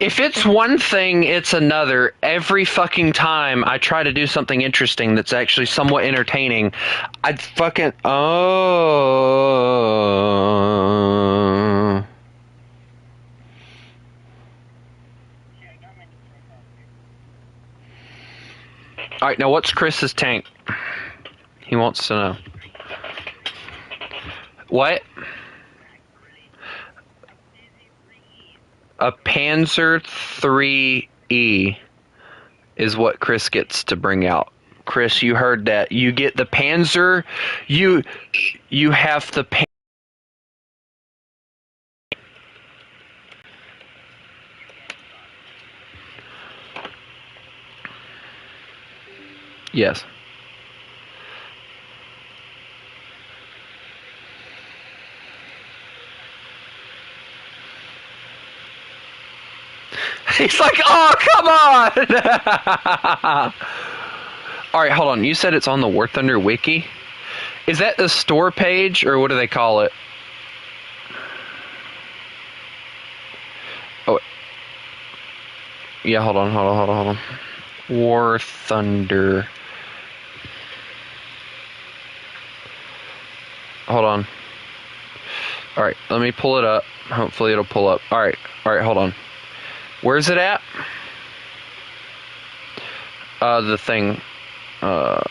If it's one thing, it's another. Every fucking time I try to do something interesting that's actually somewhat entertaining, I'd fucking... Oh... Alright, now what's Chris's tank? He wants to know. What? A Panzer IIIe is what Chris gets to bring out. Chris, you heard that. You get the Panzer. You have the Yes. He's like, oh, come on! Alright, hold on. You said it's on the warthunder wiki? Is that the store page, or what do they call it? Oh, yeah, hold on. Warthunder. Hold on. Alright, let me pull it up. Hopefully it'll pull up. Alright, hold on. Where's it at? The thing.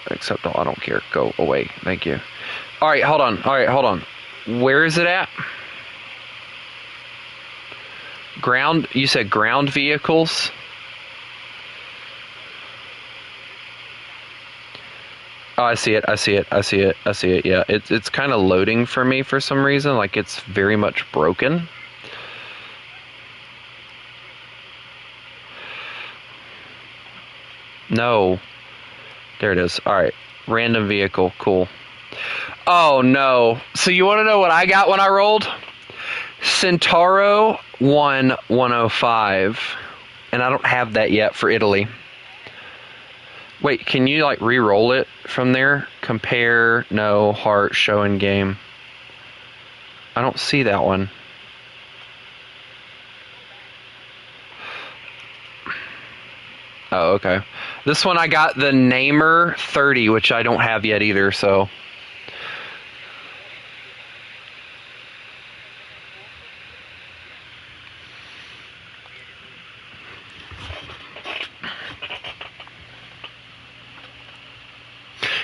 Except I don't care. Go away. Thank you. Alright, hold on. Where is it at? Ground. You said ground vehicles? Oh, I see it. Yeah, it's kind of loading for me for some reason. Like it's very much broken. No. There it is. Alright. Random vehicle. Cool. Oh, no. So you want to know what I got when I rolled? Centauro 105. And I don't have that yet for Italy. Wait, can you, like, re-roll it from there? Compare, no, heart, show in game. I don't see that one. Oh, okay. This one I got the Namer 30, which I don't have yet either, so...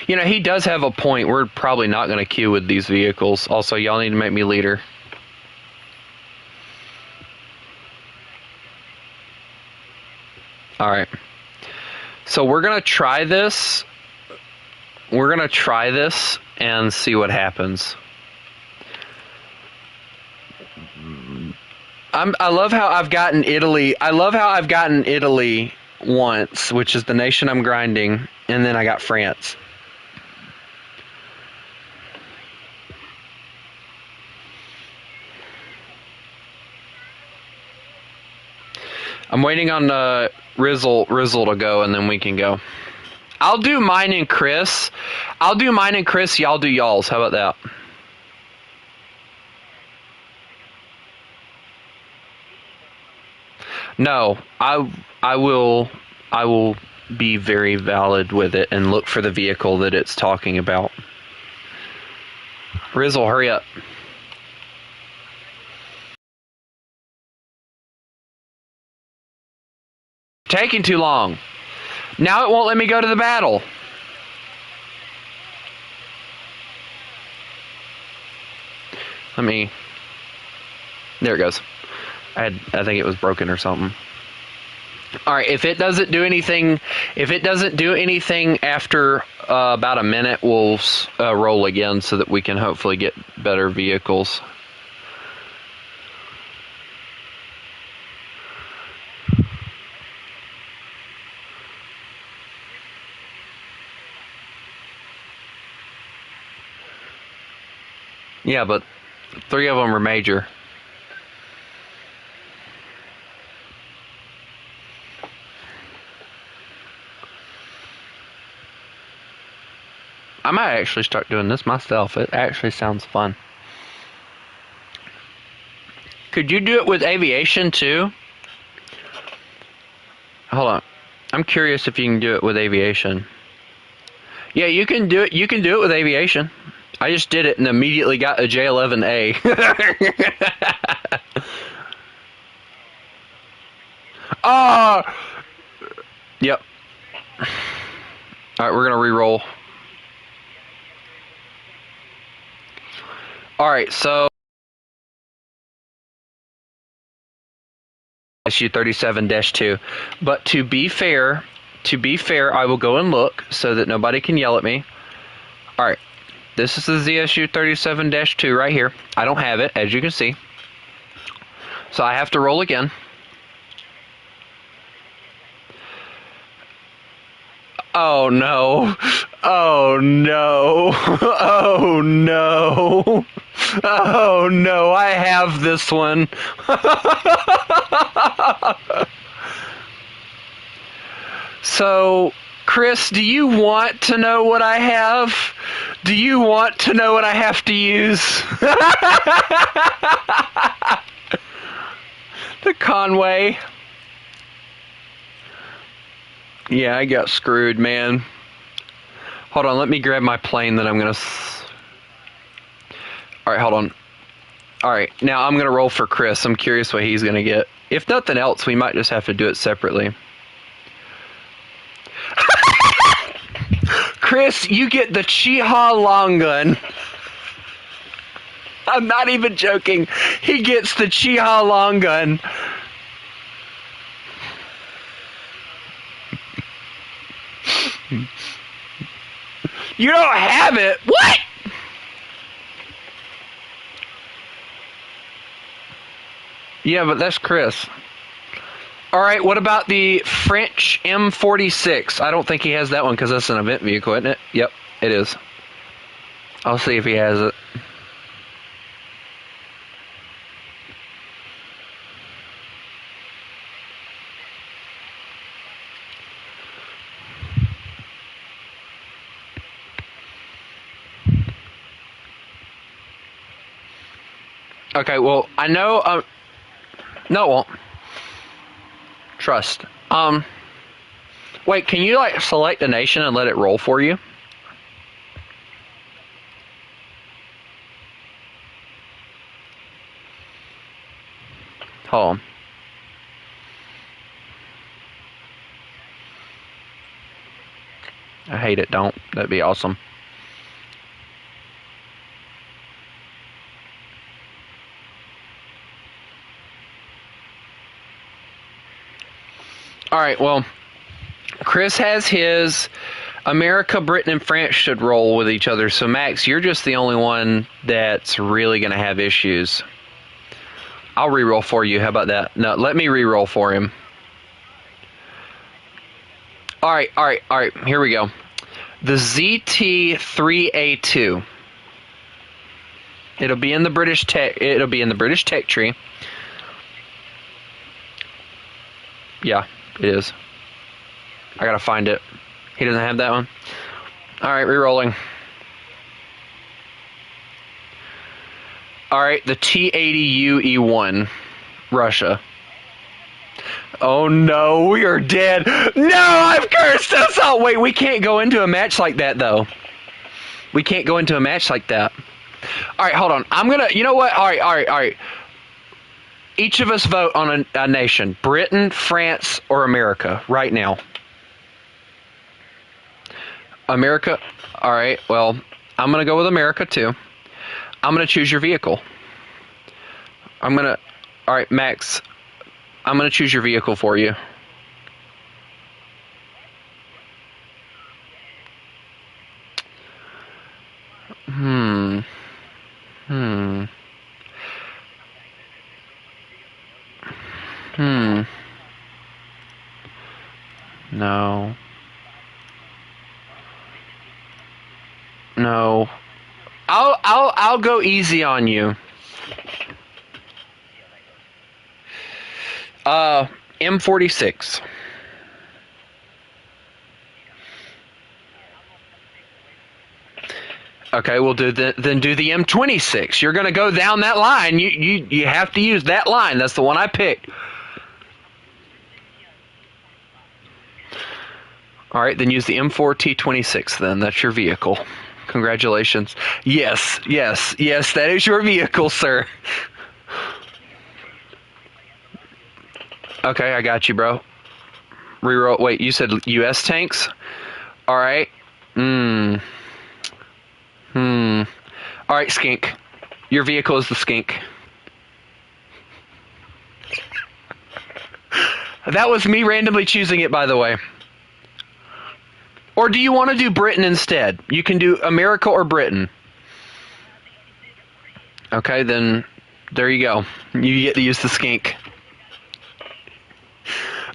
You know, he does have a point. We're probably not going to queue with these vehicles. Also, y'all need to make me leader. Alright. So we're going to try this. We're going to try this and see what happens. I love how I've gotten Italy. I love how I've gotten Italy once, which is the nation I'm grinding, and then I got France. I'm waiting on Rizzle to go, and then we can go. I'll do mine and Chris. Y'all do y'all's. How about that? No, I will be very valid with it and look for the vehicle that it's talking about. Rizzle, hurry up. Taking too long. Now it won't let me go to the battle. There it goes. I think it was broken or something. Alright, if it doesn't do anything after about a minute, we'll roll again so that we can hopefully get better vehicles. Yeah, but 3 of them are major. I might actually start doing this myself. It actually sounds fun. Could you do it with aviation too? Hold on. I'm curious if you can do it with aviation. Yeah, you can do it. You can do it with aviation. I just did it and immediately got a J11A. Oh! Yep. Alright, we're gonna re-roll. Alright, so issue 37-2. But to be fair, I will go and look so that nobody can yell at me. Alright. This is the ZSU 37-2 right here. I don't have it, as you can see. So I have to roll again. Oh no. Oh no. Oh no. Oh no, I have this one. So, Chris, do you want to know what I have? Do you want to know what I have to use? The Conway. Yeah, I got screwed, man. Hold on, let me grab my plane that I'm gonna... Alright, hold on. Alright, now I'm gonna roll for Chris. I'm curious what he's gonna get. If nothing else, we might just have to do it separately. Chris, you get the Chiha long gun. I'm not even joking. He gets the Chiha long gun. You don't have it? What? Yeah, but that's Chris. Alright, what about the French M46? I don't think he has that one because that's an event vehicle, isn't it? Yep, it is. I'll see if he has it. Okay, well, I know, no, it won't. Trust. Wait, can you, like, select a nation and let it roll for you? Hold on. I hate it, don't. That'd be awesome. Alright, well, Chris has his. America, Britain, and France should roll with each other. So, Max, you're just the only one that's really going to have issues. I'll re-roll for you. How about that? No, let me re-roll for him. Alright. Here we go. The ZT3A2. It'll be in the British tech tree. Yeah, it is. I gotta find it. He doesn't have that one? Alright, re-rolling. Alright, the T-80UE1. Russia. Oh no, we are dead. No, I've cursed us all. Wait, we can't go into a match like that, though. We can't go into a match like that. Alright, hold on. I'm gonna... You know what? Alright. Each of us vote on a nation. Britain, France, or America. Right now. America. Alright, well, I'm going to go with America, too. I'm going to choose your vehicle. Alright, Max. I'm going to choose your vehicle for you. No. I'll go easy on you. M46. Okay, we'll then do the M26. You're gonna go down that line. You have to use that line. That's the one I picked. All right, then use the M4 T26 then. That's your vehicle. Congratulations. Yes, yes, yes, that is your vehicle, sir. Okay, I got you, bro. Reroll. Wait, you said U.S. tanks? All right. All right, skink. Your vehicle is the skink. That was me randomly choosing it, by the way. Or do you want to do Britain instead? You can do America or Britain. Okay, then there you go. You get to use the skink.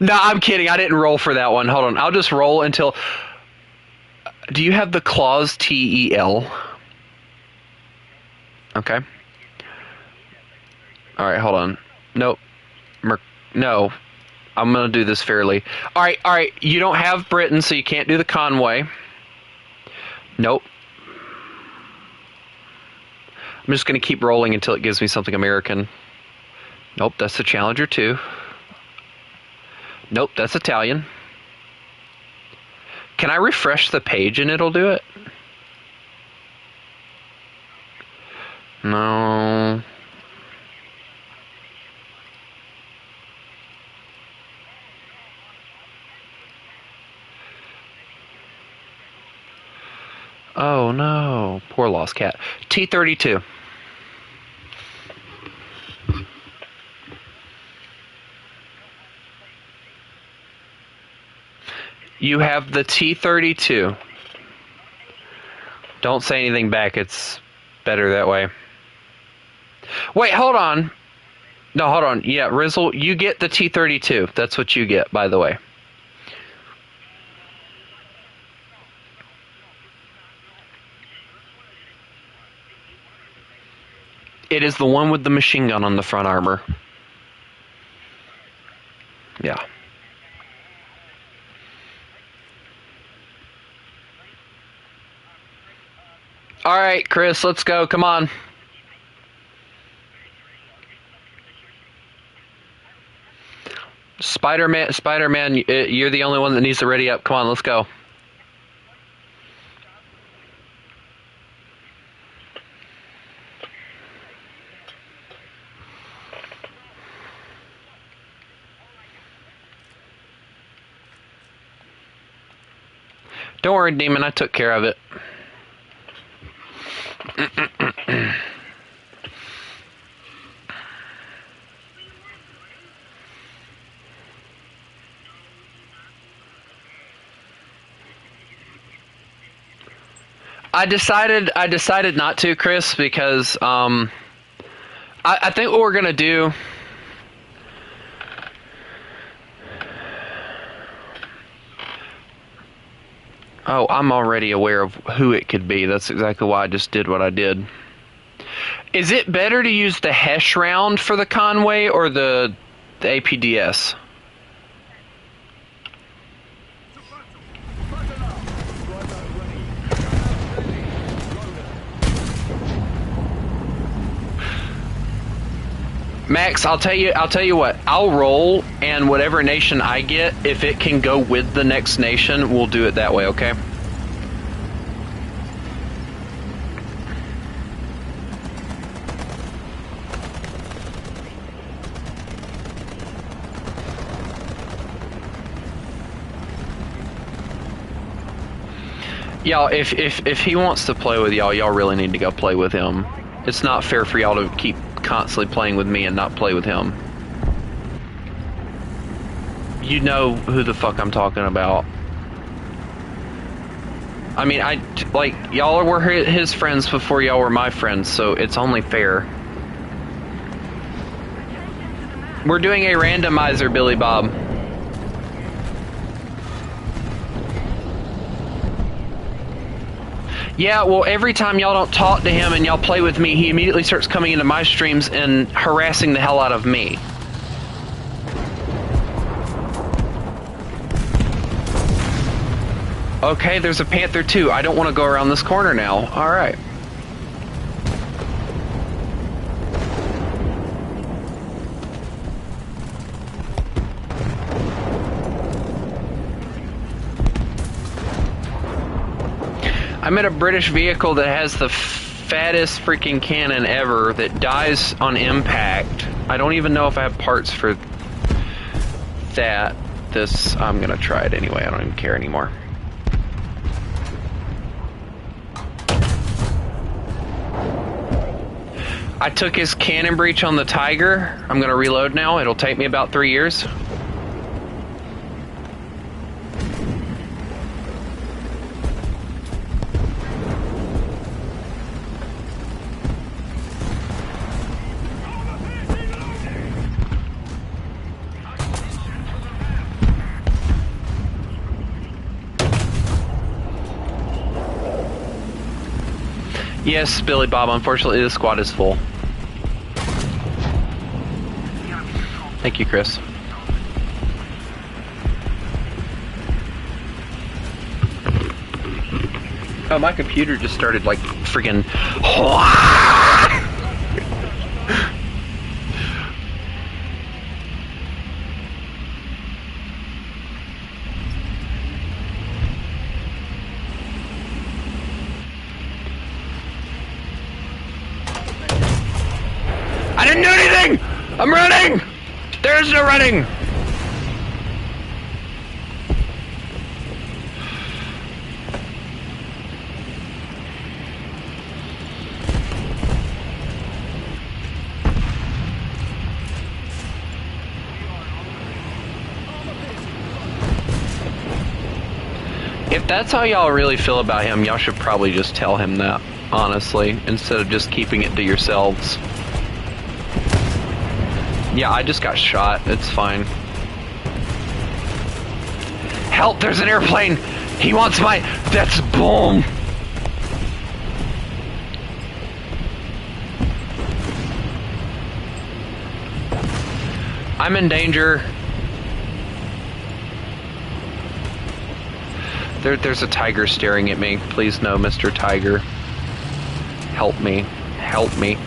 No, I'm kidding. I didn't roll for that one. Hold on. I'll just roll until... Do you have the clause T-E-L? Okay. Alright, hold on. Nope. No. I'm going to do this fairly. Alright. You don't have Britain, so you can't do the Conway. Nope. I'm just going to keep rolling until it gives me something American. Nope, that's the Challenger 2. Nope, that's Italian. Can I refresh the page and it'll do it? No. Oh no, poor lost cat. T-32. You have the T-32. Don't say anything back, it's better that way. Wait, hold on. No, hold on. Yeah, Rizzle, you get the T-32. That's what you get, by the way. It is the one with the machine gun on the front armor. Yeah. Alright, Chris, let's go. Come on. Spider-Man, you're the only one that needs to ready up. Come on, let's go. Don't worry, Demon, I took care of it. I decided not to, Chris, because I think what we're gonna do. Oh, I'm already aware of who it could be. That's exactly why I just did what I did. Is it better to use the Hesh round for the Conway or the APDS? Max, I'll tell you what. I'll roll, and whatever nation I get, if it can go with the next nation, we'll do it that way, okay? Y'all, if he wants to play with y'all really need to go play with him. It's not fair for y'all to keep constantly playing with me and not play with him. You know who the fuck I'm talking about. I mean, y'all were his friends before y'all were my friends, so it's only fair. We're doing a randomizer, Billy Bob. Yeah, well, every time y'all don't talk to him and y'all play with me, he immediately starts coming into my streams and harassing the hell out of me. Okay, there's a Panther too. I don't want to go around this corner now. Alright. I'm in a British vehicle that has the fattest freaking cannon ever that dies on impact. I don't even know if I have parts for that. I'm gonna try it anyway. I don't even care anymore. I took his cannon breach on the Tiger. I'm gonna reload now. It'll take me about 3 years. Yes, Billy Bob, unfortunately the squad is full. Thank you, Chris. Oh, my computer just started like freaking... I didn't do anything! I'm running! There's no running! If that's how y'all really feel about him, y'all should probably just tell him that, honestly, instead of just keeping it to yourselves. Yeah, I just got shot. It's fine. Help! There's an airplane! He wants my... That's boom! I'm in danger. There's a tiger staring at me. Please no, Mr. Tiger. Help me. Help me.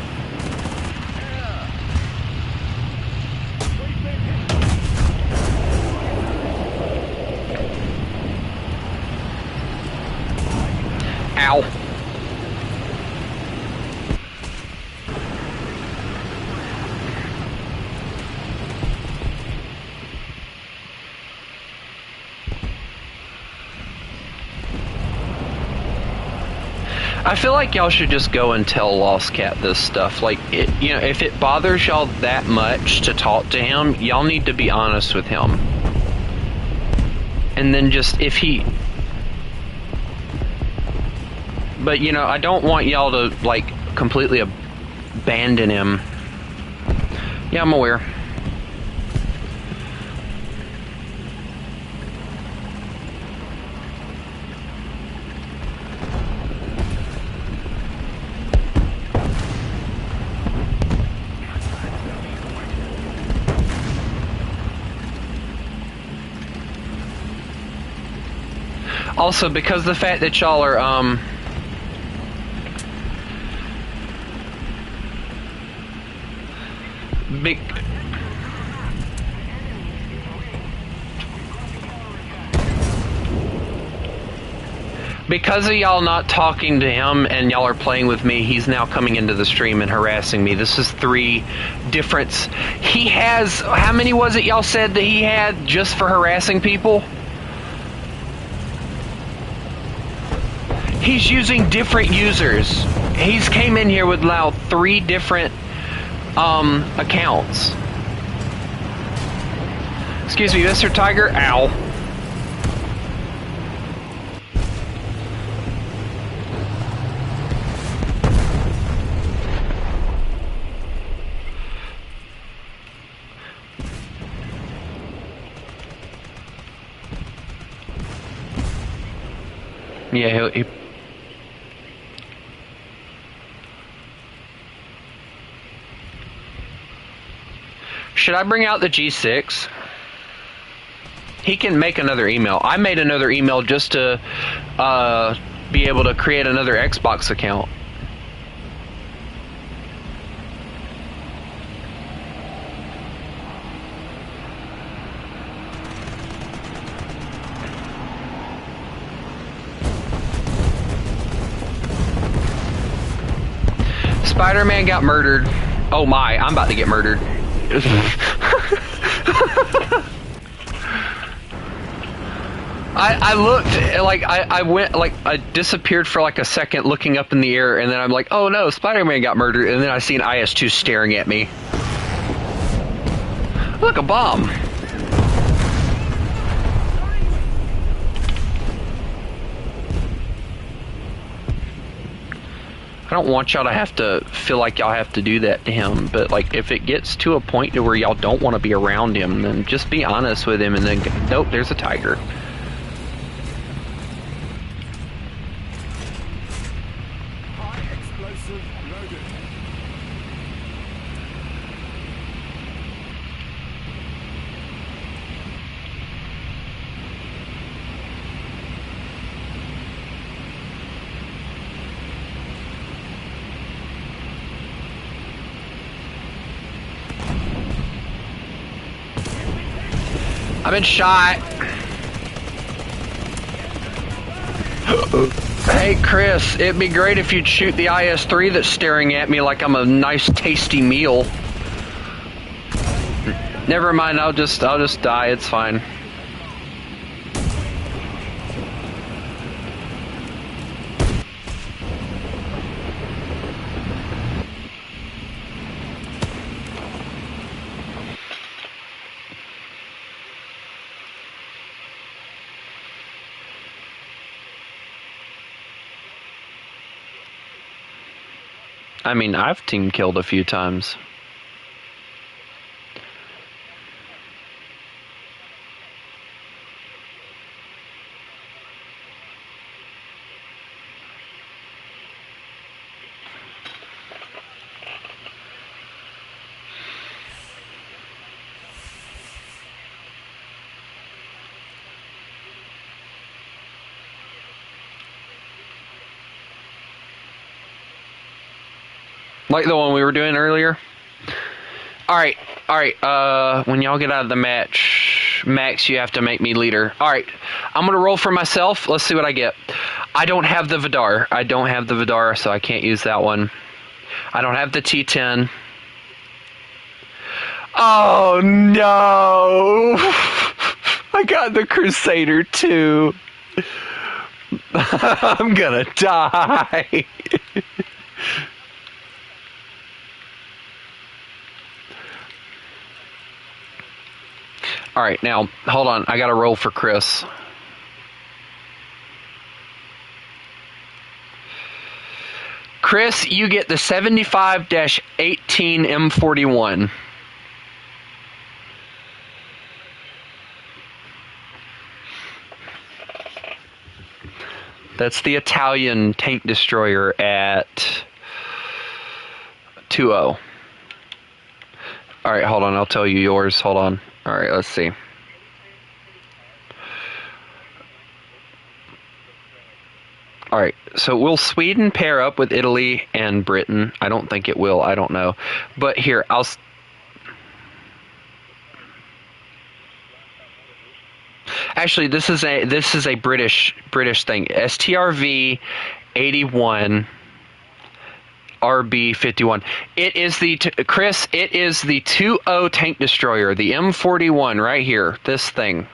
Ow. I feel like y'all should just go and tell Lost Cat this stuff. Like, you know, if it bothers y'all that much to talk to him, y'all need to be honest with him. And then just, if he... But, you know, I don't want y'all to, like, completely abandon him. Yeah, I'm aware. Also, because the fact that y'all are, because of y'all not talking to him and y'all are playing with me, he's now coming into the stream and harassing me. This is 3 different... He has... How many was it y'all said that he had just for harassing people? He's using different users. He's came in here with now 3 different accounts. Excuse me, Mr. Tiger. Ow. Yeah, he should I bring out the G6? He can make another email. I made another email just to be able to create another Xbox account. Spider-Man got murdered. Oh my, I'm about to get murdered. I looked, like, I went, like, I disappeared for like a second looking up in the air, and then I'm like, oh no, Spider-Man got murdered, and then I seen IS-2 staring at me. Look, a bomb. I don't want y'all to have to feel like y'all have to do that to him, but like if it gets to a point to where y'all don't want to be around him, then just be honest with him and then go, nope, there's a tiger. High explosive loaded. I've been shot. Hey Chris, it'd be great if you'd shoot the IS-3 that's staring at me like I'm a nice tasty meal. Never mind, I'll just die, it's fine. I mean, I've team killed a few times. Like the one we were doing earlier. Alright, when y'all get out of the match, Max, you have to make me leader. Alright, I'm gonna roll for myself. Let's see what I get. I don't have the Vidar. So I can't use that one. I don't have the T10. Oh no! I got the Crusader too. I'm gonna die. Alright, now, hold on. I gotta roll for Chris. Chris, you get the 75-18 M41. That's the Italian tank destroyer at 2-0. Alright, hold on. I'll tell you yours. Hold on. Alright, let's see. Alright, so will Sweden pair up with Italy and Britain? I don't think it will. I don't know. But here, Actually, this is a British thing. STRV 81 RB 51. It is the Chris. It is the 2-0 tank destroyer, the M41 right here. This thing.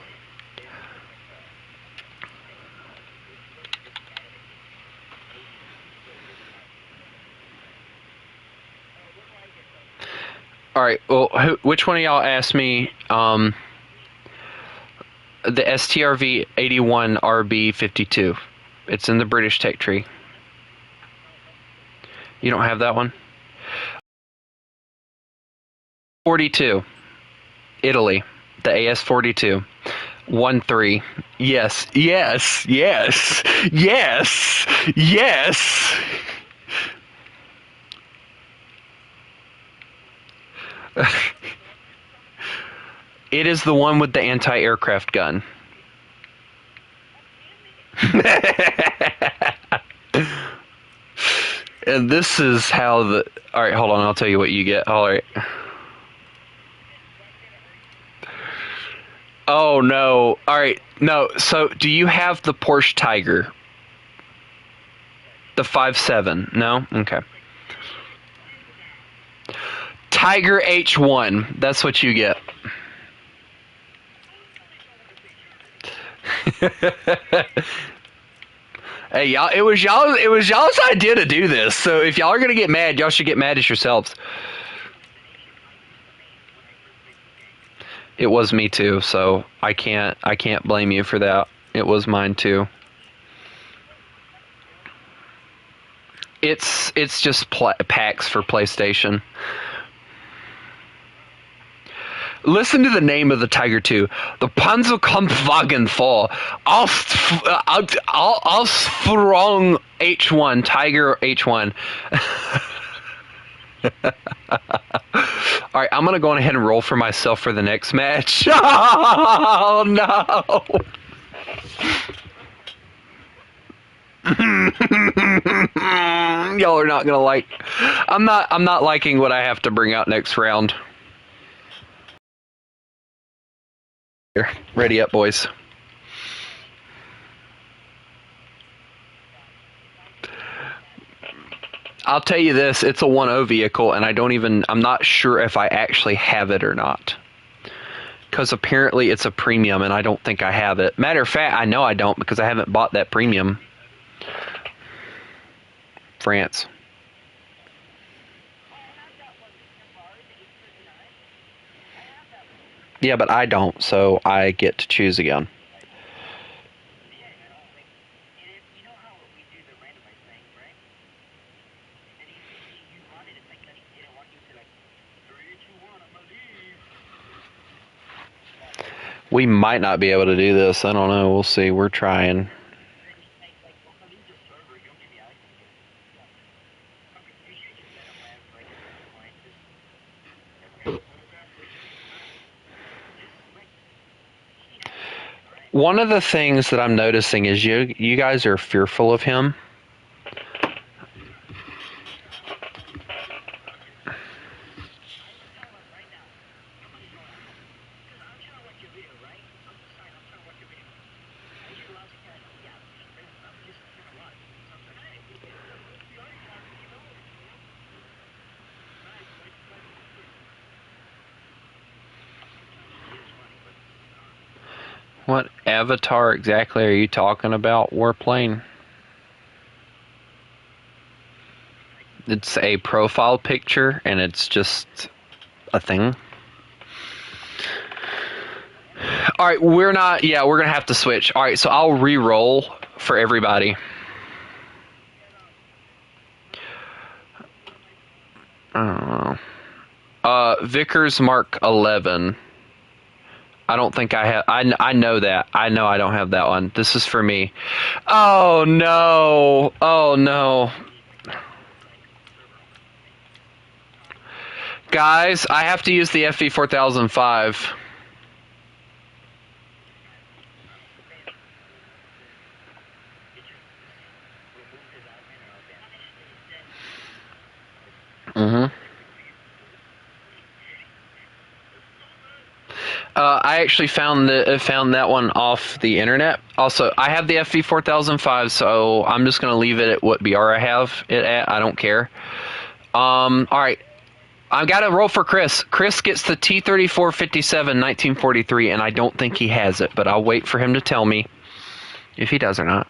All right. Well, which one of y'all asked me? The STRV 81 RB 52. It's in the British tech tree. You don't have that one? 42. Italy. The AS-42. 1-3. Yes. Yes. Yes. Yes. Yes. It is the one with the anti-aircraft gun. And this is how the... Alright, hold on, I'll tell you what you get. Alright. Oh, no. Alright, no. So, do you have the Porsche Tiger? The 5.7? No? Okay. Tiger H1. That's what you get. Hey, y'all, it was y'all's idea to do this. So if y'all are gonna get mad, y'all should get mad at yourselves. It was me too, so I can't blame you for that. It was mine too. It's just packs for PlayStation. Listen to the name of the Tiger 2. The Panzerkampfwagen 4. Ausführung H1. Tiger H1. Alright, I'm going to go ahead and roll for myself for the next match. Oh, no. Y'all are not going to like... I'm not liking what I have to bring out next round. Ready up, boys. I'll tell you this, it's a 1.0 vehicle, and I'm not sure if I actually have it or not. Because apparently it's a premium, and I don't think I have it. Matter of fact, I know I don't, because I haven't bought that premium. France. Yeah, but I don't, so I get to choose again. We might not be able to do this. I don't know. We'll see. We're trying. One of the things that I'm noticing is you guys are fearful of him. What avatar exactly are you talking about, Warplane? It's a profile picture, and it's just a thing. Alright, we're gonna have to switch. Alright, so I'll re-roll for everybody. I don't know. Vickers Mark 11. I don't think I have. I know that. I know I don't have that one. This is for me. Oh no! Oh no! Guys, I have to use the FV4005. I actually found that one off the internet. Also, I have the FV4005, so I'm just gonna leave it at what BR I have it at. I don't care. All right, I've got to roll for Chris. Chris gets the T-3457 1943, and I don't think he has it, but I'll wait for him to tell me if he does or not.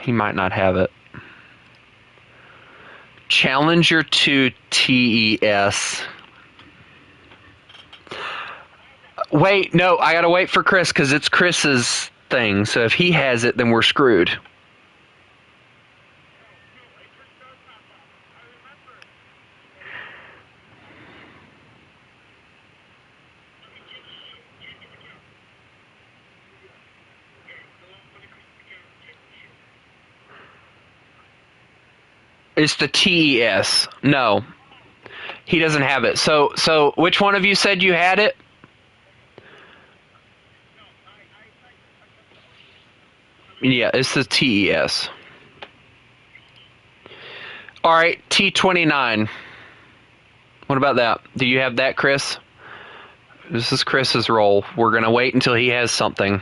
He might not have it. Challenger 2 TES. Wait, no, I gotta wait for Chris because it's Chris's thing. So if he has it, then we're screwed. It's the TES. No, he doesn't have it. So which one of you said you had it? Yeah, it's the TES. All right, T-29. What about that? Do you have that, Chris? This is Chris's roll. We're gonna wait until he has something.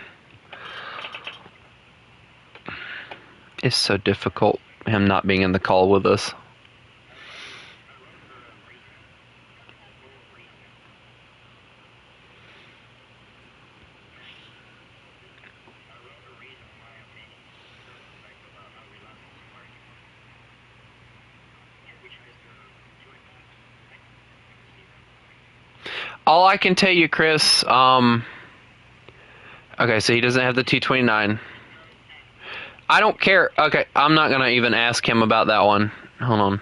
It's so difficult, him not being in the call with us. All I can tell you, Chris, okay, so he doesn't have the T-29. I don't care. Okay, I'm not going to even ask him about that one. Hold on.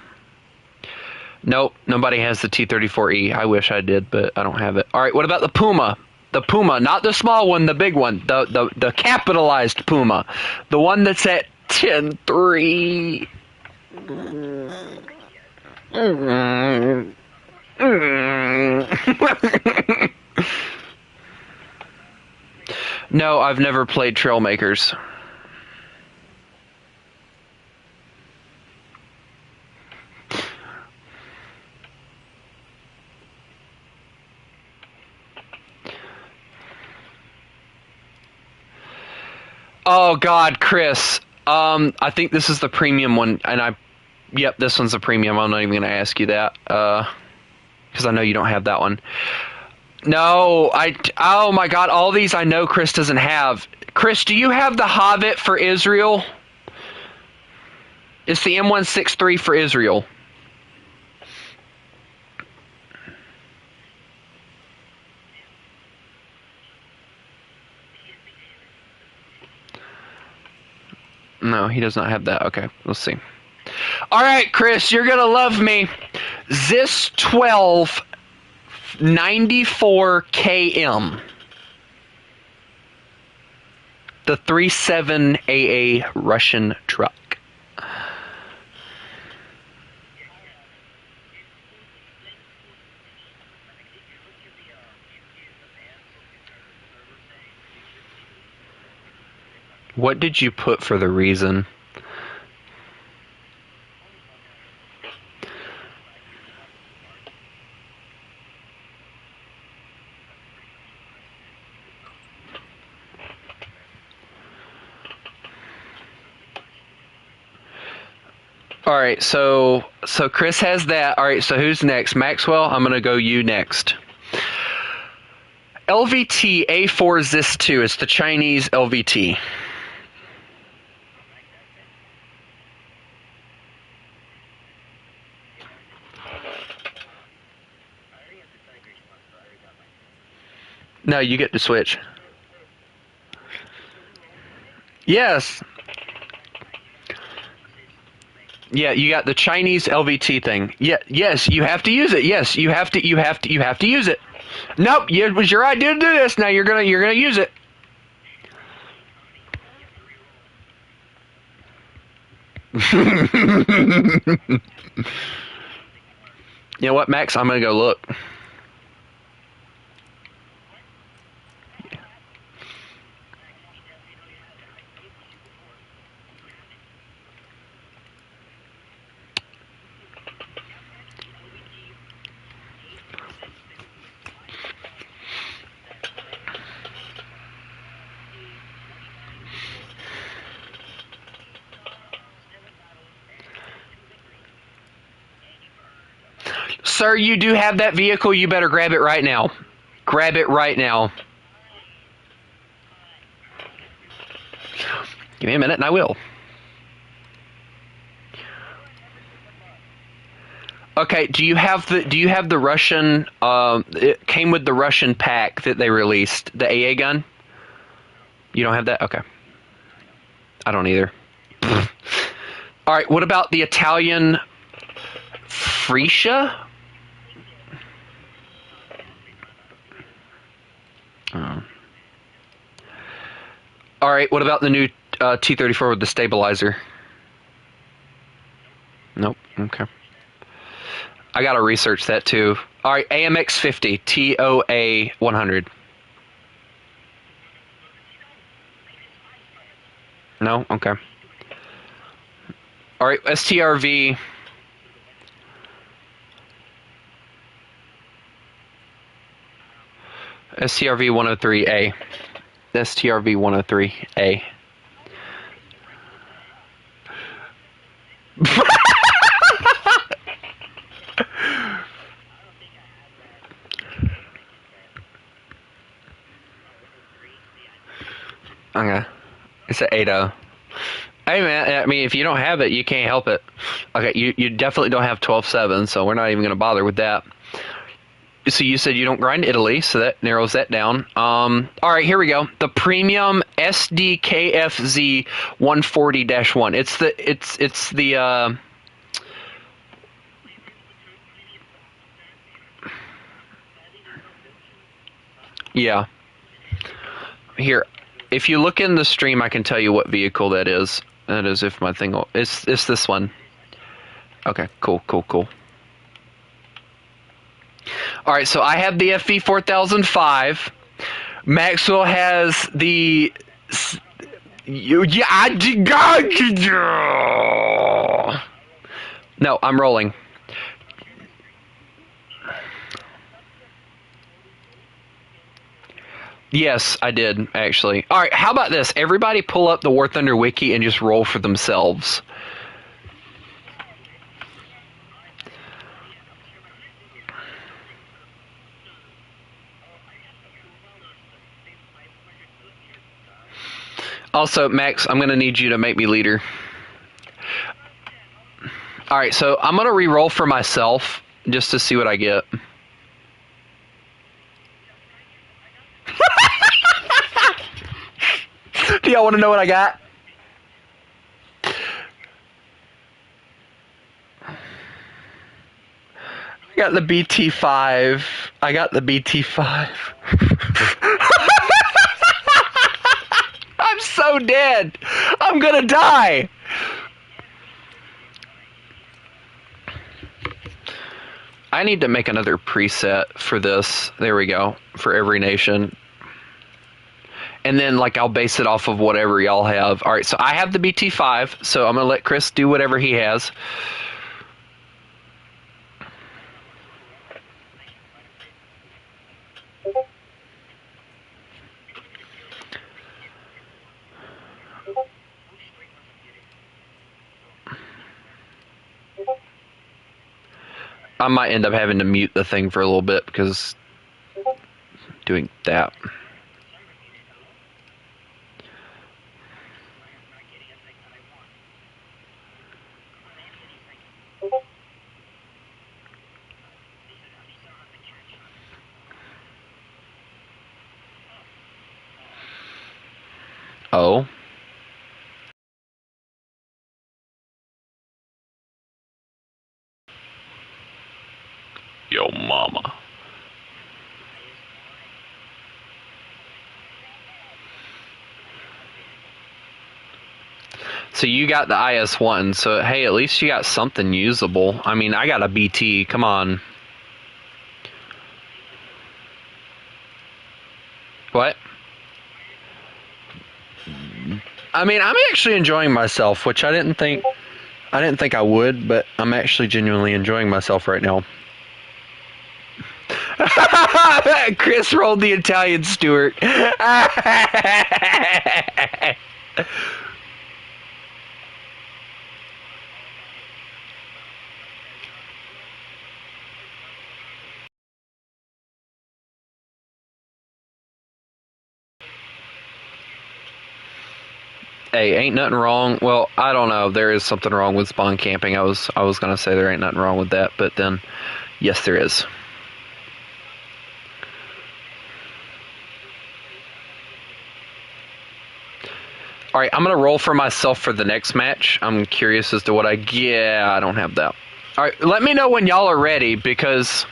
Nope, nobody has the T-34E. I wish I did, but I don't have it. All right, what about the Puma? The Puma, not the small one, the big one. The capitalized Puma. The one that's at 10.3. No, I've never played Trailmakers. Oh God, Chris. I think this is the premium one, and yep, this one's the premium. I'm not even going to ask you that, because I know you don't have that one. No, oh my God, all these I know Chris doesn't have. Chris, do you have the Hobbit for Israel? It's the M163 for Israel. No, he does not have that. Okay, let's see. All right, Chris, you're going to love me. Zis 12 94 km. The 37 AA Russian truck. What did you put for the reason? All right, so Chris has that. All right, so who's next? Maxwell, I'm going to go you next. LVT A4 Zis 2. It's the Chinese LVT. No, you get to switch. Yes. Yeah, you got the Chinese LVT thing. Yeah, yes, you have to use it. Yes, you have to use it. Nope, it was your idea to do this. Now you're gonna use it. You know what, Max? I'm gonna go look. Sir, you do have that vehicle. You better grab it right now. Grab it right now. Give me a minute and I will. Okay, do you have the Russian it came with the Russian pack that they released, the AA gun? You don't have that? Okay. I don't either. All right, what about the Italian Freesia? All right, what about the new T-34 with the stabilizer? Nope. Okay. I gotta research that too. All right, AMX 50 TOA 100. No. Okay. All right, STRV. STRV 103A. STRV 103A. Okay. It's an 8-0. Hey man, I mean, if you don't have it, you can't help it. Okay, you definitely don't have 12-7, so we're not even going to bother with that. So you said you don't grind Italy, so that narrows that down. All right, here we go. The premium SDKFZ 140-1. It's the yeah. Here, if you look in the stream, I can tell you what vehicle that is. That is if my thing will, it's this one. Okay, cool. All right, so I have the FV 4005. Maxwell has the. No, I'm rolling. Yes, I did, actually. All right, how about this? Everybody pull up the War Thunder wiki and just roll for themselves. Also, Max, I'm going to need you to make me leader. All right, so I'm going to re-roll for myself just to see what I get. Do y'all want to know what I got? I got the BT5. I got the BT5. I'm so dead. I'm gonna die. I need to make another preset for this. There we go. For every nation. And then, like, I'll base it off of whatever y'all have. All right, so I have the BT5, so I'm going to let Chris do whatever he has. I might end up having to mute the thing for a little bit because doing that. Oh. Yo mama. So you got the IS-1, so hey, at least you got something usable. I mean, I got a BT, come on. What? I mean, I'm actually enjoying myself, which I didn't think I would, but I'm actually genuinely enjoying myself right now. Chris rolled the Italian Stewart. Hey, ain't nothing wrong. Well, I don't know. There is something wrong with spawn camping. I was gonna say there ain't nothing wrong with that, but then, yes, there is. All right, I'm gonna roll for myself for the next match. I'm curious as to what I get. Yeah, I don't have that. All right, let me know when y'all are ready because.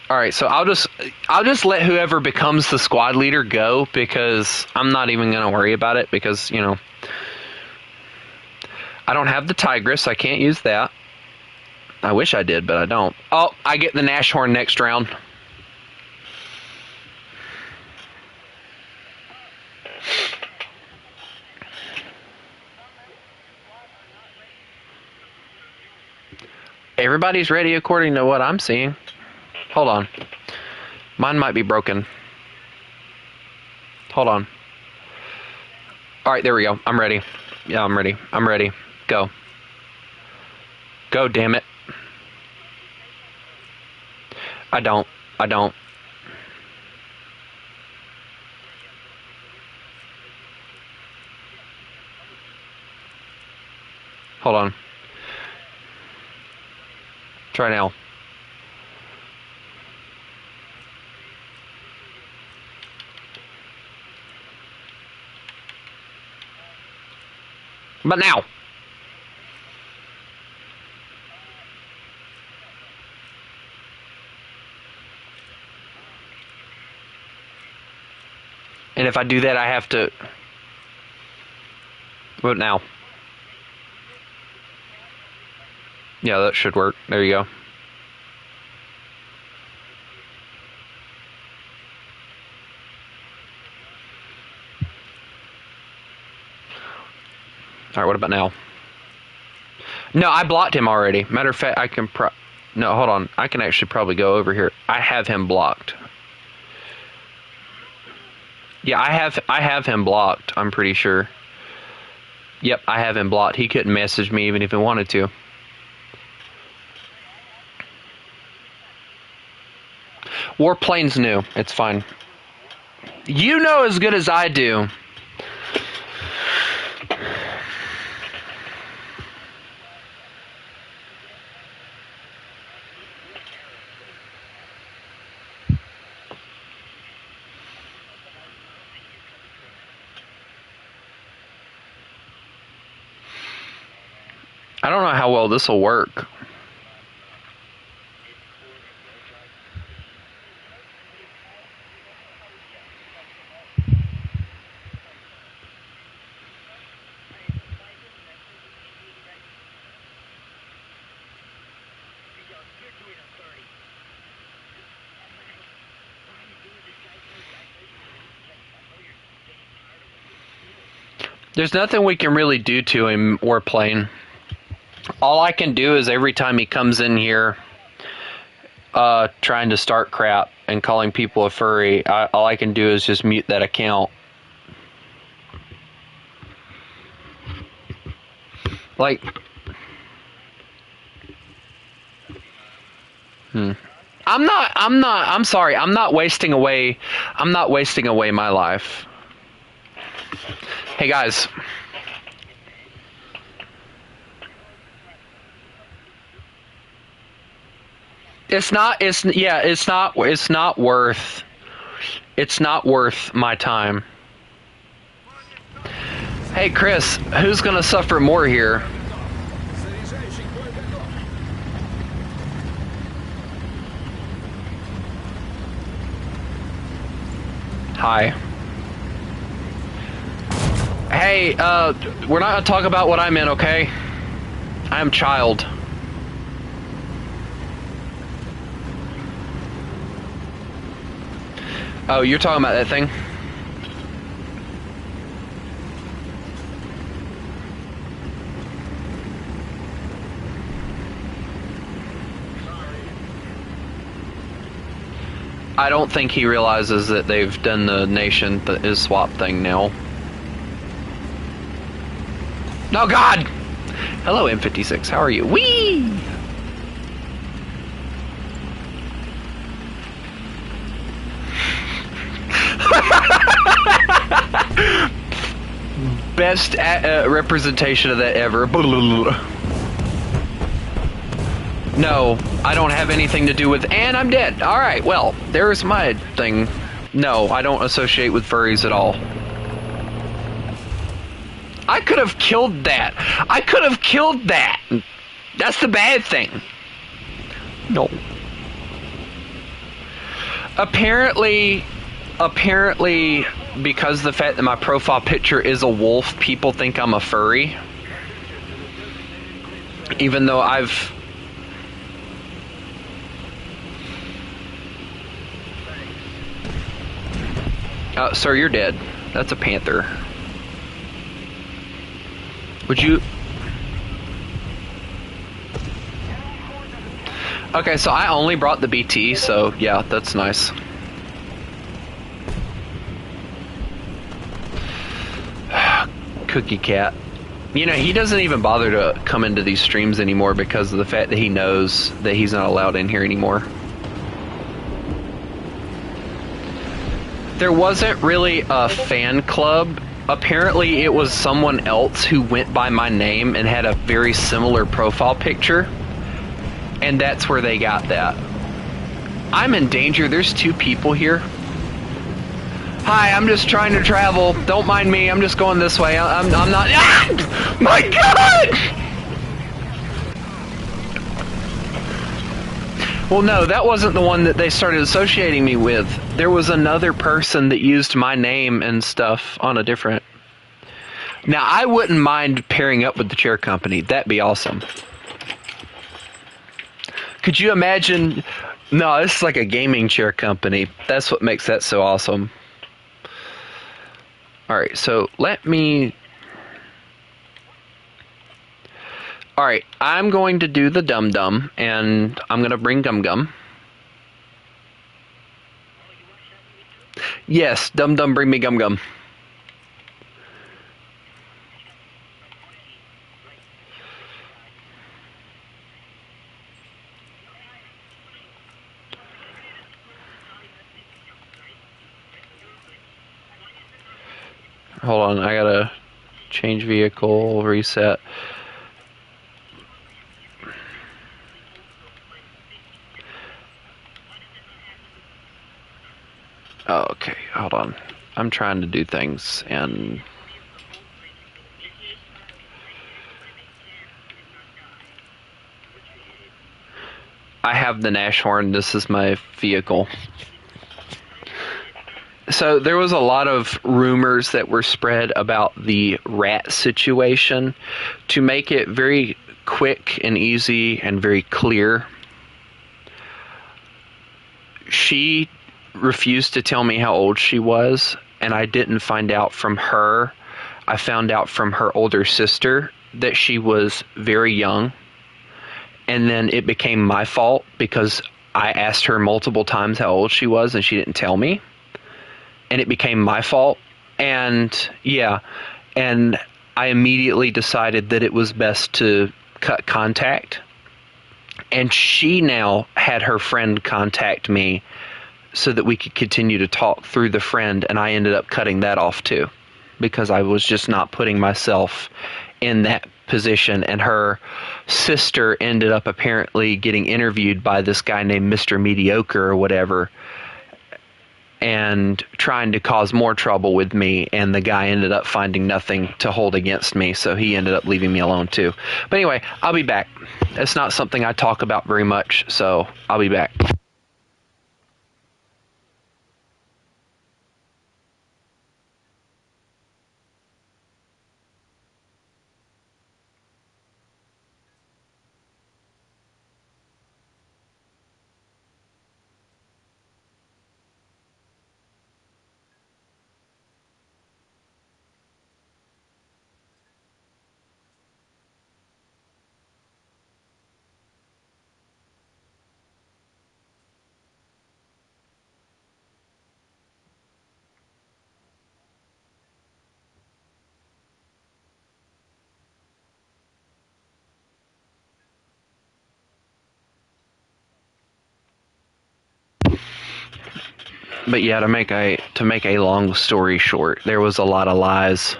All right, so I'll just let whoever becomes the squad leader go because I'm not even gonna worry about it because you know I don't have the Tigress. I can't use that. I wish I did, but I don't. Oh, I get the Nashorn next round. Everybody's ready according to what I'm seeing. Hold on. Mine might be broken. Hold on. All right, there we go. I'm ready. Yeah, I'm ready. I'm ready. Go. Go, damn it. I don't. I don't. Hold on. Try now. But now. And if I do that, I have to... What now? Yeah, that should work. There you go. Alright, what about now? No, I blocked him already. Matter of fact, I can no, hold on. I can actually probably go over here. I have him blocked. Yeah, I have him blocked, I'm pretty sure. Yep, I have him blocked. He couldn't message me even if he wanted to. Warplane's new. It's fine. You know as good as I do. I don't know how well this will work. There's nothing we can really do to him or plane. All I can do is every time he comes in here trying to start crap and calling people a furry, all I can do is just mute that account. Like... I'm sorry, I'm not wasting away my life. Hey guys. It's not worth my time. Hey Chris, who's gonna suffer more here? Hi. Hey, we're not gonna talk about what I'm in, okay? I am child. Oh, you're talking about that thing? I don't think he realizes that they've done the nation is swap thing now. Oh God! Hello M56, how are you? Whee! Best representation of that ever. No, I don't have anything to do with, and I'm dead. Alright, well, there's my thing. No, I don't associate with furries at all. I could have killed that. I could have killed that. That's the bad thing. No. Apparently, because the fact that my profile picture is a wolf, people think I'm a furry. Even though I've... sir, you're dead. That's a panther. Would you... Okay, so I only brought the BT, so yeah, that's nice. Cookie cat. You know, he doesn't even bother to come into these streams anymore because of the fact that he knows that he's not allowed in here anymore. There wasn't really a fan club. Apparently it was someone else who went by my name and had a very similar profile picture. And that's where they got that. I'm in danger. There's 2 people here. Hi, I'm just trying to travel. Don't mind me. I'm just going this way. I'm not... Ah! My God! Well, no, that wasn't the one that they started associating me with. There was another person that used my name and stuff on a different... Now, I wouldn't mind pairing up with the chair company. That'd be awesome. Could you imagine... No, it's like a gaming chair company. That's what makes that so awesome. Alright, so let me... Alright, I'm going to do the Dum Dum, and I'm going to bring Gum Gum. Yes, Dum Dum, bring me Gum Gum. Hold on, I gotta change vehicle, reset. Oh, okay, hold on. I'm trying to do things, and... I have the Nashorn, this is my vehicle. So there was a lot of rumors that were spread about the rat situation. To make it very quick and easy and very clear, she refused to tell me how old she was, and I didn't find out from her. I found out from her older sister that she was very young, and then it became my fault because I asked her multiple times how old she was and she didn't tell me. And it became my fault. And yeah, and I immediately decided that it was best to cut contact. And she now had her friend contact me so that we could continue to talk through the friend, and I ended up cutting that off too because I was just not putting myself in that position. And her sister ended up apparently getting interviewed by this guy named Mr. Mediocre or whatever, and trying to cause more trouble with me, and the guy ended up finding nothing to hold against me, so he ended up leaving me alone too. But anyway, I'll be back. It's not something I talk about very much, so I'll be back. But yeah, to make a long story short, there was a lot of lies.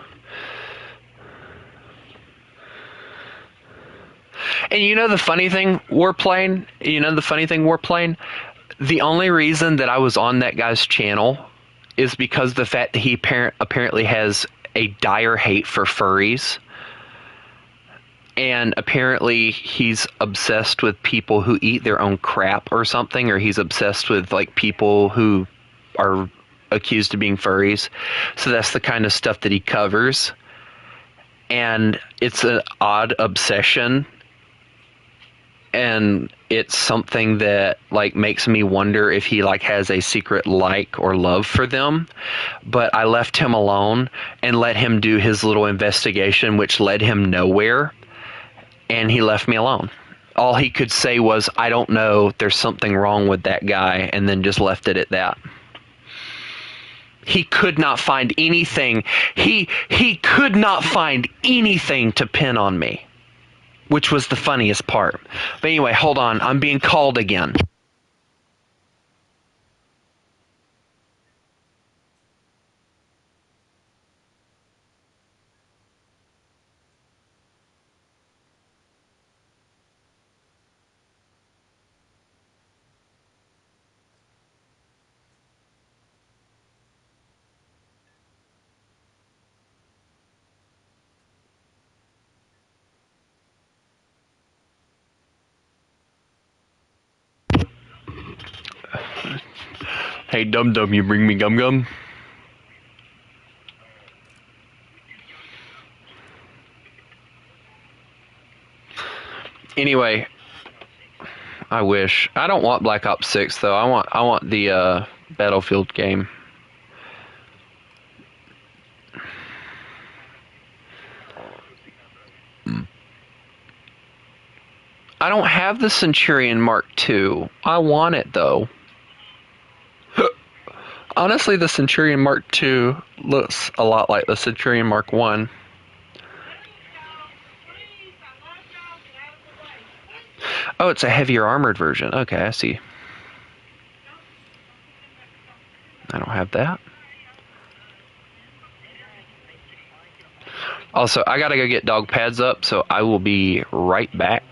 And you know the funny thing, Warplane? The only reason that I was on that guy's channel is because the fact that he apparently has a dire hate for furries. And apparently he's obsessed with people who eat their own crap or something, or he's obsessed with like people who are accused of being furries. So that's the kind of stuff that he covers. And it's an odd obsession. And it's something that like makes me wonder if he like has a secret like or love for them. But I left him alone and let him do his little investigation, which led him nowhere. And he left me alone. All he could say was, I don't know, there's something wrong with that guy, and then just left it at that. He could not find anything. He could not find anything to pin on me, which was the funniest part. But anyway, hold on. I'm being called again. Hey, Dum Dum, you bring me Gum Gum? Anyway, I wish. I don't want Black Ops 6 though. I want the Battlefield game. I don't have the Centurion Mark II. I want it though. Honestly, the Centurion Mark II looks a lot like the Centurion Mark I. Oh, it's a heavier armored version. Okay, I see. I don't have that. Also, I gotta go get dog pads up, so I will be right back.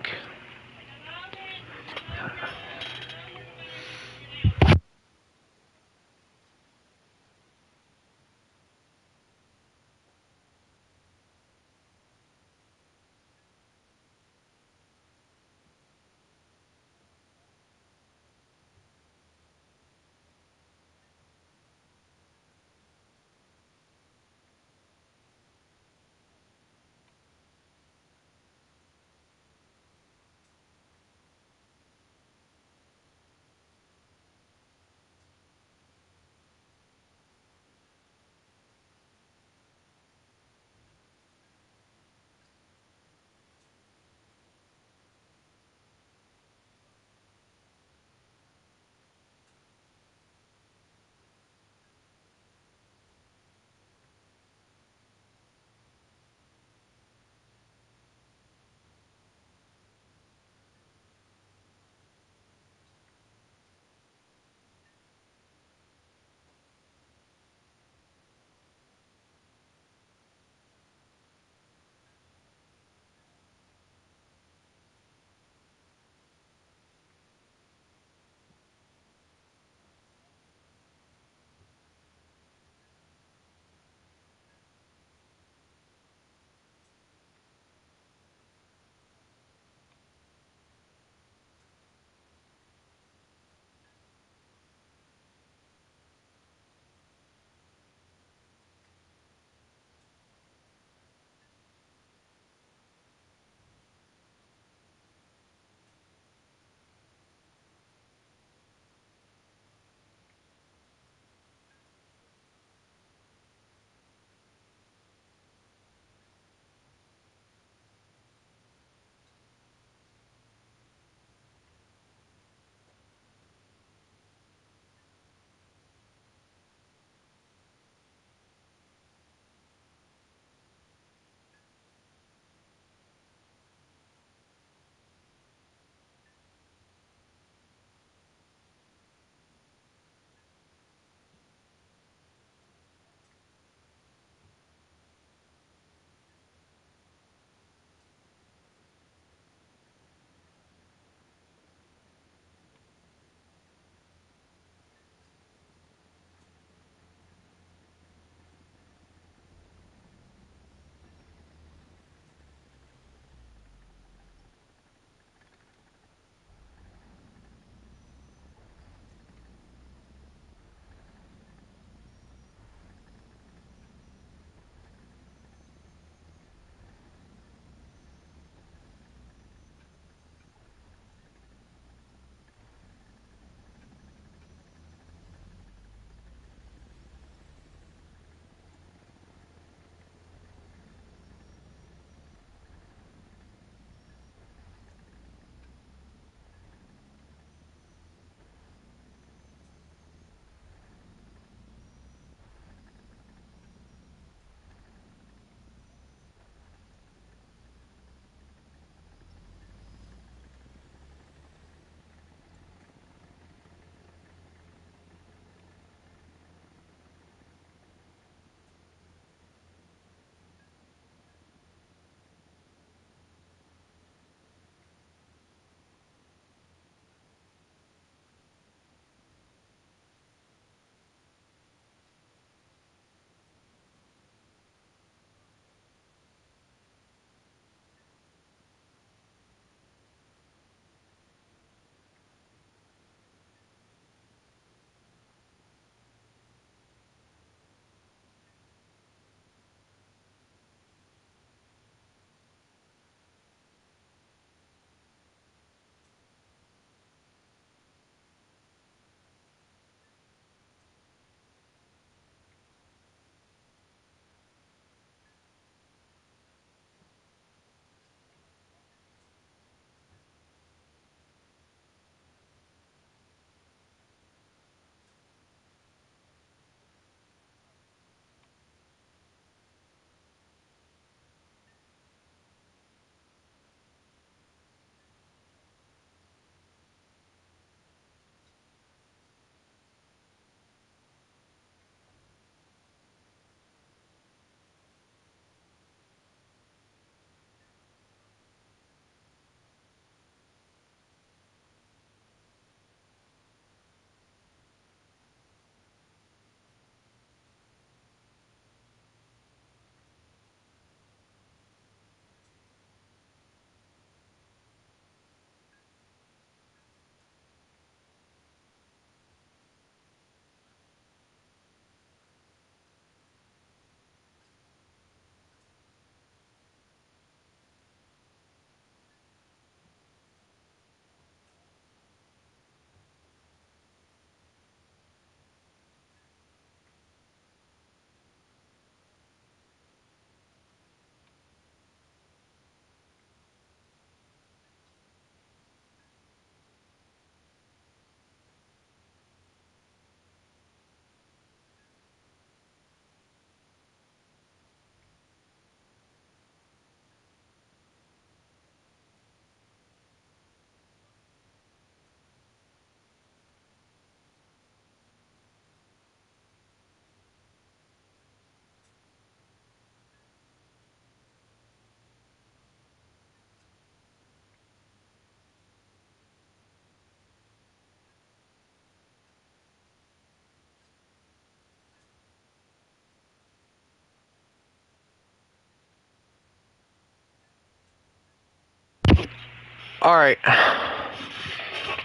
Alright.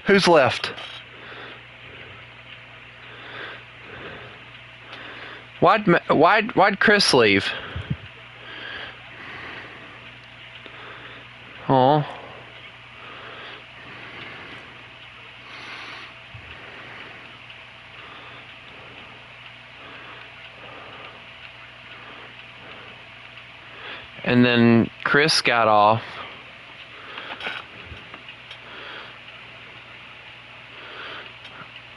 Who's left? Why'd Chris leave? Oh. And then Chris got off.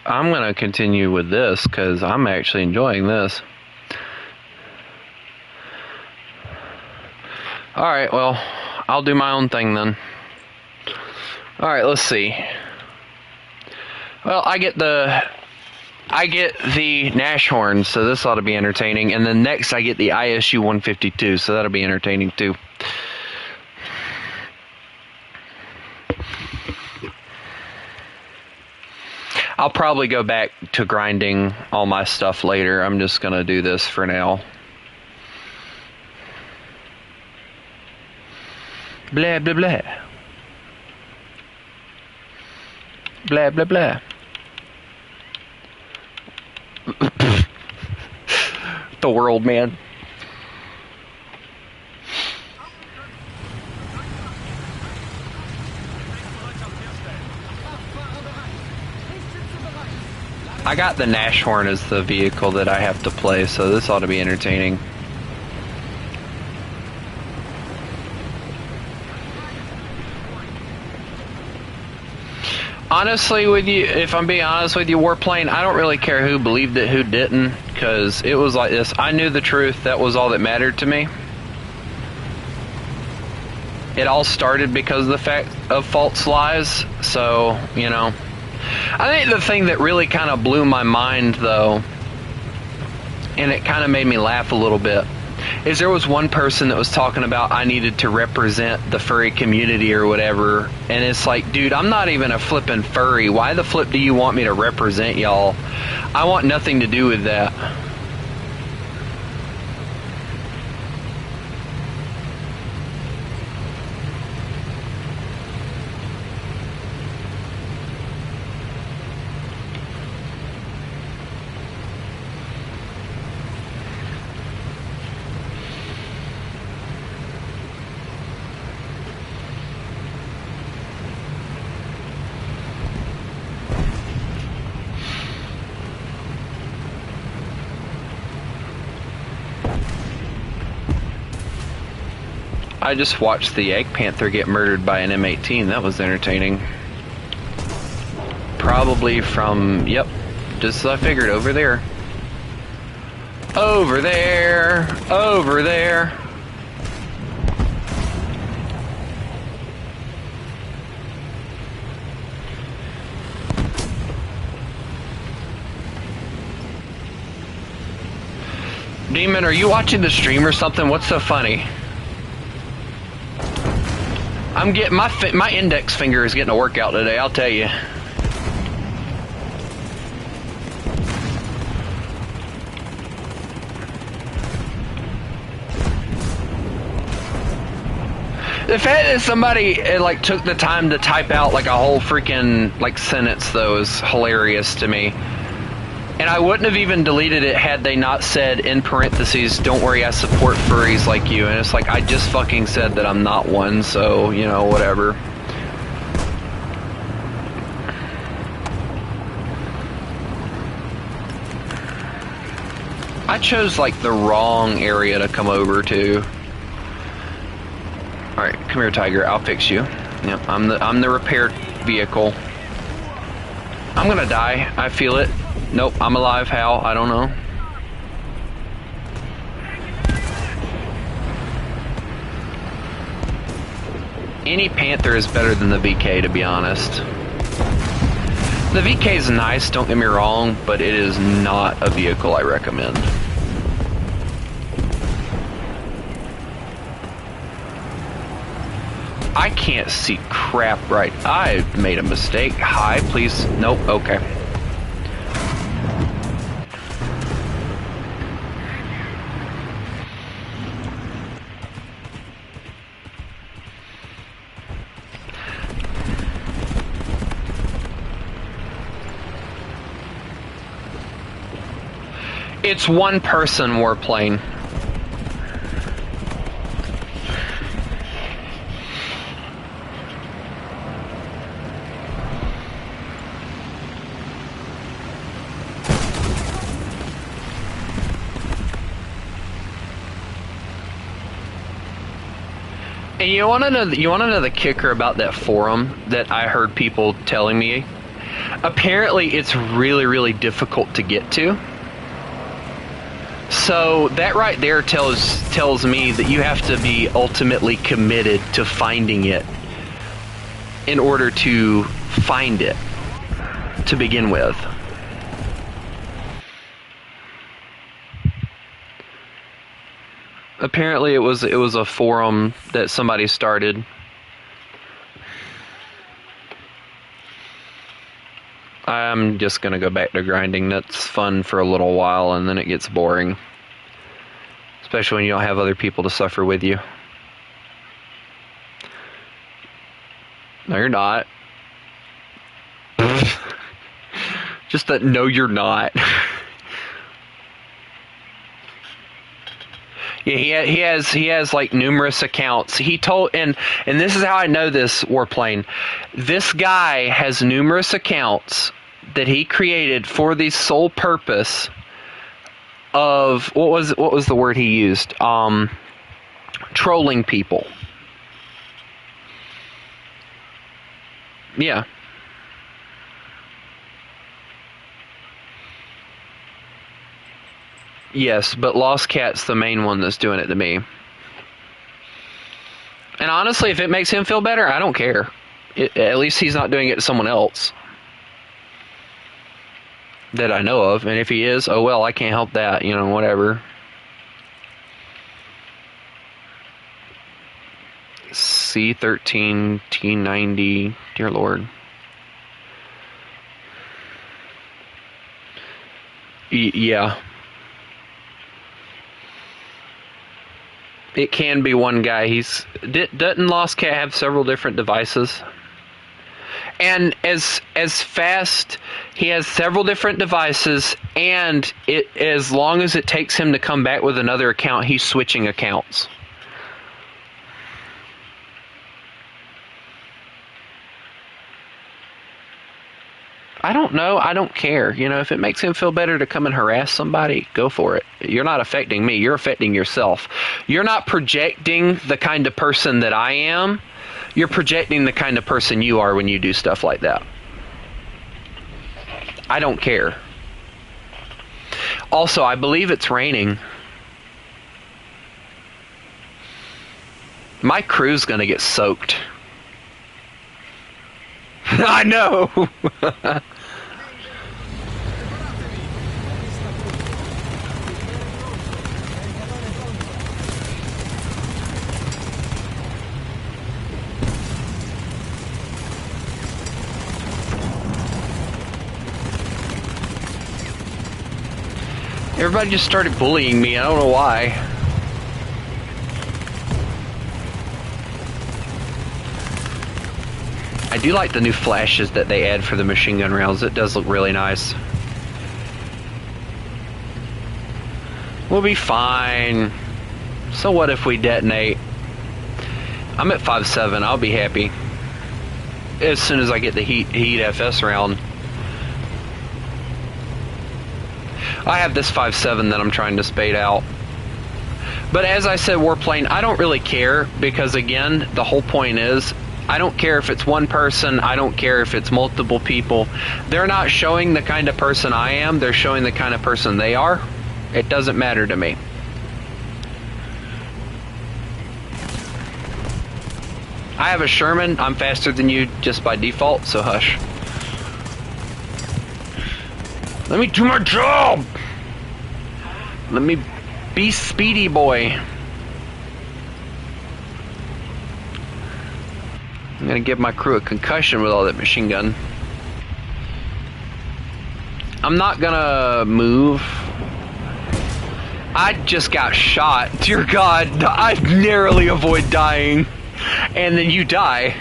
I'm going to continue with this because I'm actually enjoying this. Alright, well, I'll do my own thing then. Alright, let's see. Well, I get the Nash horn, so this ought to be entertaining. And then next I get the ISU 152, so that'll be entertaining too. I'll probably go back to grinding all my stuff later. I'm just going to do this for now. Blah, blah, blah. Blah, blah, blah. The world, man. I got the Nash horn as the vehicle that I have to play, so this ought to be entertaining. Honestly, with you, if I'm being honest with you, Warplane, I don't really care who believed it, who didn't, because it was like this. I knew the truth. That was all that mattered to me. It all started because of the fact of false lies, so, you know. I think the thing that really kind of blew my mind, though, and it kind of made me laugh a little bit, is there was one person that was talking about I needed to represent the furry community or whatever, and it's like, dude, I'm not even a flippin' furry. Why the flip do you want me to represent y'all? I want nothing to do with that. I just watched the Egg Panther get murdered by an M18. That was entertaining. Probably from, yep, just as I figured, over there. Over there! Over there! Demon, are you watching the stream or something? What's so funny? I'm getting my index finger is getting a workout today, I'll tell you. The fact that somebody like took the time to type out like a whole freaking like sentence though is hilarious to me. And I wouldn't have even deleted it had they not said in parentheses, don't worry, I support furries like you. And it's like, I just fucking said that I'm not one, so, you know, whatever. I chose like the wrong area to come over to. Alright, come here, Tiger, I'll fix you. Yep, I'm the repair vehicle. I'm gonna die, I feel it. Nope, I'm alive. How? I don't know. Any Panther is better than the VK, to be honest. The VK is nice, don't get me wrong, but it is not a vehicle I recommend. I can't see crap right. I made a mistake. Hi, please. Nope, okay. It's one person warplane. And you want to know the kicker about that forum that I heard people telling me? Apparently, it's really, really difficult to get to. So that right there tells me that you have to be ultimately committed to finding it in order to find it to begin with. Apparently, it was a forum that somebody started. I'm just gonna go back to grinding. That's fun for a little while, and then it gets boring. Especially when you don't have other people to suffer with you. No, you're not. Just that, no, you're not. Yeah, he has like numerous accounts. He told, and this is how I know this, Warplane. This guy has numerous accounts that he created for the sole purpose of what was the word he used? Trolling people. Yeah. Yes, but Lost Cat's the main one that's doing it to me. And honestly, if it makes him feel better, I don't care. At least he's not doing it to someone else that I know of. And if he is, oh well, I can't help that, whatever. C13 T90, dear Lord. Yeah. It can be one guy. Doesn't Lost Cat have several different devices? And as fast, he has several different devices, and as long as it takes him to come back with another account, he's switching accounts. I don't know. I don't care. If it makes him feel better to come and harass somebody, go for it. You're not affecting me. You're affecting yourself. You're not projecting the kind of person that I am. You're projecting the kind of person you are when you do stuff like that. I don't care. Also, I believe it's raining. My crew's gonna get soaked. I know! Everybody just started bullying me. I don't know why. I do like the new flashes that they add for the machine gun rounds. It does look really nice. We'll be fine. So what if we detonate? I'm at 5.7. I'll be happy. As soon as I get the heat FS round. I have this 5.7 that I'm trying to spade out. But as I said, Warplane, I don't really care, because again, the whole point is, I don't care if it's one person, I don't care if it's multiple people. They're not showing the kind of person I am, they're showing the kind of person they are. It doesn't matter to me. I have a Sherman, I'm faster than you just by default, so hush. Let me do my job! Let me be speedy, boy. I'm gonna give my crew a concussion with all that machine gun. I'm not gonna move. I just got shot. Dear God, I narrowly avoid dying. And then you die.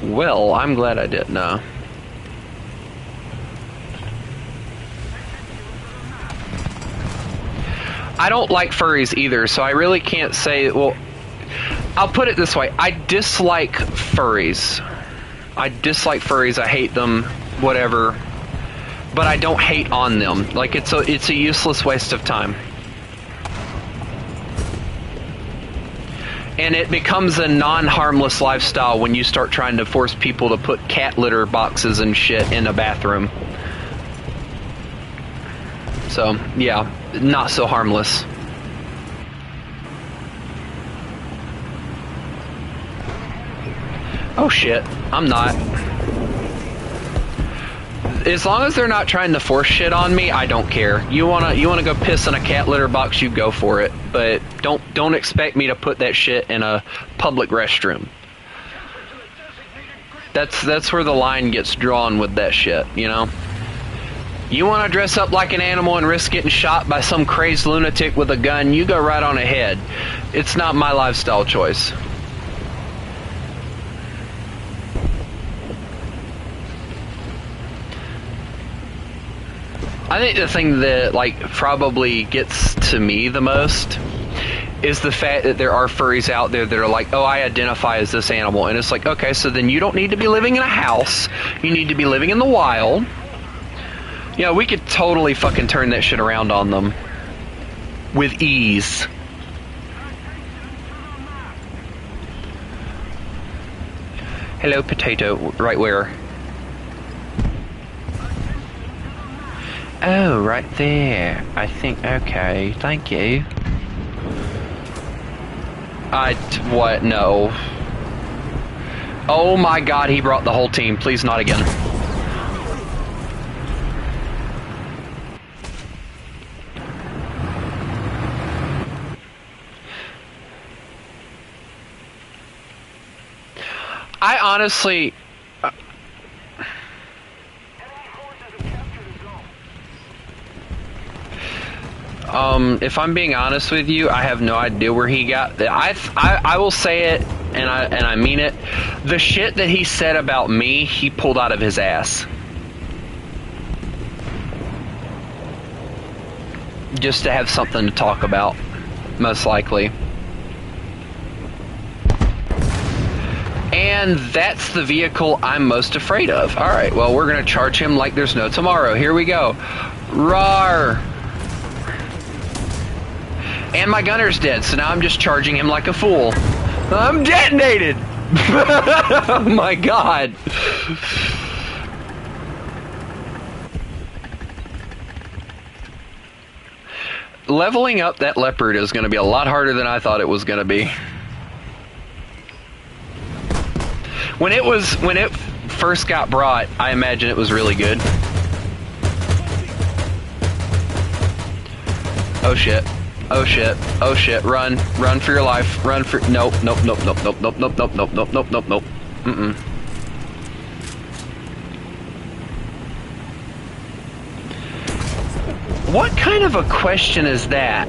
Well, I'm glad I didn't. I don't like furries either, so I really can't say, well, I'll put it this way. I dislike furries. I hate them, whatever. But I don't hate on them. Like, it's a useless waste of time. And it becomes a non-harmless lifestyle when you start trying to force people to put cat litter boxes and shit in a bathroom. So, yeah, not so harmless. Oh shit, I'm not. As long as they're not trying to force shit on me, I don't care. You wanna go piss in a cat litter box, you go for it. But don't expect me to put that shit in a public restroom. That's where the line gets drawn with that shit, you know? You wanna dress up like an animal and risk getting shot by some crazed lunatic with a gun, you go right on ahead. It's not my lifestyle choice. I think the thing that, like, probably gets to me the most is the fact that there are furries out there that are like, oh, I identify as this animal. And it's like, okay, so then you don't need to be living in a house. You need to be living in the wild. Yeah, we could totally fucking turn that shit around on them. With ease. Hello, potato. Right where? Oh, right there. I think, okay, thank you. What? No. Oh my god, he brought the whole team. Please not again. I honestly... if I'm being honest with you, I have no idea where he got that. I will say it, and I mean it. The shit that he said about me, he pulled out of his ass. Just to have something to talk about, most likely. And that's the vehicle I'm most afraid of. Alright, well, we're gonna charge him like there's no tomorrow. Here we go. Rawr! And my gunner's dead, so now I'm just charging him like a fool. I'm detonated! Oh my god. Leveling up that leopard is going to be a lot harder than I thought it was going to be. When it first got brought, I imagine it was really good. Oh shit. Oh shit. Oh shit. Run. Run for your life. Run for... Nope. Nope. Nope. Nope. Nope. Nope. Nope. Nope. Nope. Nope. Nope. Nope. Nope. Mm-mm. What kind of a question is that?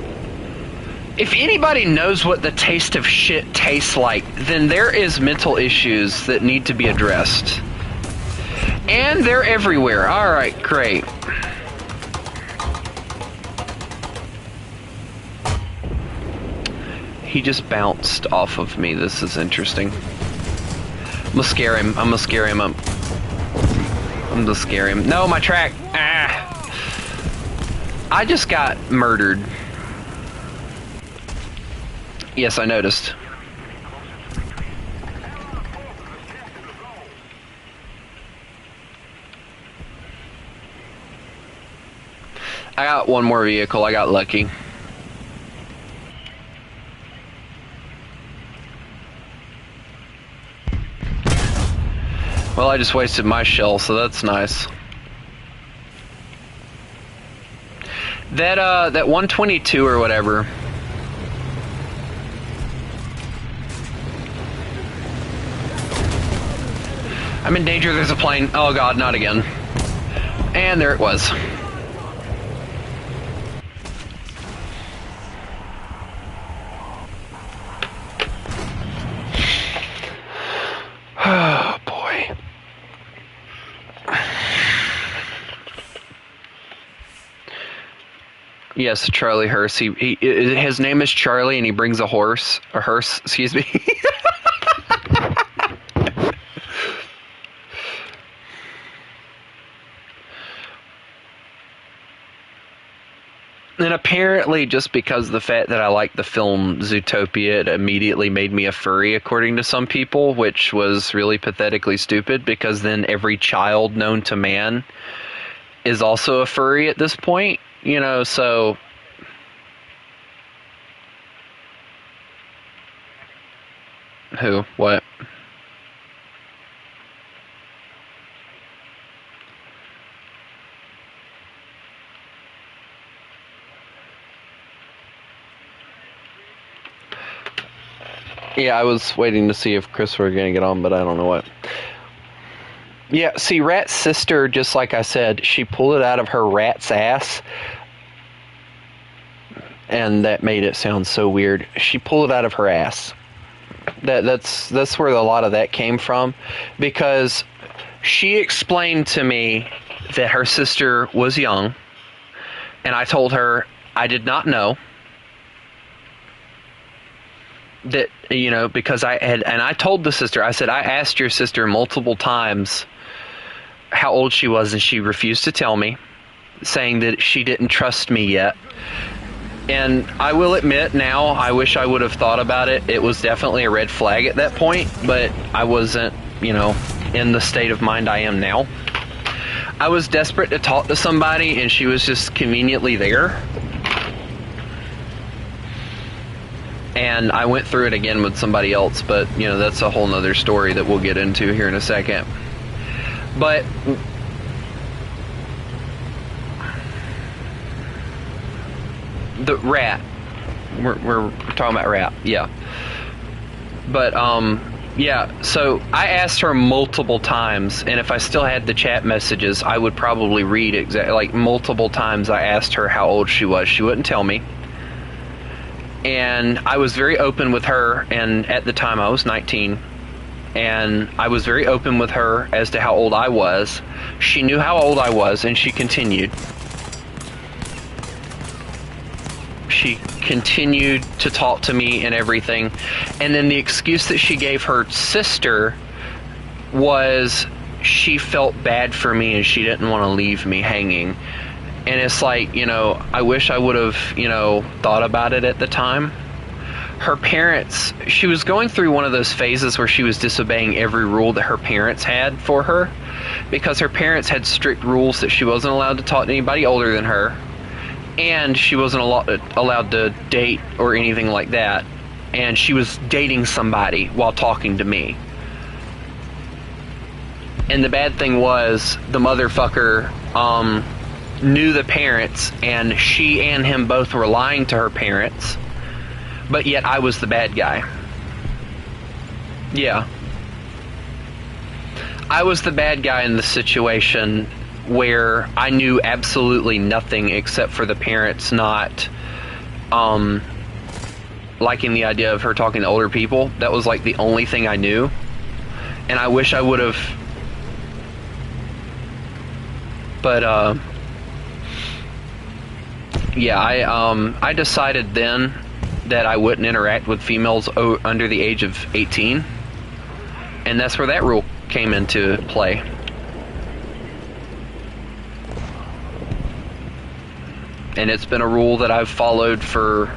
If anybody knows what the taste of shit tastes like, then there is mental issues that need to be addressed. And they're everywhere. Alright, great. He just bounced off of me. This is interesting. I'm gonna scare him. I'm gonna scare him. I'm gonna scare him. No, my track. Ah. I just got murdered. Yes, I noticed. I got one more vehicle. I got lucky. Well, I just wasted my shell, so that's nice. That 122 or whatever. I'm in danger, there's a plane. Oh god, not again. And there it was. Oh boy. Yes, Charlie Hearst. His name is Charlie, and he brings a horse. A hearse, excuse me. And apparently, just because of the fact that I like the film Zootopia, it immediately made me a furry, according to some people, which was really pathetically stupid, because then every child known to man is also a furry at this point, you know, so... Who? What? Yeah, I was waiting to see if Chris were going to get on, but I don't know what. Yeah, see, Rat's sister, just like I said, she pulled it out of her rat's ass. And that made it sound so weird. She pulled it out of her ass. That's where a lot of that came from. Because she explained to me that her sister was young. And I told her I did not know. That, you know, because I told the sister, I said, I asked your sister multiple times how old she was, and she refused to tell me, saying that she didn't trust me yet. And I will admit now, I wish I would have thought about it. It was definitely a red flag at that point, but I wasn't, you know, in the state of mind I am now. I was desperate to talk to somebody, and she was just conveniently there. And I went through it again with somebody else, but, you know, that's a whole nother story that we'll get into here in a second. But the rat, we're talking about rat, yeah. But, yeah, so I asked her multiple times, and if I still had the chat messages, I would probably read exactly, like, multiple times I asked her how old she was. She wouldn't tell me. And I was very open with her, and at the time I was 19, and I was very open with her as to how old I was. She knew how old I was, and she continued. She continued to talk to me and everything. And then the excuse that she gave her sister was she felt bad for me and she didn't want to leave me hanging. And it's like, you know, I wish I would have, you know, thought about it at the time. Her parents, she was going through one of those phases where she was disobeying every rule that her parents had for her, because her parents had strict rules that she wasn't allowed to talk to anybody older than her, and she wasn't allowed to date or anything like that, and she was dating somebody while talking to me. And the bad thing was, the motherfucker, knew the parents, and she and him both were lying to her parents, but yet I was the bad guy. Yeah. I was the bad guy in the situation where I knew absolutely nothing except for the parents not liking the idea of her talking to older people. That was like the only thing I knew. And I wish I would have, but yeah, I decided then that I wouldn't interact with females under the age of 18, and that's where that rule came into play. And it's been a rule that I've followed for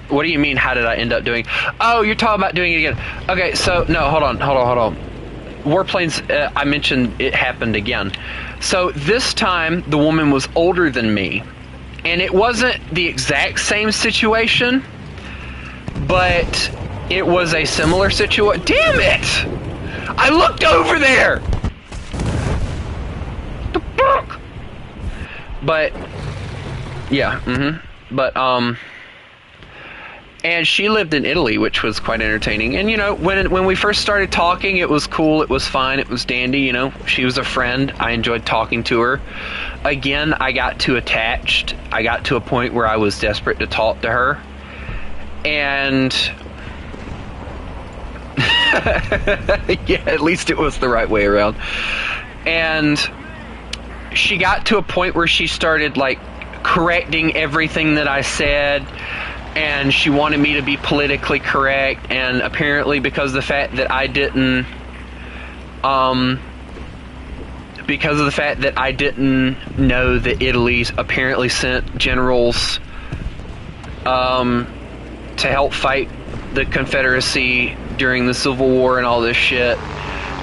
What do you mean, how did I end up doing? Oh, you're talking about doing it again. Okay, so, no, hold on. Warplanes, I mentioned it happened again. So this time, the woman was older than me. And it wasn't the exact same situation, but it was a similar situation. Damn it! I looked over there! The fuck? But, yeah, But, and she lived in Italy, which was quite entertaining. And, you know, when we first started talking, it was cool, it was fine, it was dandy, you know. She was a friend. I enjoyed talking to her. Again, I got too attached. I got to a point where I was desperate to talk to her. And Yeah, at least it was the right way around. And she got to a point where she started like correcting everything that I said, and she wanted me to be politically correct, and apparently because of the fact that I didn't know that Italy apparently sent generals to help fight the Confederacy during the Civil War and all this shit.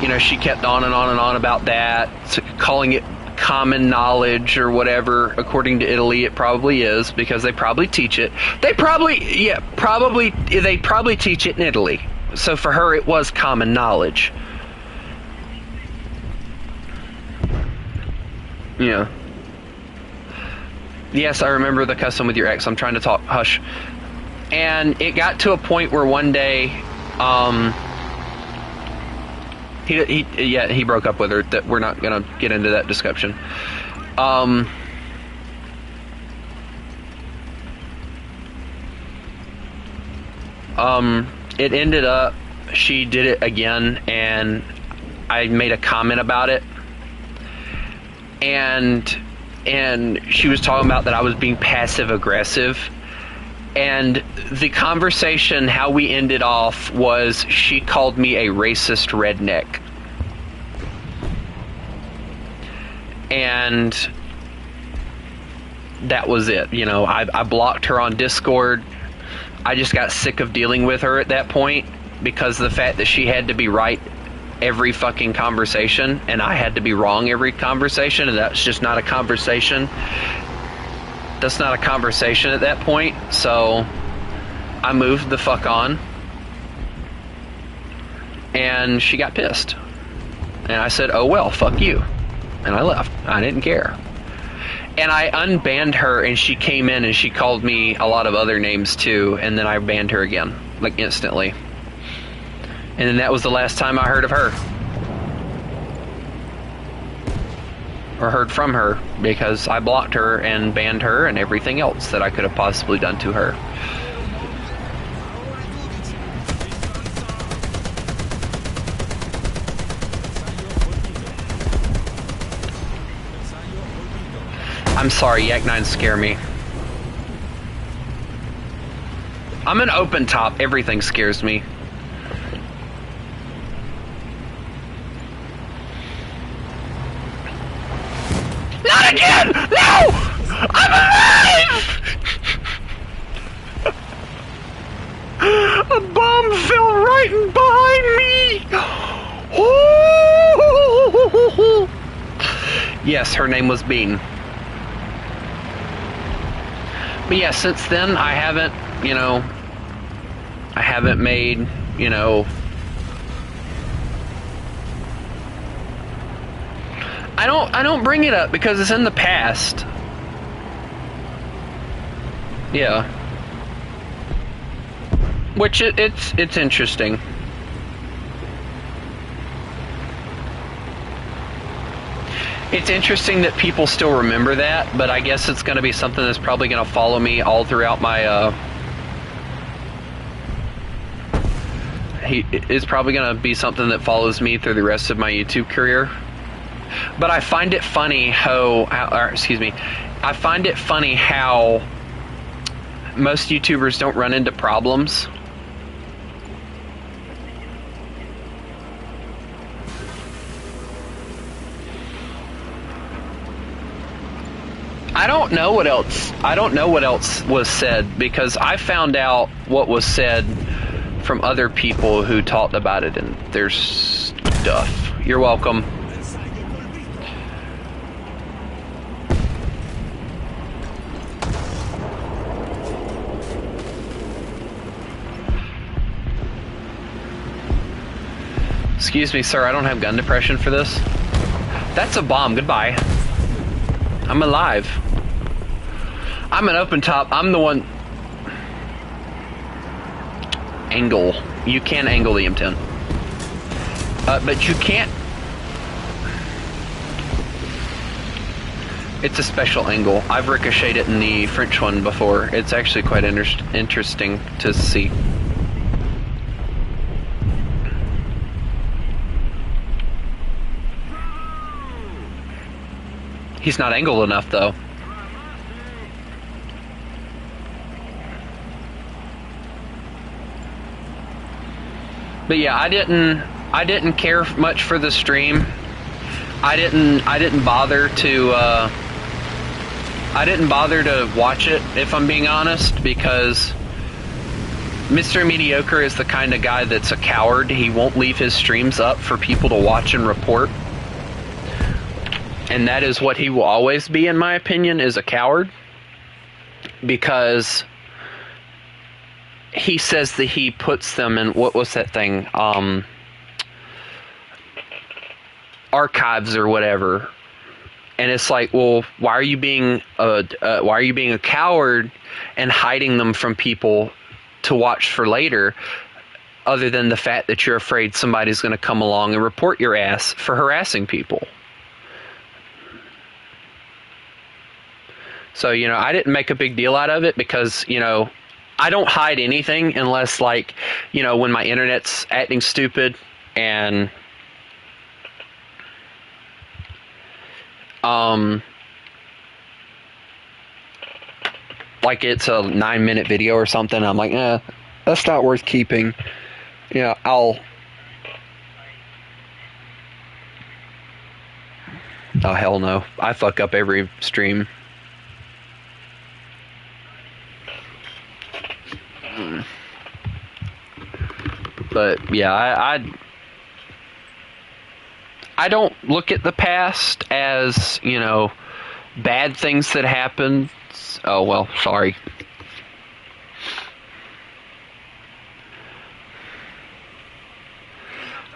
You know, she kept on and on and on about that, calling it common knowledge or whatever. According to Italy, it probably is, because they probably teach it. They probably teach it in Italy. So for her, it was common knowledge. Yeah. Yes, I remember the custom with your ex. I'm trying to talk. Hush. And it got to a point where one day, he broke up with her. That we're not gonna get into that discussion. It ended up, she did it again, and I made a comment about it, and she was talking about that I was being passive aggressive. And the conversation, how we ended off, was she called me a racist redneck. And that was it. You know, I blocked her on Discord. I just got sick of dealing with her at that point, because of the fact that she had to be right every fucking conversation, and I had to be wrong every conversation, and that's just not a conversation. That's not a conversation at that point, so I moved the fuck on, and she got pissed. And I said, oh well, fuck you. And I left. I didn't care. And I unbanned her, and she came in and she called me a lot of other names too, and then I banned her again, like instantly. And then that was the last time I heard of her. Or heard from her, because I blocked her and banned her and everything else that I could have possibly done to her. I'm sorry, Yak 9 scare me. I'm an open top, everything scares me. Not again! No! I'm alive! A bomb fell right in behind me! Yes, her name was Bean. But yeah, since then, I haven't made, I don't bring it up because it's in the past. Yeah. Which it's interesting. It's interesting that people still remember that, but I guess it's going to be something that's probably going to follow me all throughout my it's probably going to be something that follows me through the rest of my YouTube career. But I find it funny I find it funny how most YouTubers don't run into problems. I don't know what else was said, because I found out what was said from other people who talked about it, and there's stuff. You're welcome. Excuse me, sir, I don't have gun depression for this. That's a bomb. Goodbye. I'm alive. I'm an open top. I'm the one. Angle. You can angle the M10. But you can't. It's a special angle. I've ricocheted it in the French one before. It's actually quite interesting to see. He's not angled enough though. But yeah, I didn't care much for the stream. I didn't bother to watch it, if I'm being honest, because Mr. Mediocre is the kind of guy that's a coward. He won't leave his streams up for people to watch and report. And that is what he will always be, in my opinion, is a coward. Because he says that he puts them in, what was that thing? Archives or whatever. And it's like, well, why are you being a coward and hiding them from people to watch for later, other than the fact that you're afraid somebody's going to come along and report your ass for harassing people? So, you know, I didn't make a big deal out of it because, you know, I don't hide anything unless, like, you know, when my internet's acting stupid and like it's a 9-minute video or something, I'm like, that's not worth keeping. You know, oh hell no, I fuck up every stream. But yeah, I don't look at the past as, you know, bad things that happened. Oh, well, sorry.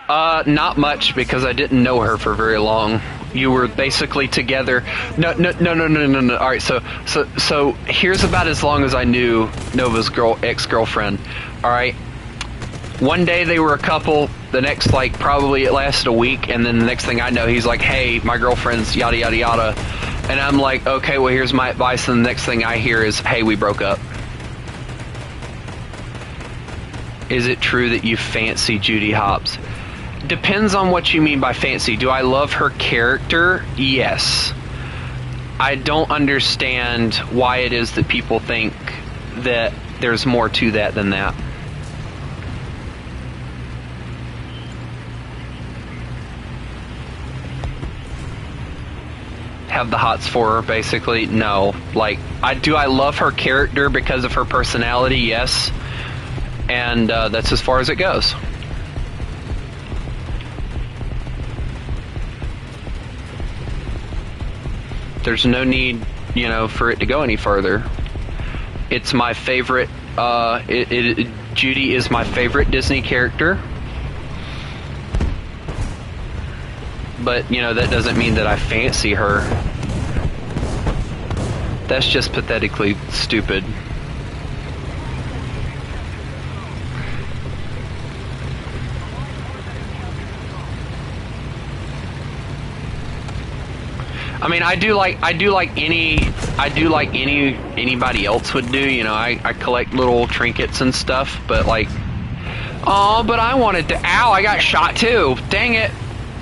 Not much, because I didn't know her for very long. You were basically together. No. All right, so here's about as long as I knew Nova's ex-girlfriend. All right. One day they were a couple. The next, like, probably it lasted a week, and then the next thing I know, he's like, hey, my girlfriend's yada yada yada. And I'm like, okay, well, here's my advice, and the next thing I hear is, hey, we broke up. Is it true that you fancy Judy Hopps? Depends on what you mean by fancy. Do I love her character? Yes. I don't understand why it is that people think that there's more to that than that. Have the hots for her, basically? No. Like, I love her character because of her personality? Yes. And that's as far as it goes. There's no need, you know, for it to go any further. It's my favorite, Judy is my favorite Disney character. But, you know, that doesn't mean that I fancy her. That's just pathetically stupid. I mean, I do like anybody else would do, you know, I collect little trinkets and stuff, but like, oh, but I wanted to, ow, I got shot too, dang it.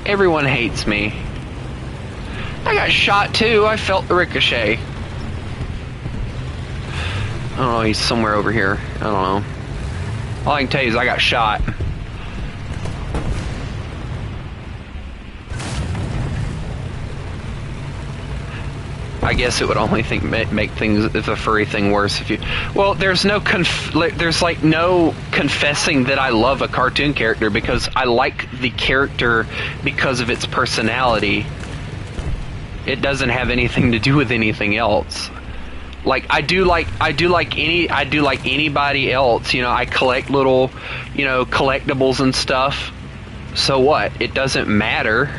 Everyone hates me. I got shot too. I felt the ricochet. Oh, he's somewhere over here. I don't know. All I can tell you is I got shot. I guess it would only make things, if a furry thing, worse if you. Well, there's no there's like no confessing that I love a cartoon character, because I like the character because of its personality. It doesn't have anything to do with anything else. Like I do like anybody else. You know, I collect little, you know, collectibles and stuff. So what? It doesn't matter.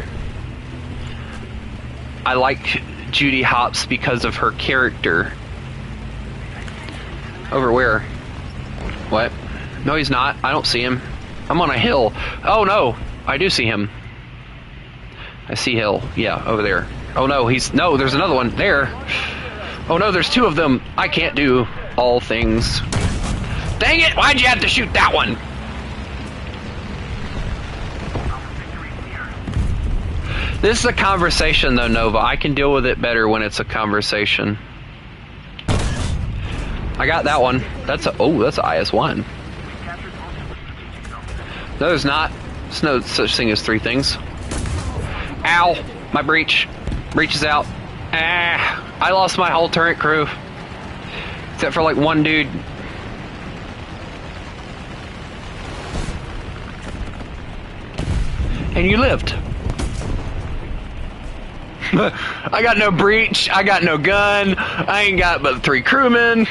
I like Judy Hopps because of her character. Over where? What? No, he's not. I don't see him. I'm on a hill. Oh no, I do see him. I see hill. Yeah, over there. Oh no, no, there's another one there. Oh no, there's two of them. I can't do all things. Dang it, why'd you have to shoot that one? This is a conversation though, Nova. I can deal with it better when it's a conversation. I got that one. That's a that's an IS-1. No, there's not. There's no such thing as three things. Ow! My breach. Breach is out. Ah! I lost my whole turret crew. Except for like one dude. And you lived. I got no breach. I got no gun. I ain't got but 3 crewmen.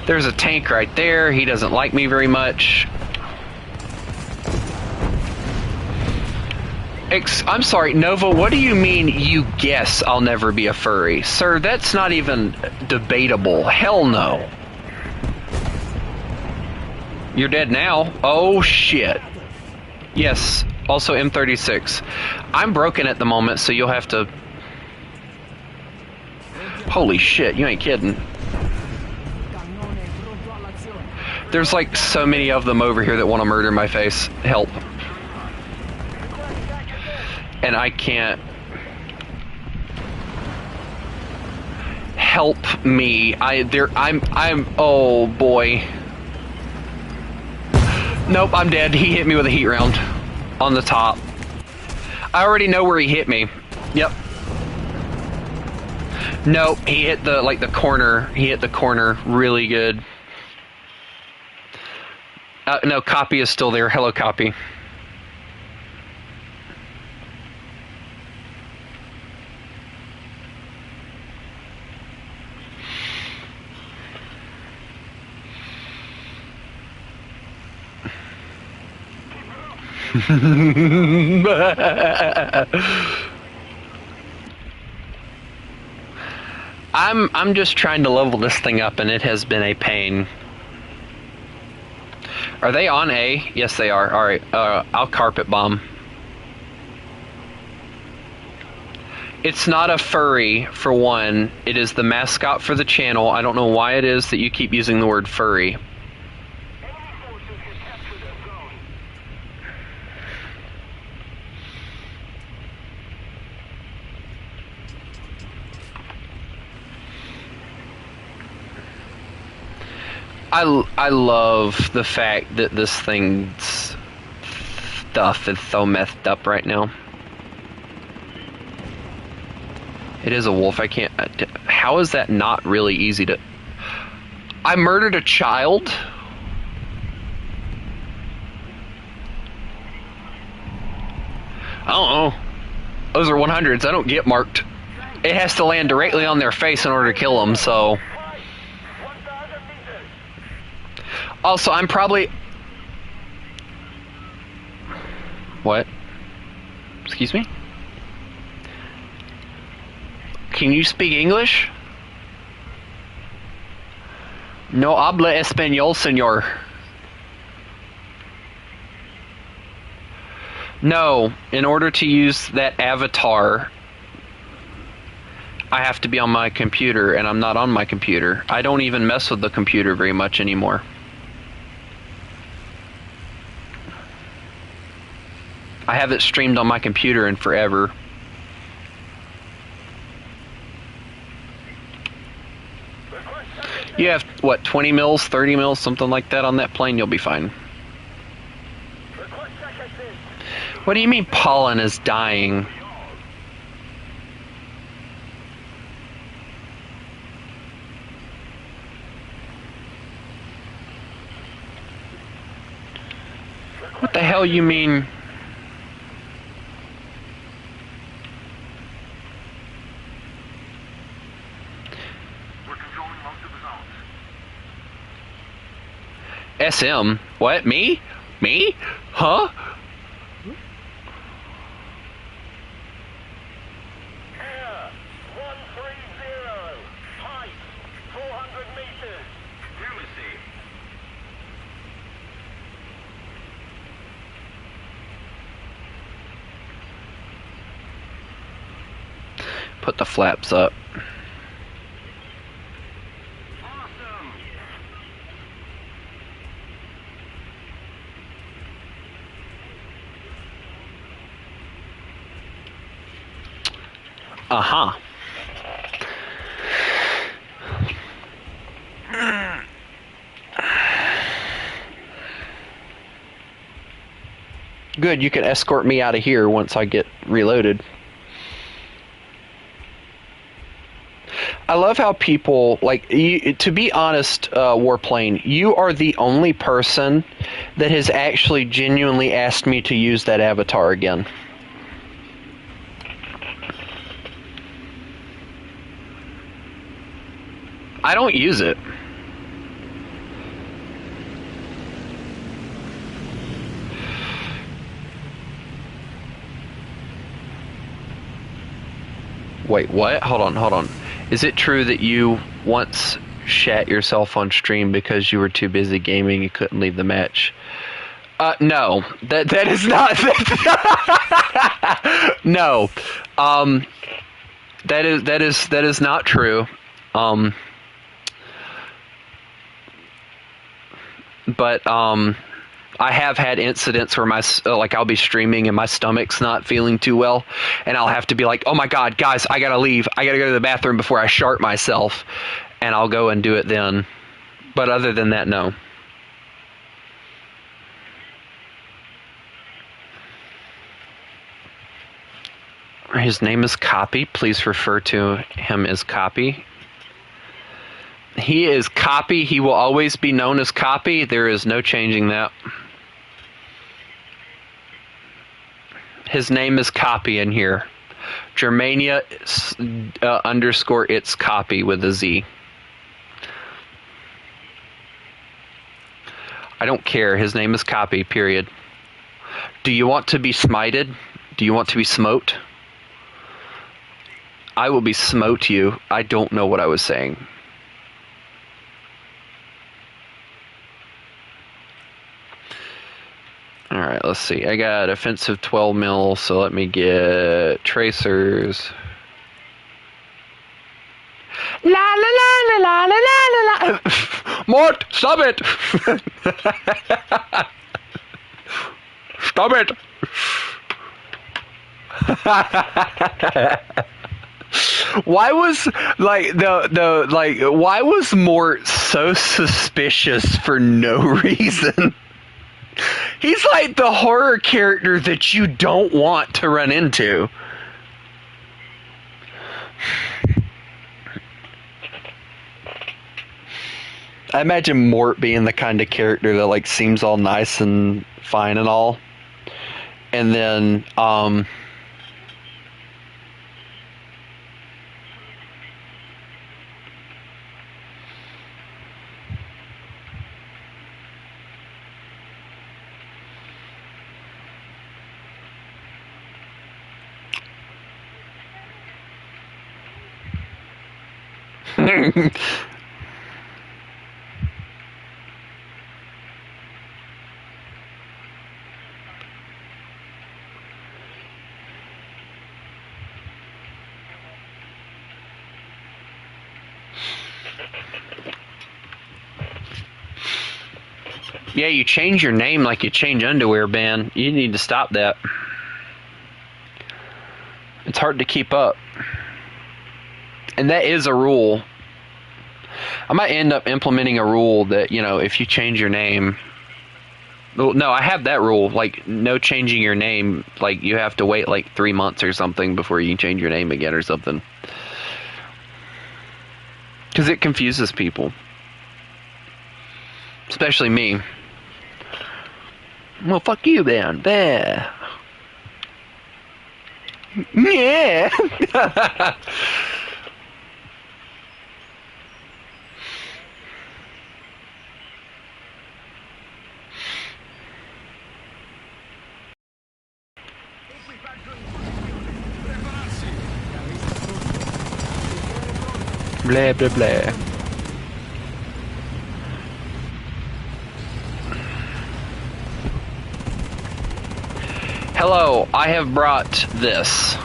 There's a tank right there. He doesn't like me very much. I'm sorry, Nova, what do you mean you guess I'll never be a furry? Sir, that's not even debatable. Hell no. You're dead now. Oh, shit. Yes, also M36. I'm broken at the moment, so you'll have to... Holy shit, you ain't kidding. There's like so many of them over here that want to murder my face. Help. And I can't... Help me. I'm... Oh, boy. Nope, I'm dead. He hit me with a heat round. On the top. I already know where he hit me. Yep. Nope, he hit the, like, the corner. He hit the corner really good. No, copy is still there. Hello, copy. I'm just trying to level this thing up, and it has been a pain. Are they on A? Yes, they are. All right, I'll carpet bomb. It's not a furry, for one. It is the mascot for the channel. I don't know why it is that you keep using the word furry. I love the fact that this thing's stuff is so messed up right now. It is a wolf. I can't... How is that not really easy to... I murdered a child? I don't know. Those are 100s. I don't get marked. It has to land directly on their face in order to kill them, so... Also, I'm probably... What? Excuse me? Can you speak English? No habla español, señor. No, in order to use that avatar, I have to be on my computer, and I'm not on my computer. I don't even mess with the computer very much anymore. I have it streamed on my computer in forever. You have, what, 20 mils, 30 mils, something like that on that plane, you'll be fine. What do you mean pollen is dying? What the hell you mean? SM? What? Me? Me? Huh? Air 130. Height 400 meters. Lunacy. Put the flaps up. Uh-huh. Good, you can escort me out of here once I get reloaded. I love how people, like, to be honest, Warplane, you are the only person that has actually genuinely asked me to use that avatar again. I don't use it. Wait, what? Hold on. Is it true that you once shat yourself on stream because you were too busy gaming, you couldn't leave the match? No. That is not... No. That is not true. But I have had incidents where like I'll be streaming and my stomach's not feeling too well, and I'll have to be like, oh my god, guys, I gotta leave. I gotta go to the bathroom before I shart myself, and I'll go and do it then. But other than that, no. His name is Copy. Please refer to him as Copy. He is Copy. He will always be known as Copy. There is no changing that. His name is Copy in here. Germania underscore it's Copy with a Z. I don't care. His name is Copy, period. Do you want to be smited? Do you want to be smote? I will be smote you. I don't know what I was saying. Alright, let's see. I got offensive 12 mil, so let me get tracers. La la la la la la la la. Mort, stop it! Stop it! Why was why was Mort so suspicious for no reason? He's like the horror character that you don't want to run into. I imagine Mort being the kind of character that like seems all nice and fine and all. And then yeah, you change your name like you change underwear, Ben. You need to stop that. It's hard to keep up. And that is a rule. I might end up implementing a rule that, you know, if you change your name... No, I have that rule. Like, no changing your name. Like, you have to wait like 3 months or something before you can change your name again or something. Because it confuses people. Especially me. Well, fuck you then. There. Yeah. Blah, blah, blah. Hello, I have brought this.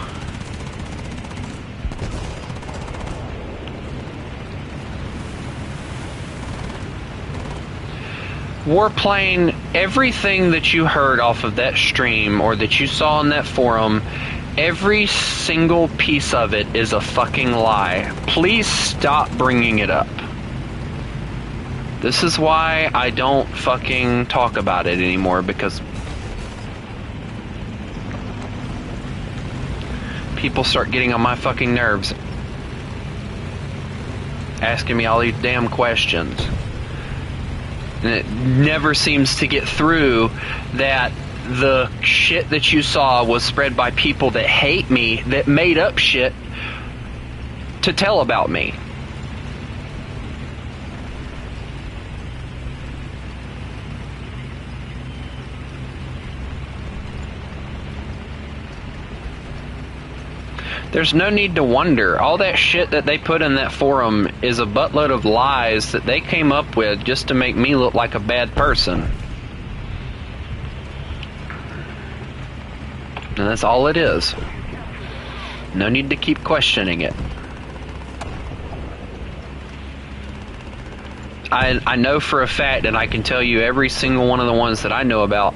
Warplane, everything that you heard off of that stream or that you saw in that forum Every single piece of it is a fucking lie. Please stop bringing it up. This is why I don't fucking talk about it anymore, because people start getting on my fucking nerves, asking me all these damn questions. And it never seems to get through that the shit that you saw was spread by people that hate me, that made up shit to tell about me. There's no need to wonder. All that shit that they put in that forum is a buttload of lies that they came up with just to make me look like a bad person. And that's all it is. No need to keep questioning it. I know for a fact, and I can tell you every single one of the ones that I know about.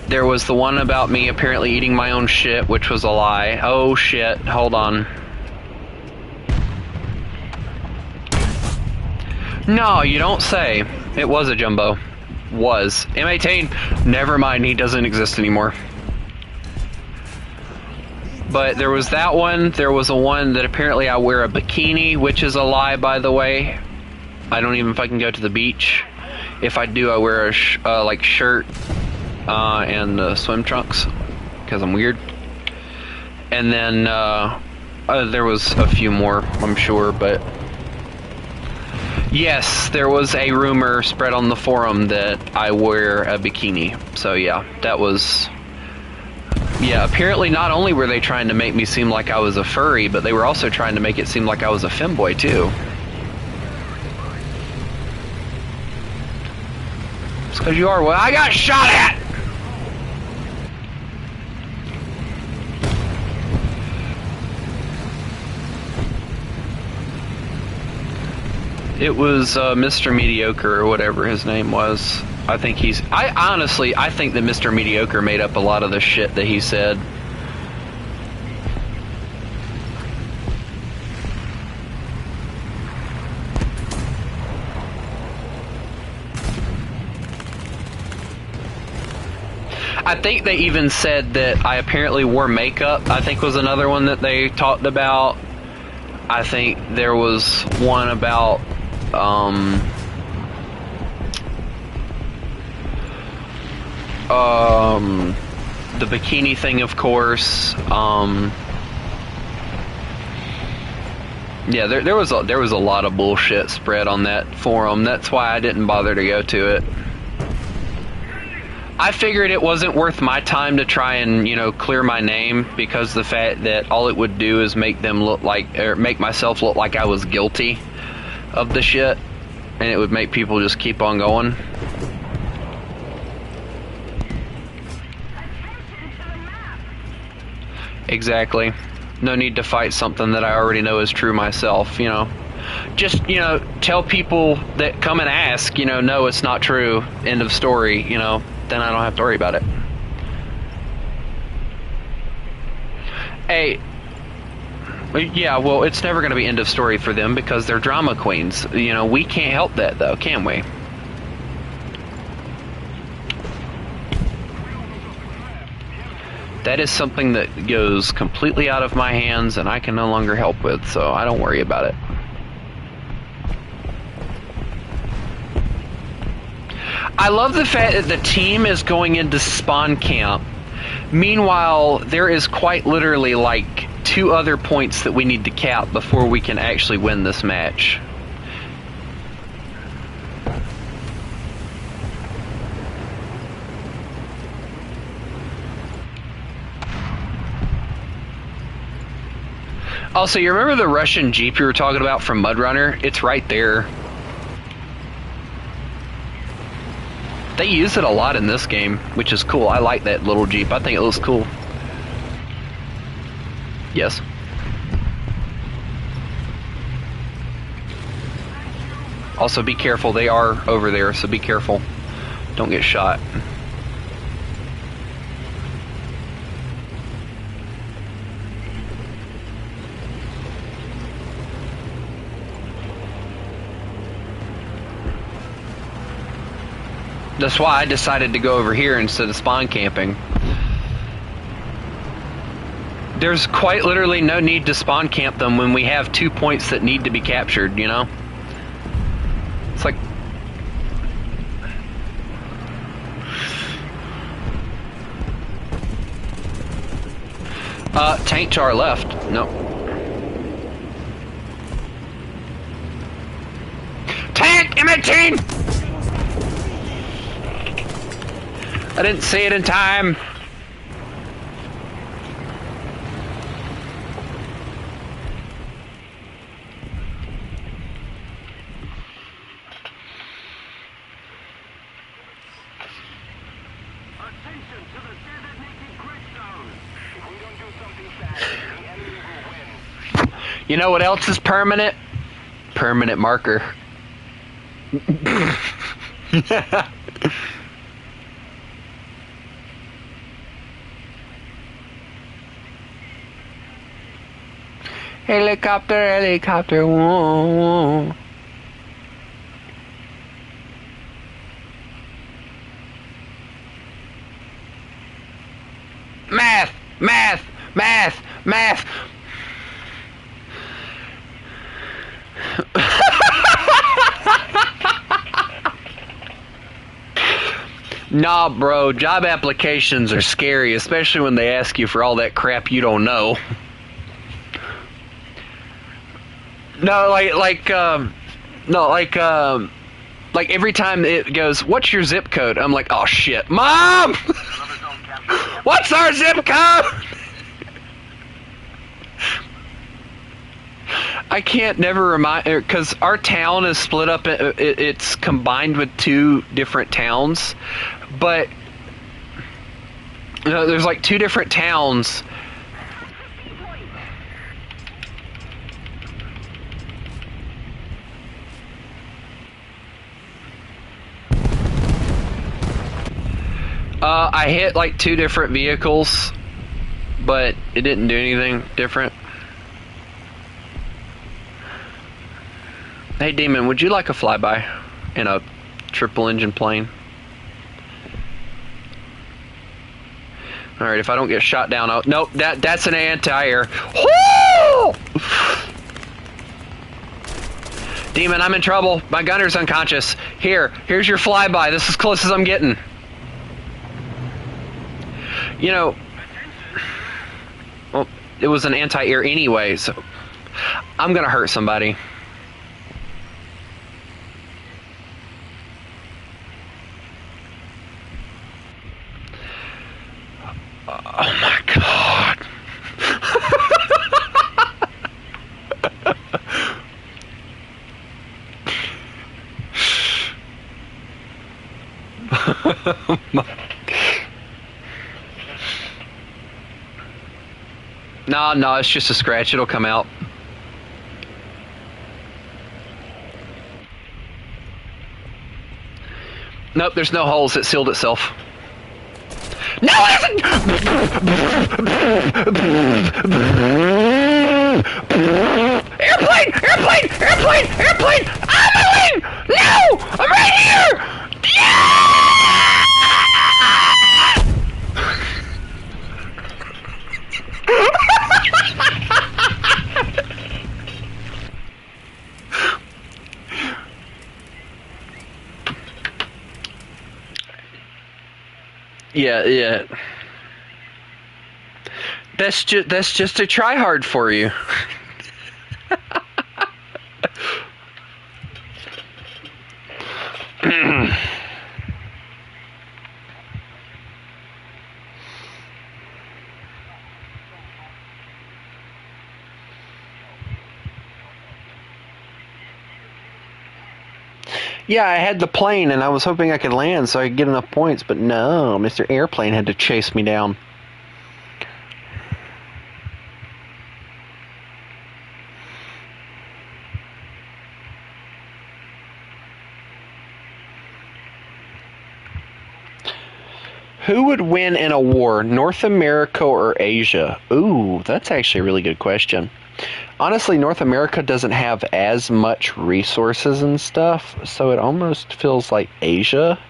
There was the one about me apparently eating my own shit, which was a lie. Oh shit, hold on. No, you don't say. It was a jumbo. Was. M18, never mind, he doesn't exist anymore. But there was that one. There was a one that apparently I wear a bikini, which is a lie, by the way. I don't even fucking go to the beach. If I do, I wear a like shirt and swim trunks because I'm weird. And then there was a few more, I'm sure, but yes, there was a rumor spread on the forum that I wear a bikini. So yeah, that was. Yeah, apparently not only were they trying to make me seem like I was a furry, but they were also trying to make it seem like I was a femboy too. It's because you are. Well, I got shot at! It was Mr. Mediocre or whatever his name was. I think honestly, I think that Mr. Mediocre made up a lot of the shit that he said. I think they even said that I apparently wore makeup. I think was another one that they talked about. I think there was one about the bikini thing, of course. Yeah, there was a lot of bullshit spread on that forum. That's why I didn't bother to go to it. I figured it wasn't worth my time to try and, you know, clear my name, because the fact that all it would do is make them look like, or make myself look like I was guilty of the shit, and it would make people just keep on going. Exactly. No need to fight something that I already know is true myself, you know. Just, you know, tell people that come and ask, you know, no, it's not true, end of story, you know, then I don't have to worry about it. Hey, yeah, well, it's never going to be end of story for them because they're drama queens. You know, we can't help that, though, can we? That is something that goes completely out of my hands and I can no longer help with, so I don't worry about it. I love the fact that the team is going into spawn camp. Meanwhile, there is quite literally like 2 other points that we need to cap before we can actually win this match. Also, you remember the Russian Jeep you were talking about from Mud Runner? It's right there. They use it a lot in this game, which is cool. I like that little Jeep. I think it looks cool. Yes. Also, be careful. They are over there, so be careful. Don't get shot. That's why I decided to go over here instead of spawn camping. There's quite literally no need to spawn camp them when we have 2 points that need to be captured, you know? It's like... tank to our left. No. Tank! M18! I didn't see it in time. You know what else is permanent? Permanent marker. Helicopter, helicopter, whoa. Math, math, math, math. Nah, bro, job applications are scary, especially when they ask you for all that crap you don't know. No, like every time it goes, what's your zip code? I'm like, oh shit, Mom! What's our zip code? I can't never remind, because our town is split up, it's combined with 2 different towns, but you know, there's like 2 different towns. I hit like 2 different vehicles, but it didn't do anything different. Hey Demon, would you like a flyby in a triple engine plane? Alright, if I don't get shot down, nope, that's an anti-air. Woo! Demon, I'm in trouble. My gunner's unconscious. Here's your flyby. This is as close as I'm getting. You know, well, it was an anti-air anyway, so I'm gonna hurt somebody. Oh my god. No, it's just a scratch. It'll come out. Nope, there's no holes. It sealed itself. No, it isn't! Airplane! Airplane! Airplane! Airplane! I'm moving! No! I'm right here! Yeah! Yeah. That's just a try hard for you. Yeah, I had the plane and I was hoping I could land so I could get enough points, but no, Mr. Airplane had to chase me down. Who would win in a war, North America or Asia? Ooh, that's actually a really good question. Honestly, North America doesn't have as much resources and stuff, so it almost feels like Asia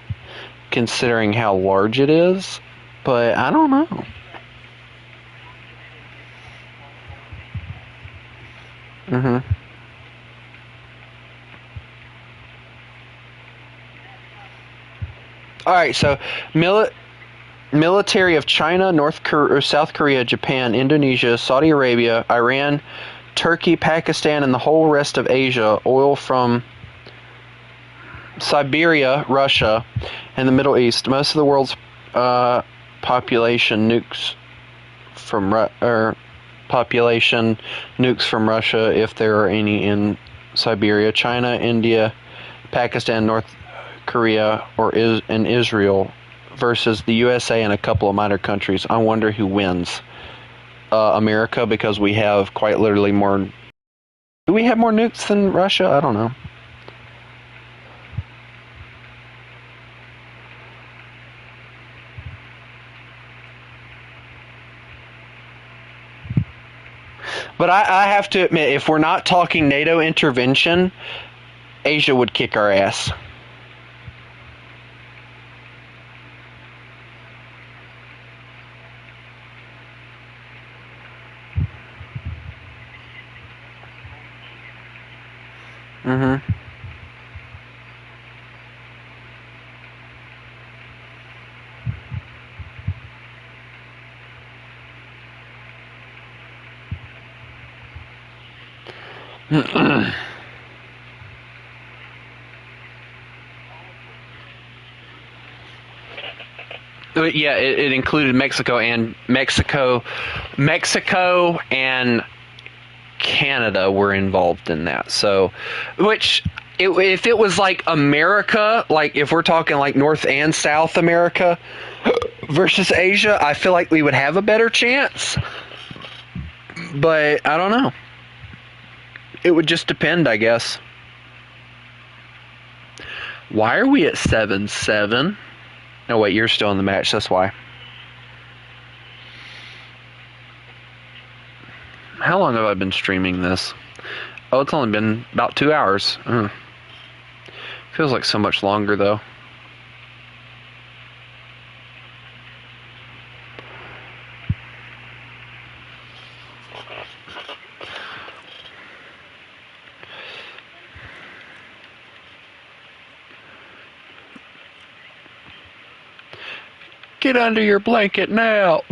considering how large it is, but I don't know. All right, so military of China, South Korea, Japan, Indonesia, Saudi Arabia, Iran, Turkey, Pakistan, and the whole rest of Asia. Oil from Siberia, Russia, and the Middle East. Most of the world's population nukes from Russia, if there are any in Siberia. China, India, Pakistan, North Korea, and Israel versus the USA and a couple of minor countries. I wonder who wins. America, because we have quite literally more. Do we have more nukes than Russia? I don't know. But I have to admit, if we're not talking NATO intervention, Asia would kick our ass. Yeah, it included Mexico and Canada were involved in that. So, if it was like America, like if we're talking like North and South America versus Asia, I feel like we would have a better chance. But I don't know. It would just depend, I guess. Why are we at 7-7? Oh, wait, you're still in the match, that's why. How long have I been streaming this? Oh, it's only been about 2 hours. Feels like so much longer, though. Get under your blanket now.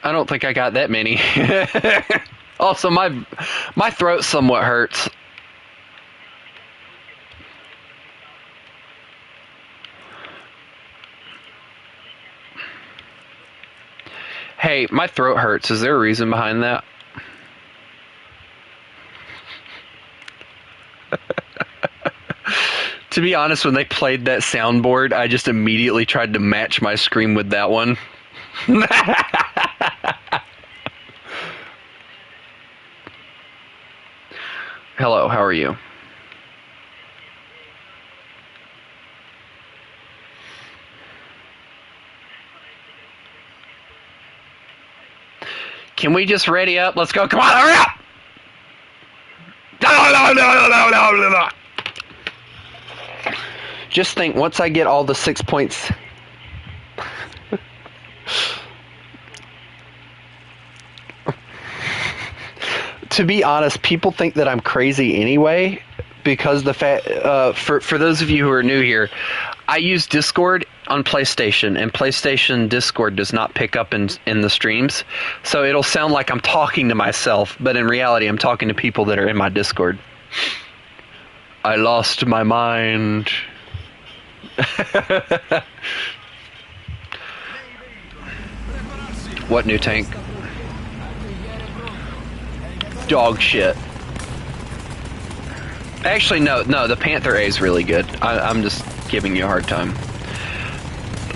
I don't think I got that many. Also, my throat somewhat hurts. Hey, my throat hurts. Is there a reason behind that? To be honest, when they played that soundboard, I just immediately tried to match my scream with that one. Hello, how are you? Can we just ready up? Let's go. Come on, hurry up! No. Just think, once I get all the 6 points... To be honest, people think that I'm crazy anyway, because for those of you who are new here, I use Discord on PlayStation, and PlayStation Discord does not pick up in the streams, so it'll sound like I'm talking to myself, but in reality I'm talking to people that are in my Discord. I lost my mind. What new tank? Dog shit. Actually, no, the Panther A is really good. I'm just giving you a hard time.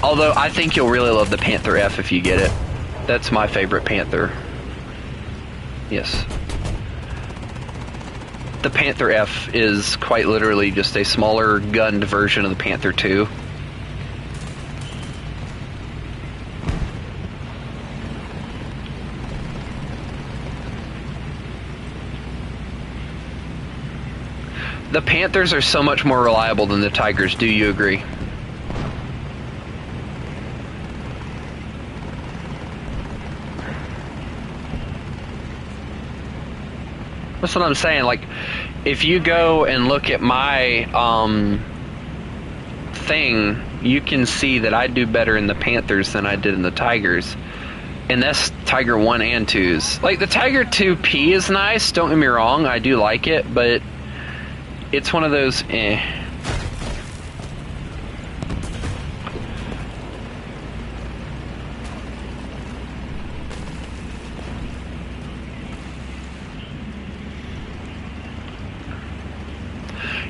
Although, I think you'll really love the Panther F if you get it. That's my favorite Panther. Yes. The Panther F is quite literally just a smaller gunned version of the Panther II. The Panthers are so much more reliable than the Tigers. Do you agree? That's what I'm saying. Like, if you go and look at my thing, you can see that I do better in the Panthers than I did in the Tigers. And that's Tiger 1 and 2s. Like, the Tiger 2P is nice, don't get me wrong, I do like it, but it's one of those,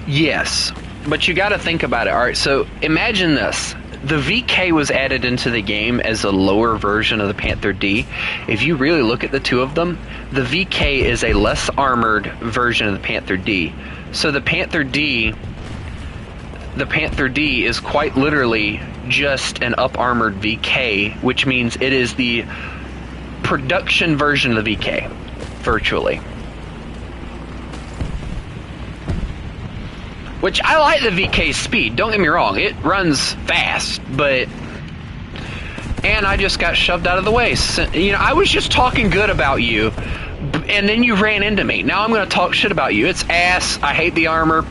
Yes, but you gotta think about it. Alright, so imagine this. The VK was added into the game as a lower version of the Panther D. If you really look at the two of them, the VK is a less armored version of the Panther D. So the Panther D is quite literally just an up-armored VK, which means it is the production version of the VK, virtually. Which, I like the VK's speed, don't get me wrong, it runs fast, but... And I just got shoved out of the way. So, you know, I was just talking good about you, and then you ran into me. Now I'm gonna talk shit about you. It's ass, I hate the armor,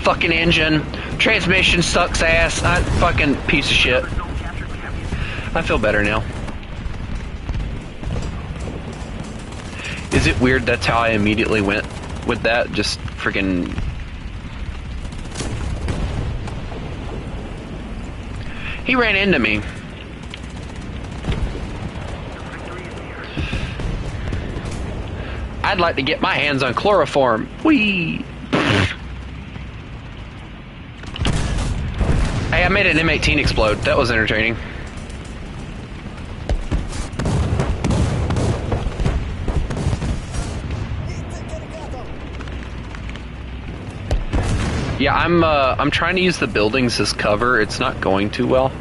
fucking engine, transmission sucks ass, fucking piece of shit. I feel better now. Is it weird that's how I immediately went with that? Just freaking... He ran into me. I'd like to get my hands on chloroform. Whee! Hey, I made an M18 explode. That was entertaining. Yeah, I'm trying to use the buildings as cover. It's not going too well.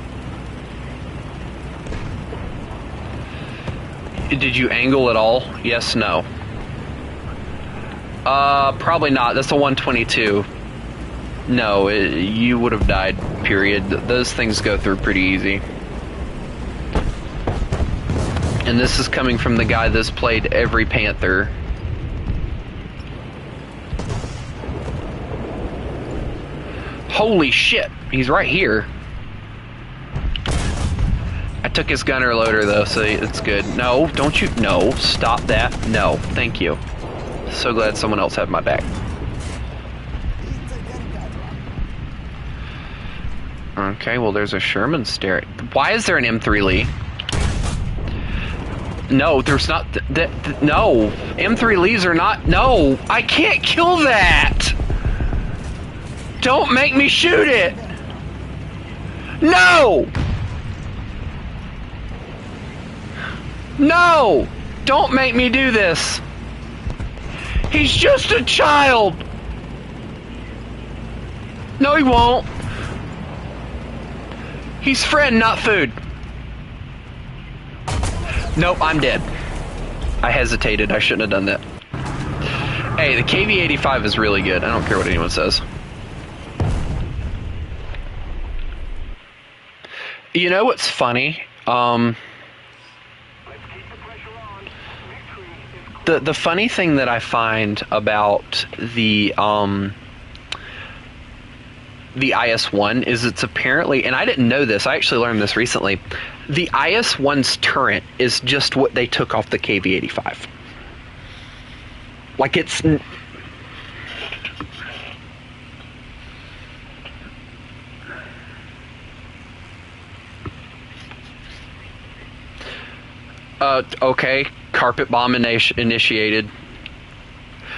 Did you angle at all? Yes, no. Probably not. That's a 122. No, you would have died, period. Those things go through pretty easy. And this is coming from the guy that's played every Panther. Holy shit, he's right here. I took his gunner loader though, so it's good. No, don't you, no, stop that. No, thank you. So glad someone else had my back. Okay, well there's a Sherman staring. Why is there an M3 Lee? No, there's not, no. M3 Lees are not, no, I can't kill that! Don't make me shoot it! No! No! Don't make me do this! He's just a child! No, he won't. He's friend, not food. Nope, I'm dead. I hesitated. I shouldn't have done that. Hey, the KV-85 is really good. I don't care what anyone says. You know what's funny? The funny thing that I find about the IS-1 is it's apparently, and I didn't know this, I actually learned this recently, the IS-1's turret is just what they took off the KV-85. Like it's... Okay, carpet bomb initiated.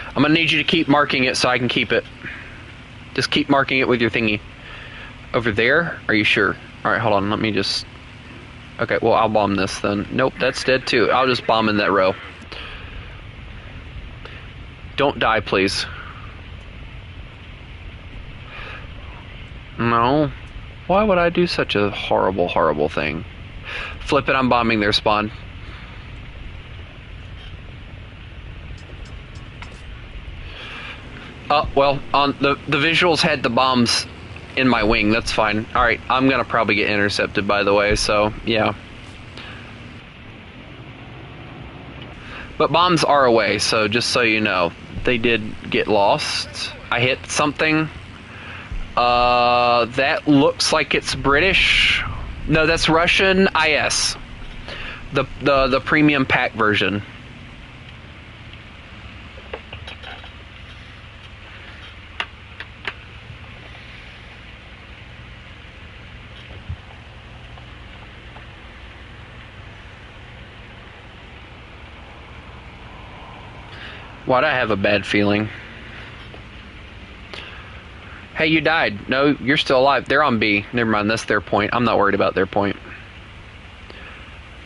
I'm gonna need you to keep marking it so I can keep it. Just keep marking it with your thingy. Over there? Are you sure? Alright, hold on, let me just... Okay, well, I'll bomb this then. Nope, that's dead too. I'll just bomb in that row. Don't die, please. No. Why would I do such a horrible, horrible thing? Flip it, I'm bombing their spawn. Oh, well, on the visuals had the bombs in my wing. That's fine. All right, I'm gonna probably get intercepted, by the way. So yeah. But bombs are away, so just so you know, they did get lost. I hit something. That looks like it's British. No, that's Russian IS. The premium pack version. Why'd I have a bad feeling? Hey, you died. No, you're still alive. They're on B. Never mind, that's their point. I'm not worried about their point.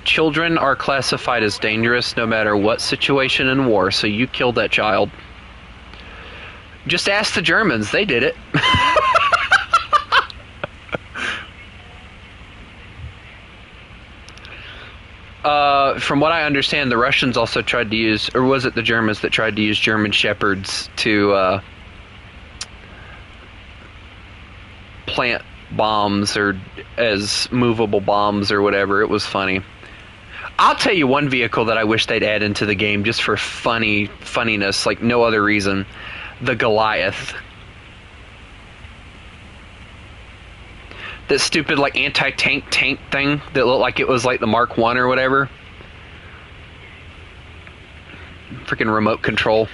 Children are classified as dangerous no matter what situation in war, so you killed that child. Just ask the Germans. They did it. From what I understand, the Russians also tried to use, or was it the Germans that tried to use German Shepherds to plant bombs or as movable bombs or whatever. It was funny. I'll tell you one vehicle that I wish they'd add into the game just for funniness, like no other reason. The Goliath. That stupid like anti-tank thing that looked like it was like the Mark I or whatever. Freaking remote control.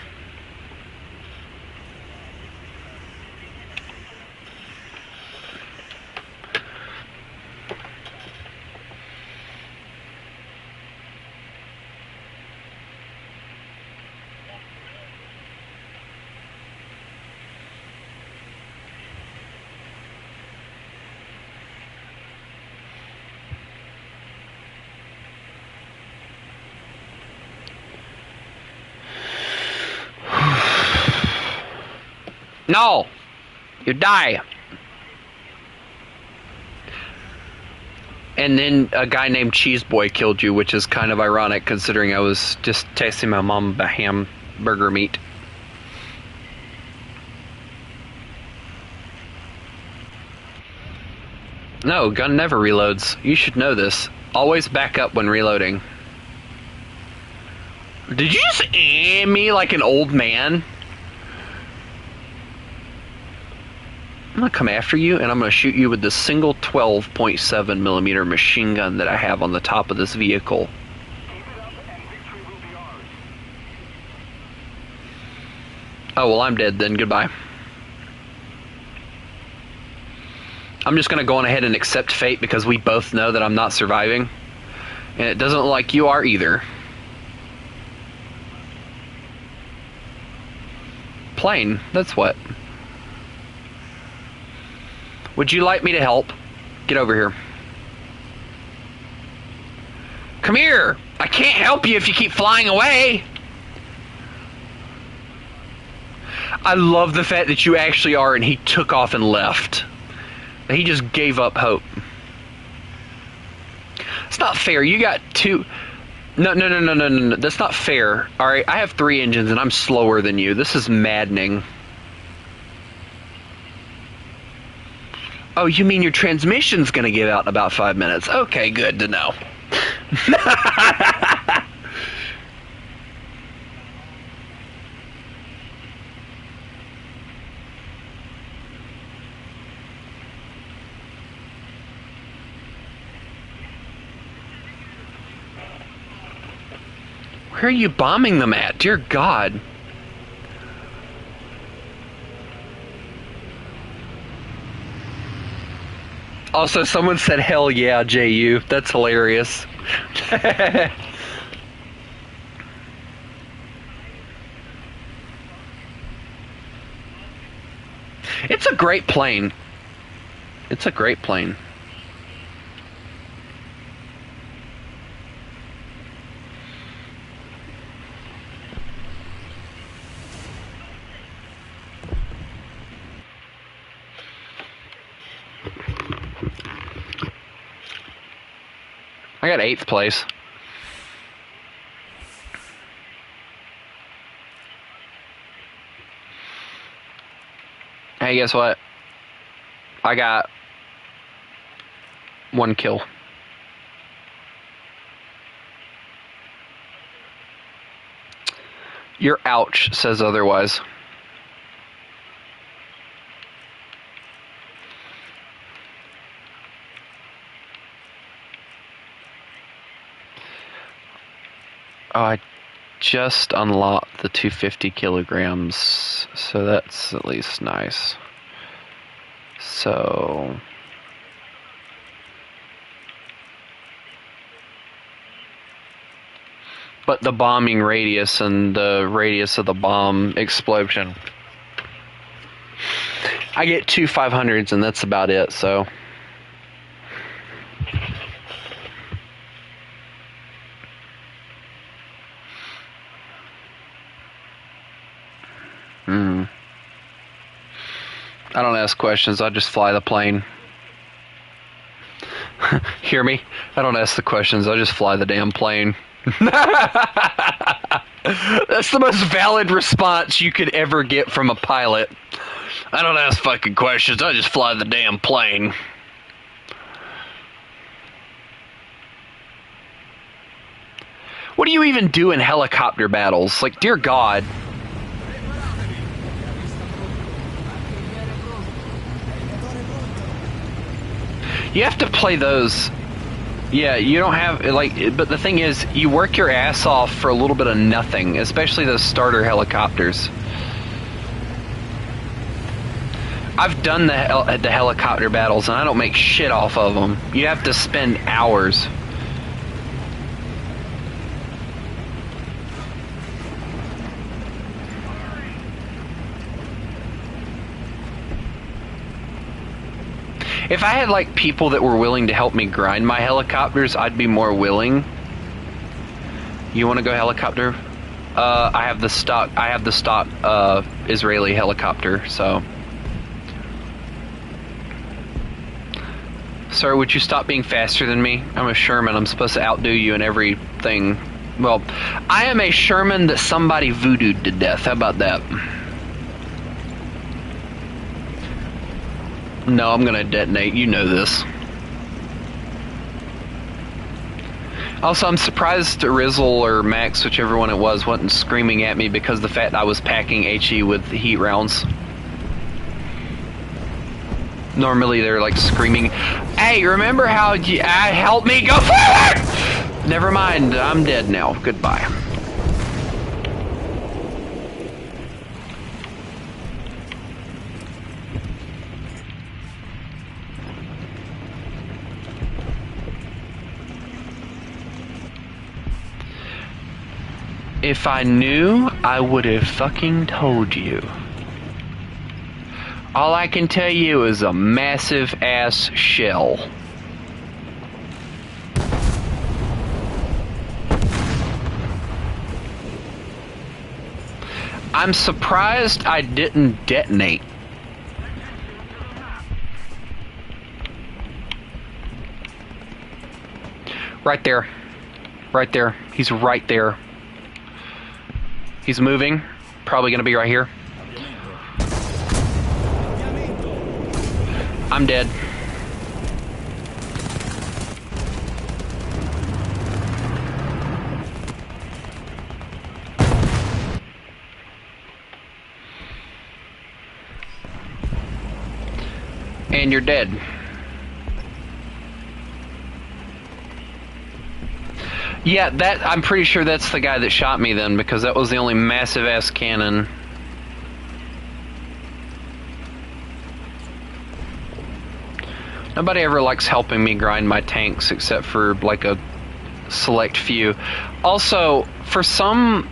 No! You die! And then a guy named Cheese Boy killed you, which is kind of ironic considering I was just tasting my mom about hamburger meat. No, gun never reloads. You should know this. Always back up when reloading. Did you just aim me like an old man? I'm gonna come after you and I'm gonna shoot you with the single 12.7 millimeter machine gun that I have on the top of this vehicle. Oh, well, I'm dead then. Goodbye. I'm just gonna go on ahead and accept fate because we both know that I'm not surviving. And it doesn't look like you are either. Plane, that's what. Would you like me to help? Get over here. Come here! I can't help you if you keep flying away! I love the fact that you actually are and he took off and left. He just gave up hope. It's not fair. You got two... No. That's not fair. Alright, I have 3 engines and I'm slower than you. This is maddening. Oh, you mean your transmission's gonna give out in about 5 minutes? Okay, good to know. Where are you bombing them at? Dear God. Also, someone said, hell yeah, JU. That's hilarious. It's a great plane. It's a great plane. I got 8th place. Hey, guess what? I got 1 kill. Your ouch says otherwise. Oh, I just unlocked the 250 kilograms, so that's at least nice. So... but the bombing radius and the radius of the bomb explosion. I get 2 500s and that's about it, so... I don't ask questions, I just fly the plane. Hear me? I don't ask the questions, I just fly the damn plane. That's the most valid response you could ever get from a pilot. I don't ask fucking questions, I just fly the damn plane. What do you even do in helicopter battles? Like, dear God. You have to play those. Yeah, you don't have, like, but the thing is, you work your ass off for a little bit of nothing, especially those starter helicopters. I've done the helicopter battles, and I don't make shit off of them. You have to spend hours. If I had like people that were willing to help me grind my helicopters, I'd be more willing. You want to go helicopter? I have the stock Israeli helicopter, so. Sir, would you stop being faster than me? I'm a Sherman. I'm supposed to outdo you in everything. Well, I am a Sherman that somebody voodooed to death. How about that? No, I'm gonna detonate. You know this. Also, I'm surprised Rizzle or Max, whichever one it was, wasn't screaming at me because of the fact I was packing HE with heat rounds. Normally they're like screaming, "Hey, remember how you helped me? Go forward!" Never mind, I'm dead now. Goodbye. If I knew, I would have fucking told you. All I can tell you is a massive ass shell. I'm surprised I didn't detonate. Right there. Right there. He's right there. He's moving. Probably gonna be right here. I'm dead. And you're dead. Yeah, I'm pretty sure that's the guy that shot me then, because that was the only massive ass cannon. Nobody ever likes helping me grind my tanks except for like a select few. Also, for some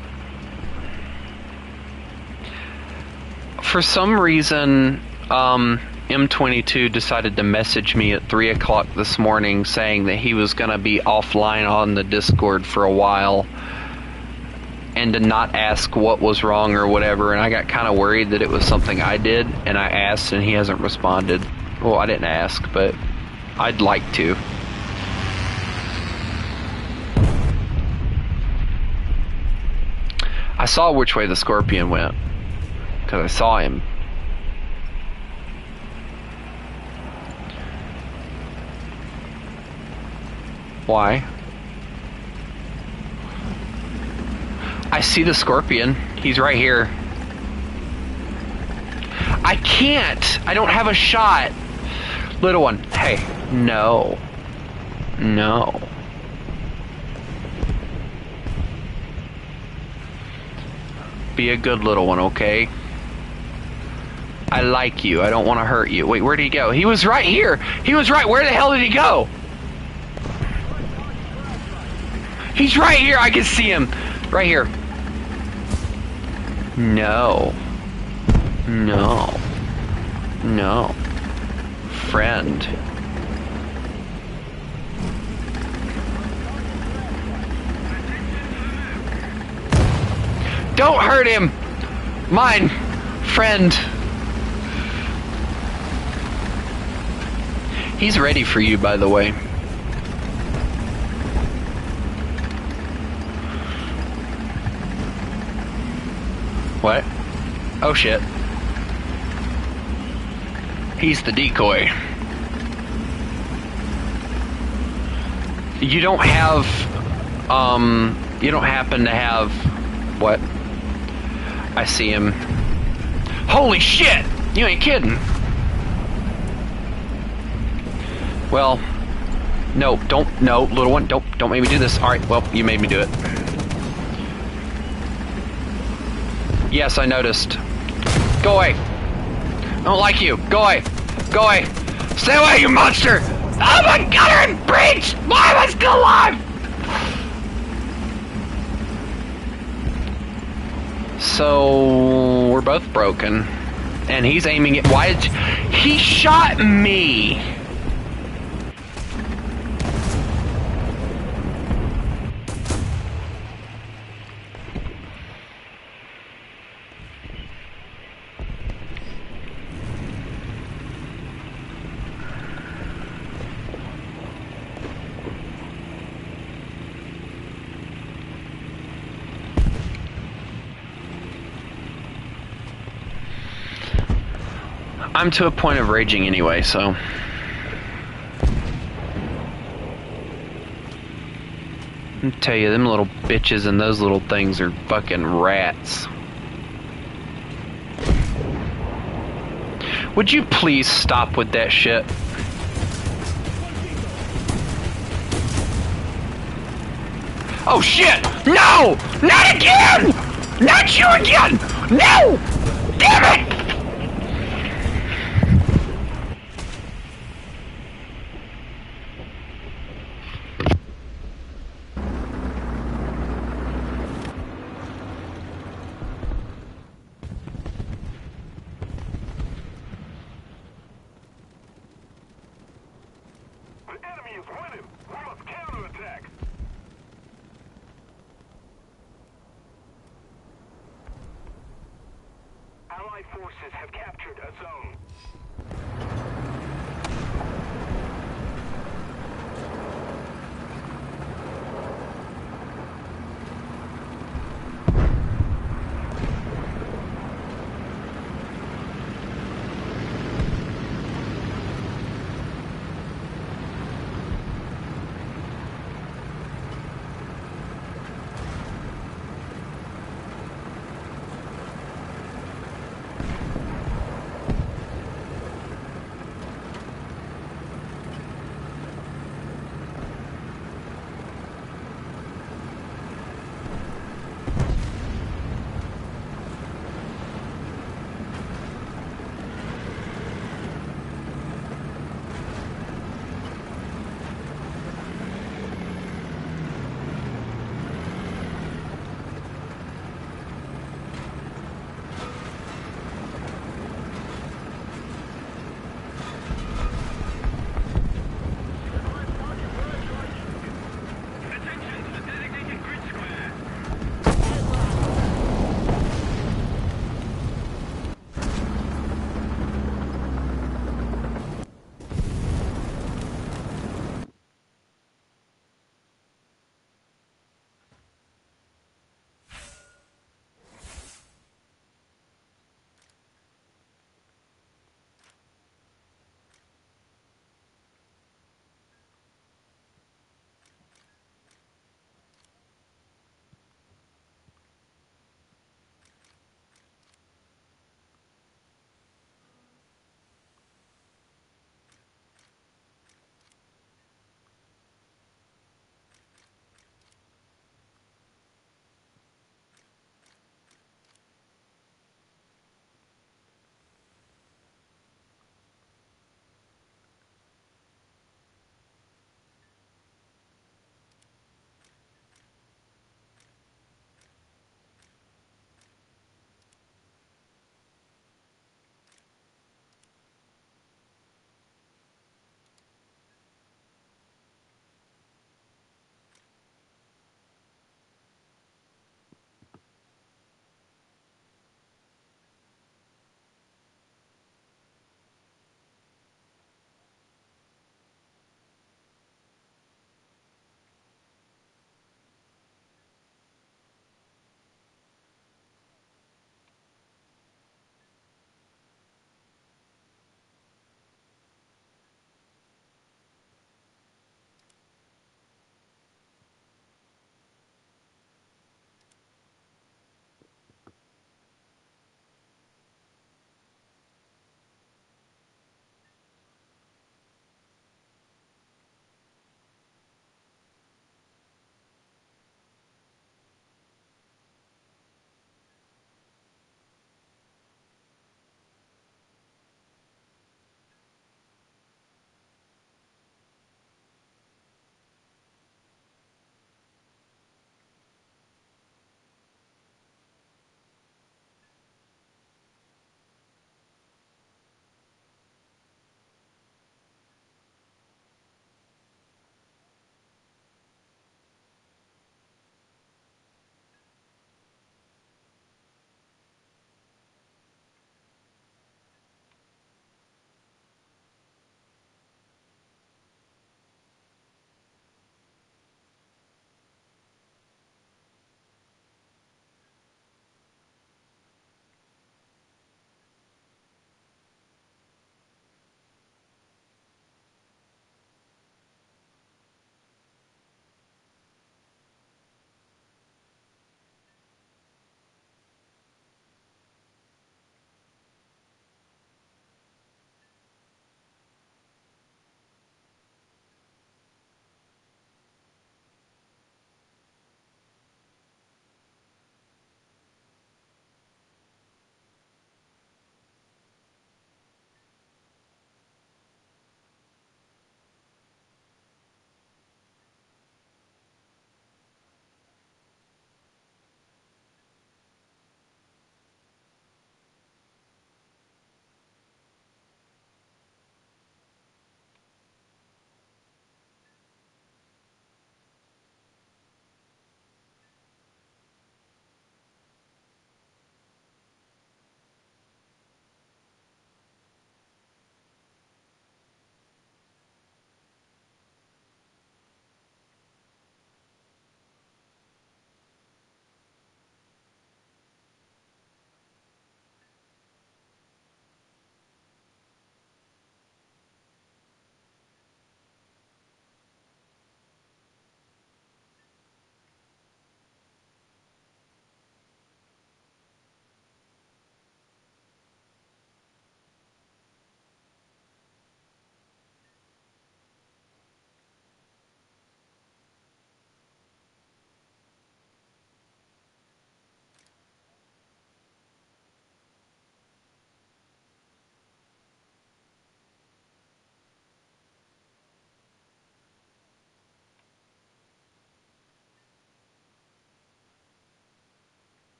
reason, M22 decided to message me at 3 o'clock this morning saying that he was going to be offline on the Discord for a while and to not ask what was wrong or whatever, and I got kind of worried that it was something I did, and I asked and he hasn't responded. Well, I didn't ask, but I'd like to. I saw which way the Scorpion went, because I saw him. Why? I see the scorpion. He's right here. I can't. I don't have a shot. Little one. Hey. No. No. Be a good little one, okay? I like you. I don't want to hurt you. Wait, where'd he go? He was right here. He was right. Where the hell did he go? He's right here. I can see him. Right here. No. No. No. Friend. Don't hurt him! Mine! Friend! He's ready for you, by the way. What? Oh shit. He's the decoy. You don't have, you don't happen to have, what? I see him. Holy shit! You ain't kidding. Well, no, little one, don't make me do this. Alright, well, you made me do it. Yes, I noticed. Go away. I don't like you. Go away. Go away. Stay away, you monster! Oh my god, you're in breach! Why am I still alive? So we're both broken. And he's aiming it. Why did he shot me? I'm to a point of raging anyway, so. I tell you, them little bitches and those little things are fucking rats. Would you please stop with that shit? Oh shit! No! Not again! Not you again! No! Damn it! Allied forces have captured a zone.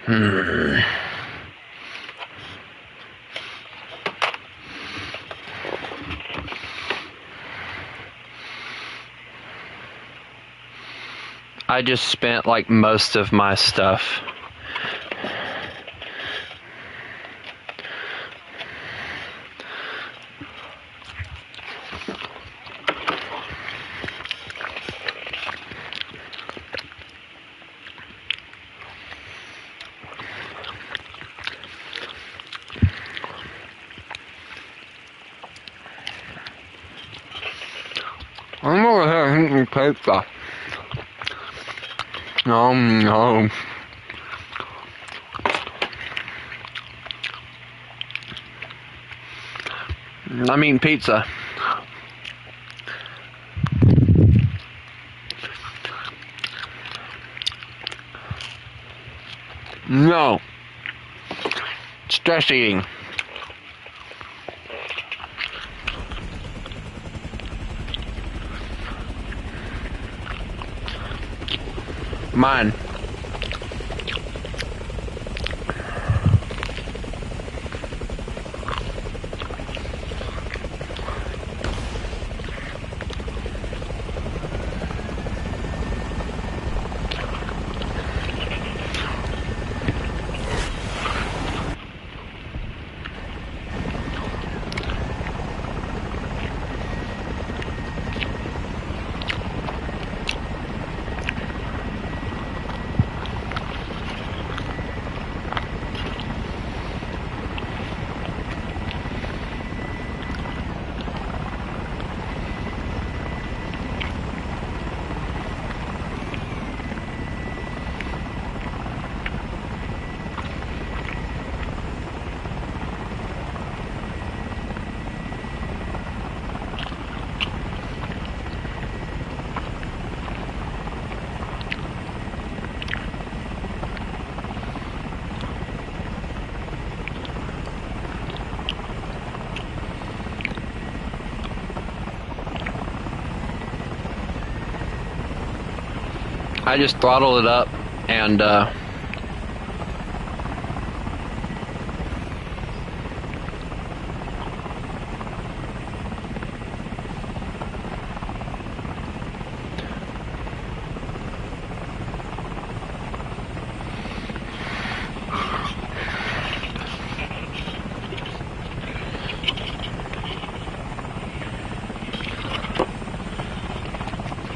I just spent like most of my stuff. I'm over here eating pizza. No. I'm eating pizza. No. Stress eating. Mine. I just throttled it up and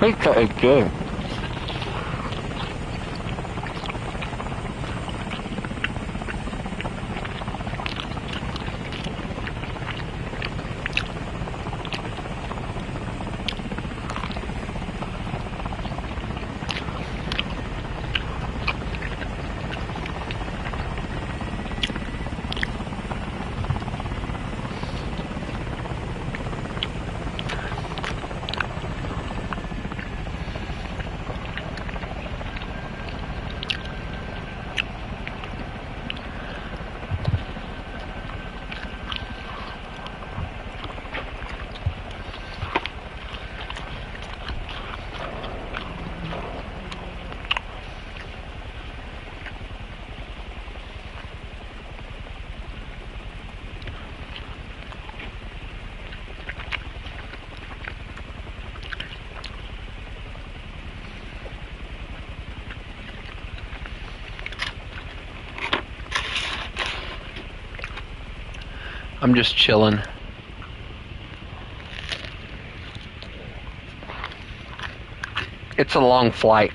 pizza is good. I'm just chilling. It's a long flight.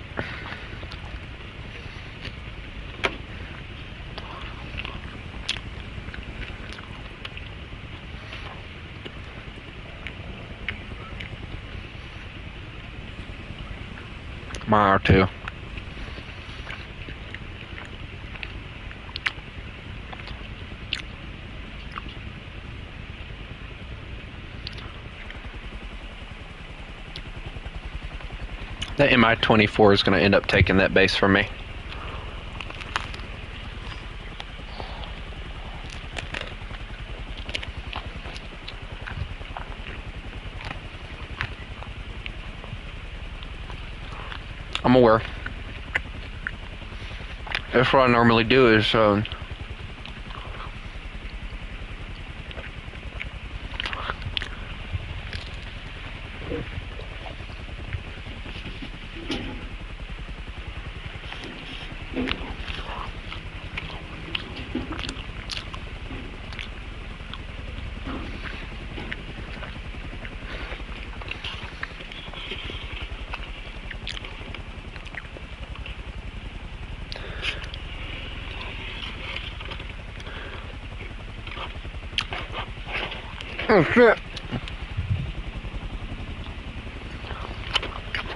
Mile or two. That MI-24 is going to end up taking that base from me. I'm aware. That's what I normally do is, oh shit.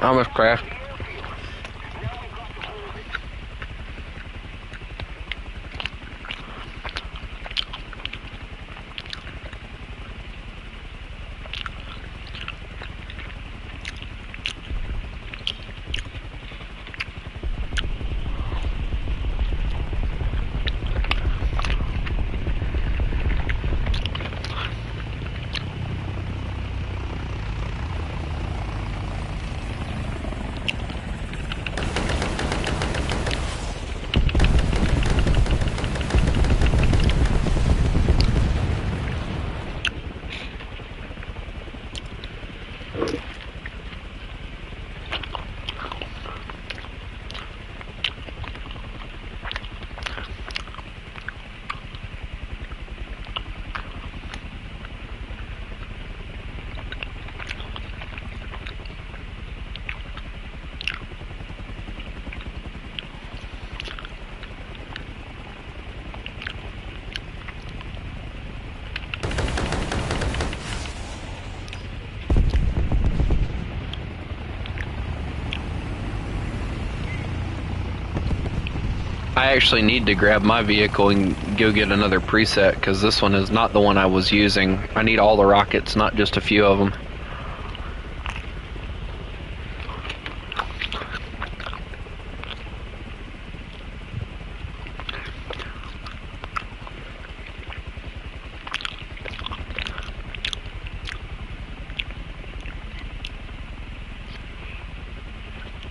I almost crashed. I actually need to grab my vehicle and go get another preset because this one is not the one I was using. I need all the rockets, not just a few of them.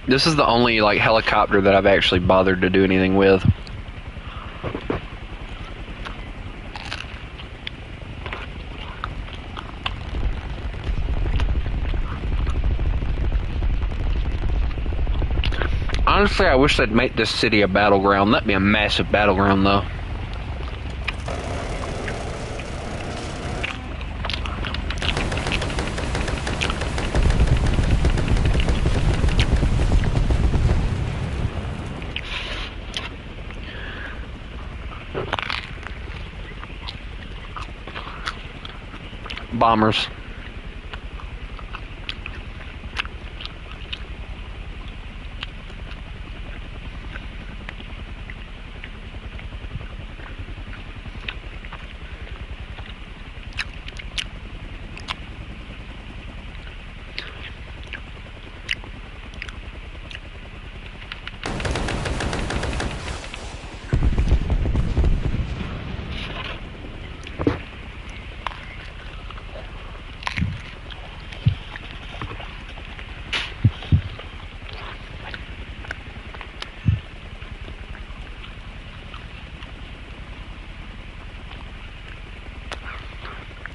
This is the only like helicopter that I've actually bothered to do anything with. Honestly, I wish they'd make this city a battleground. That'd be a massive battleground, though. Bombers.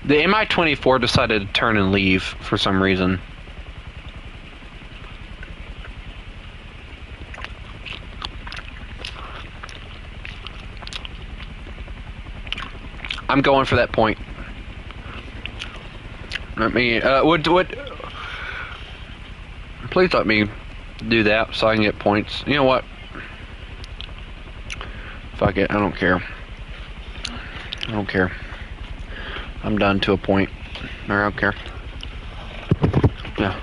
The Mi-24 decided to turn and leave for some reason. I'm going for that point. Let me, please let me do that so I can get points. You know what? Fuck it, I don't care. I don't care. I'm done to a point. Or I don't care. Yeah.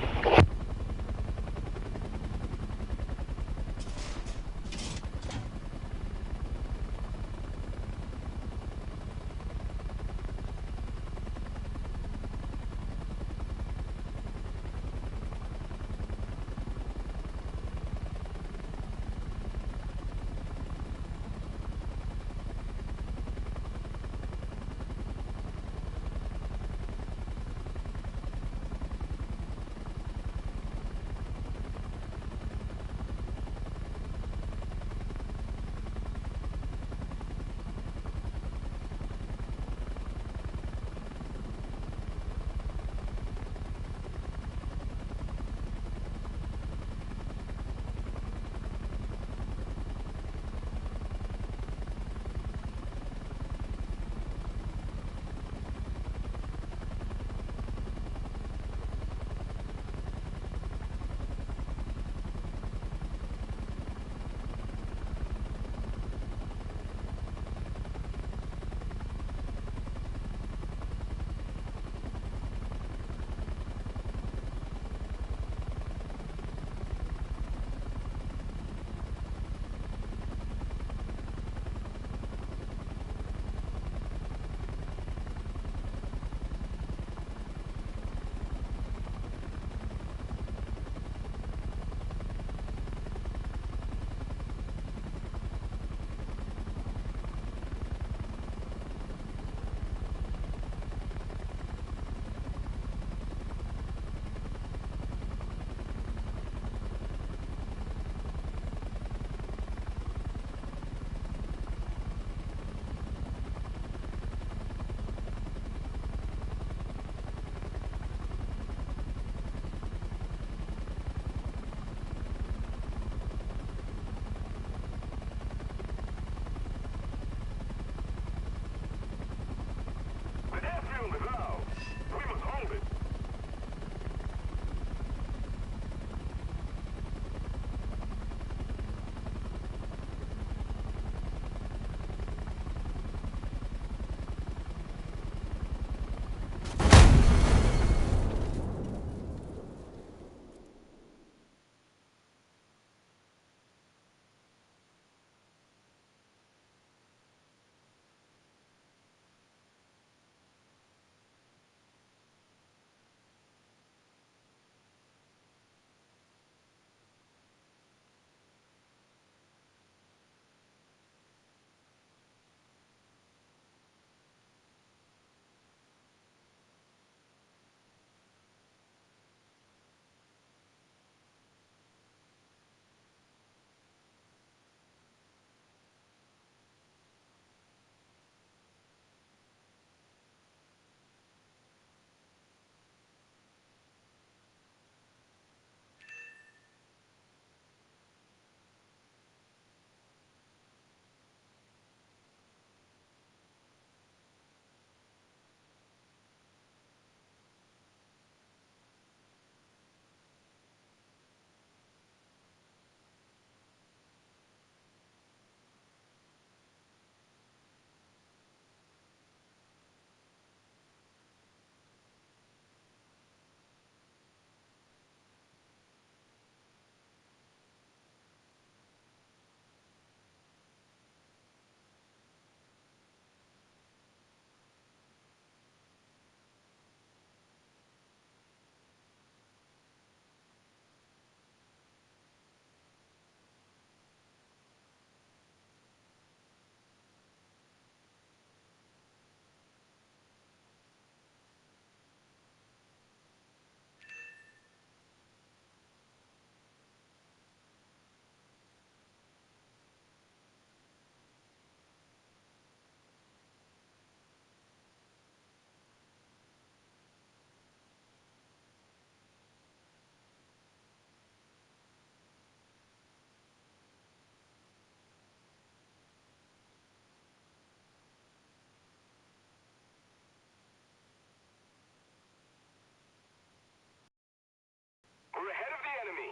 enemy.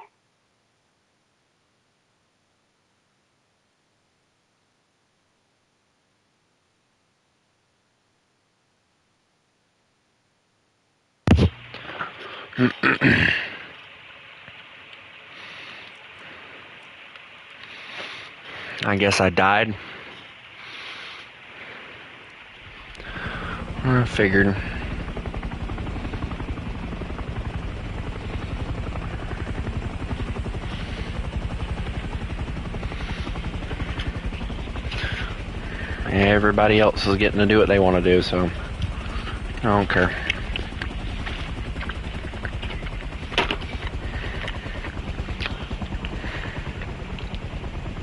I guess I died. I figured. Everybody else is getting to do what they want to do, so I don't care.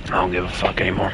I don't give a fuck anymore.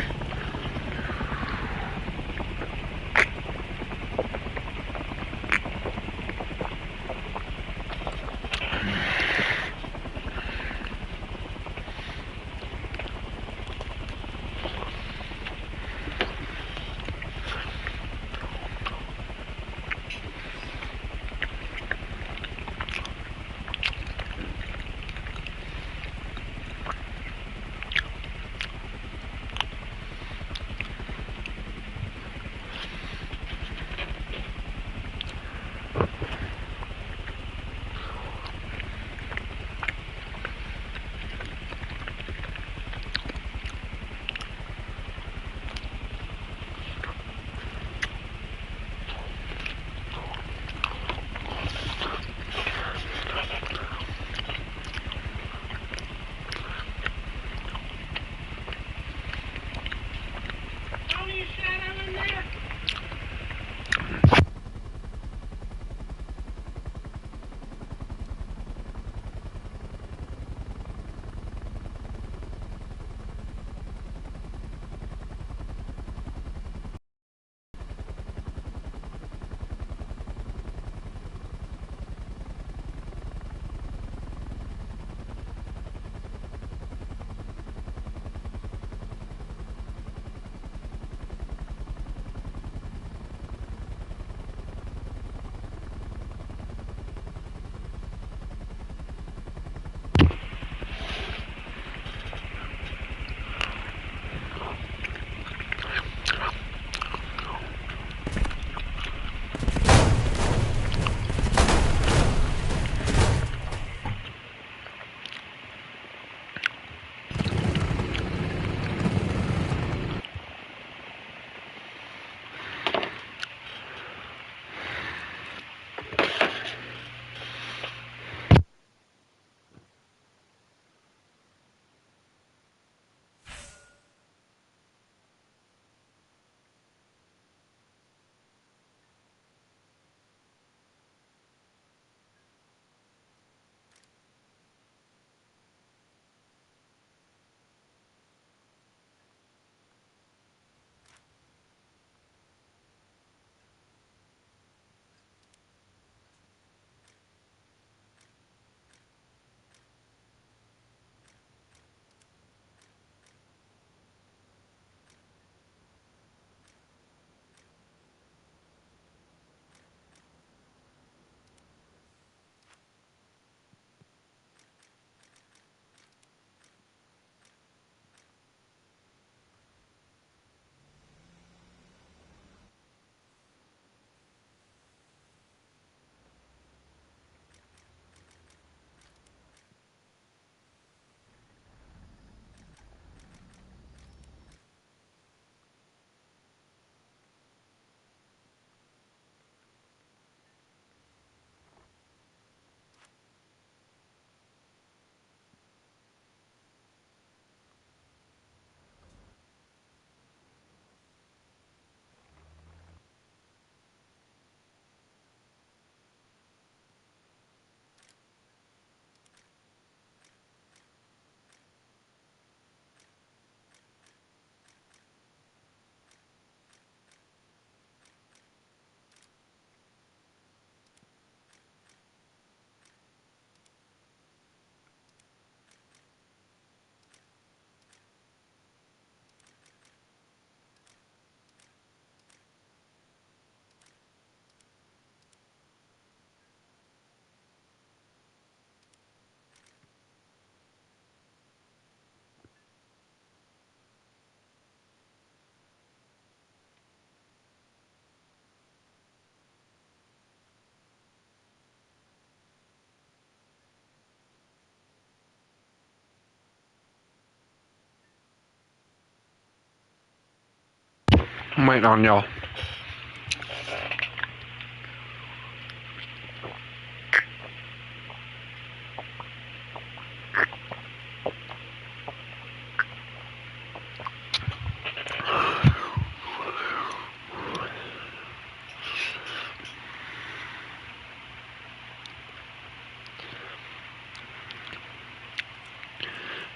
I'm waiting on y'all.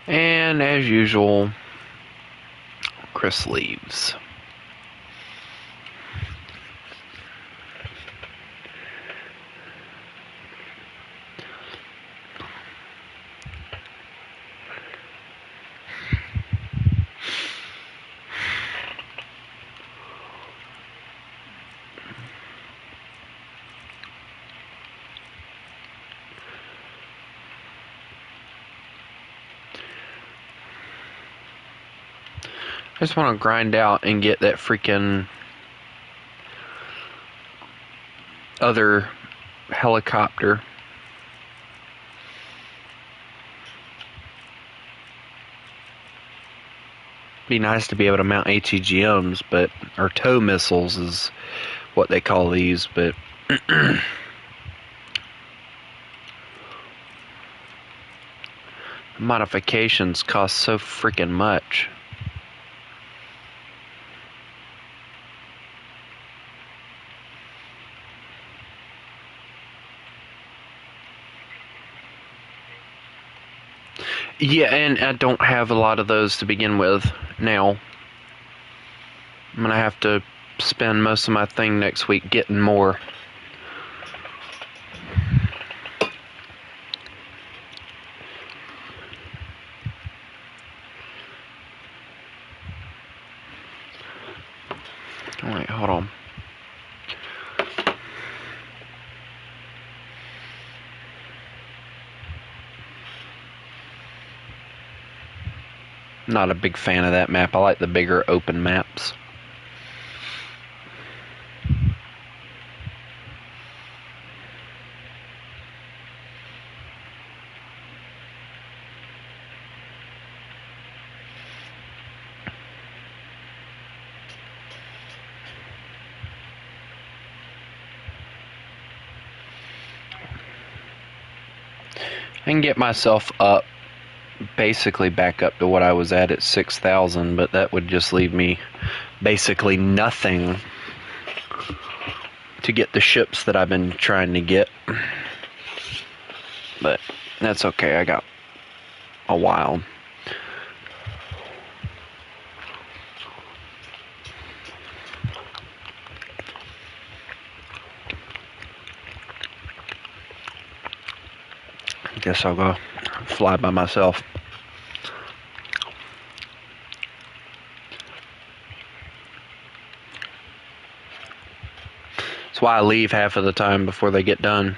And as usual, Chris leaves. I just want to grind out and get that freaking other helicopter. Be nice to be able to mount ATGMs, but or tow missiles is what they call these, but the modifications cost so freaking much. Yeah, and I don't have a lot of those to begin with now. I'm gonna have to spend most of my thing next week getting more. Alright, hold on. Not a big fan of that map. I like the bigger open maps. I can get myself up, basically back up to what I was at 6,000, but that would just leave me basically nothing to get the ships that I've been trying to get. But that's okay, I got a while. I guess I'll go fly by myself. That's why I leave half of the time before they get done.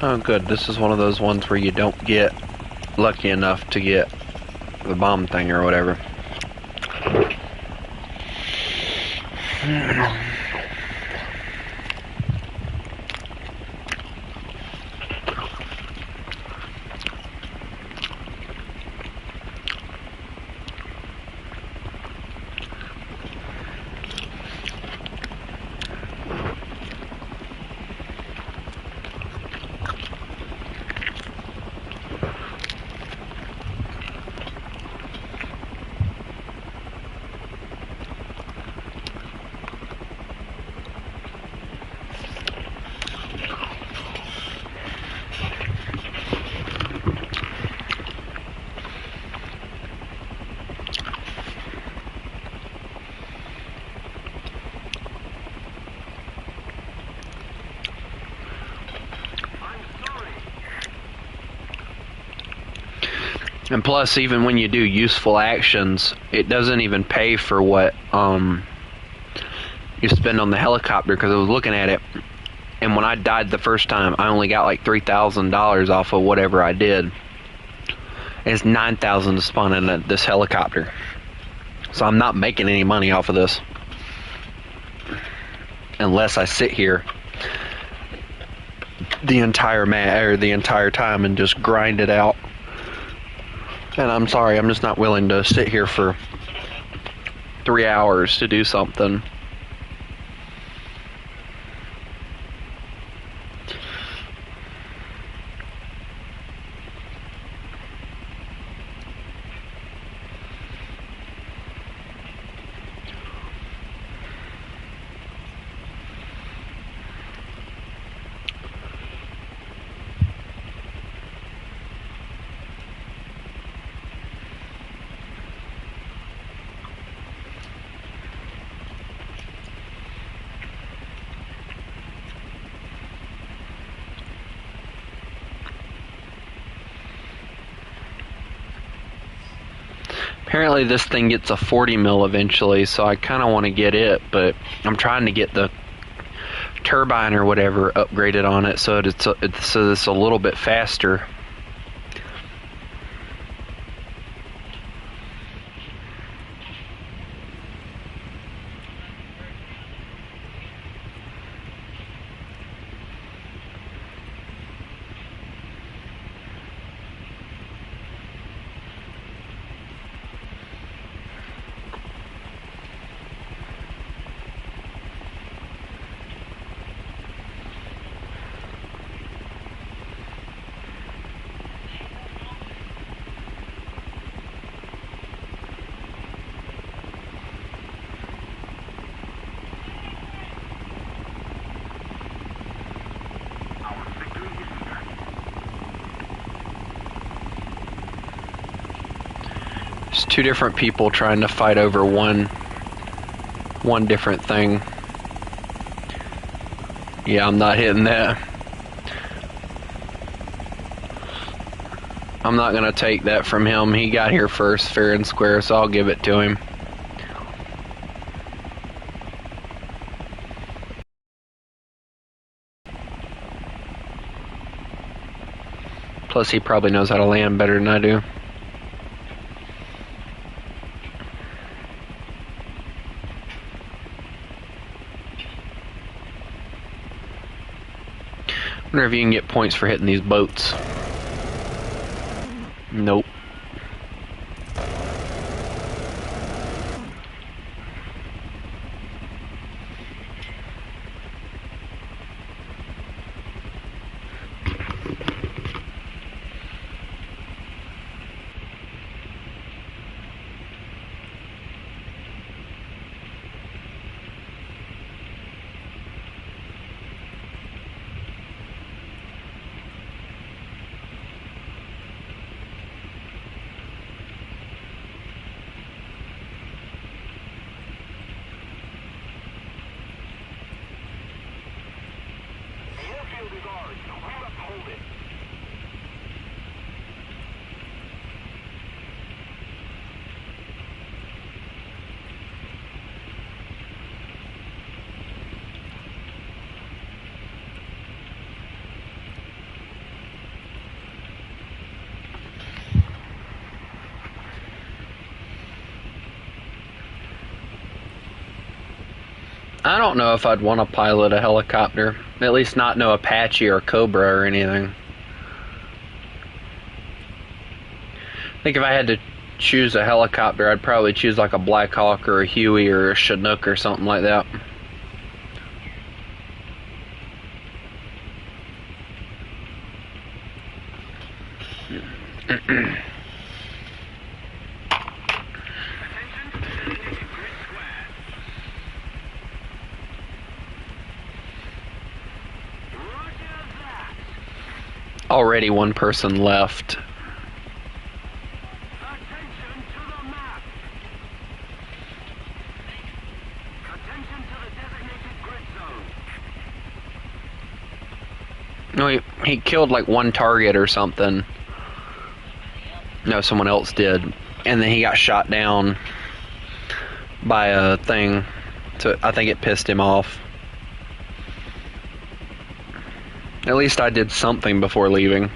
Oh good, this is one of those ones where you don't get lucky enough to get the bomb thing or whatever. And plus, even when you do useful actions, it doesn't even pay for what you spend on the helicopter, because I was looking at it, and when I died the first time, I only got like $3,000 off of whatever I did. And it's $9,000 to spawn in this helicopter. So I'm not making any money off of this. Unless I sit here the entire time and just grind it out. And I'm sorry, I'm just not willing to sit here for 3 hours to do something. Apparently this thing gets a 40 mil eventually, so I kind of want to get it, but I'm trying to get the turbine or whatever upgraded on it so it's a little bit faster. There's two different people trying to fight over one different thing. Yeah, I'm not hitting that. I'm not gonna take that from him. He got here first, fair and square, so I'll give it to him. Plus, he probably knows how to land better than I do. I wonder if you can get points for hitting these boats. Nope. I don't know if I'd want to pilot a helicopter. At least not no Apache or Cobra or anything. I think if I had to choose a helicopter, I'd probably choose like a Black Hawk or a Huey or a Chinook or something like that. Already one person left. Attention to the map. Attention to the designated grid zone. No, he killed like one target or something. No, someone else did. And then he got shot down by a thing. So I think it pissed him off. At least I did something before leaving.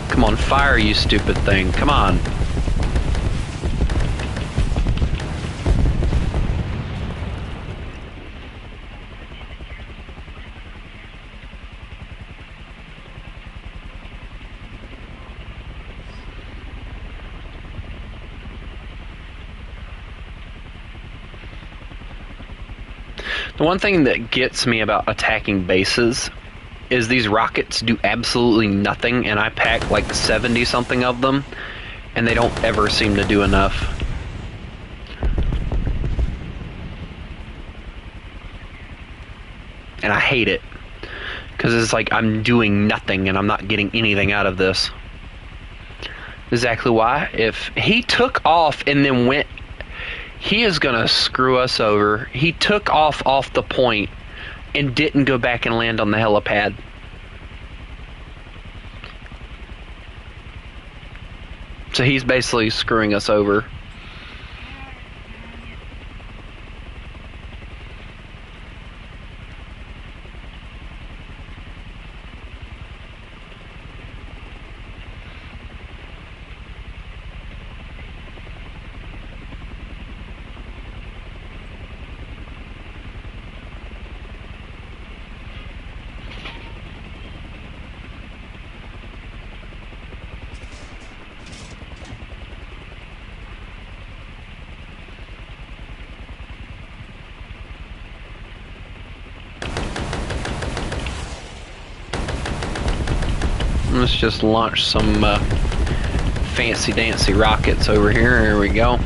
Come on, fire, you stupid thing. Come on. The one thing that gets me about attacking bases is these rockets do absolutely nothing, and I pack like 70 something of them, and they don't ever seem to do enough. And I hate it, because it's like I'm doing nothing and I'm not getting anything out of this. Exactly why. If he took off and then went, he is gonna screw us over. He took off the point and didn't go back and land on the helipad. So he's basically screwing us over. Let's just launch some fancy dancy rockets over here. Here we go.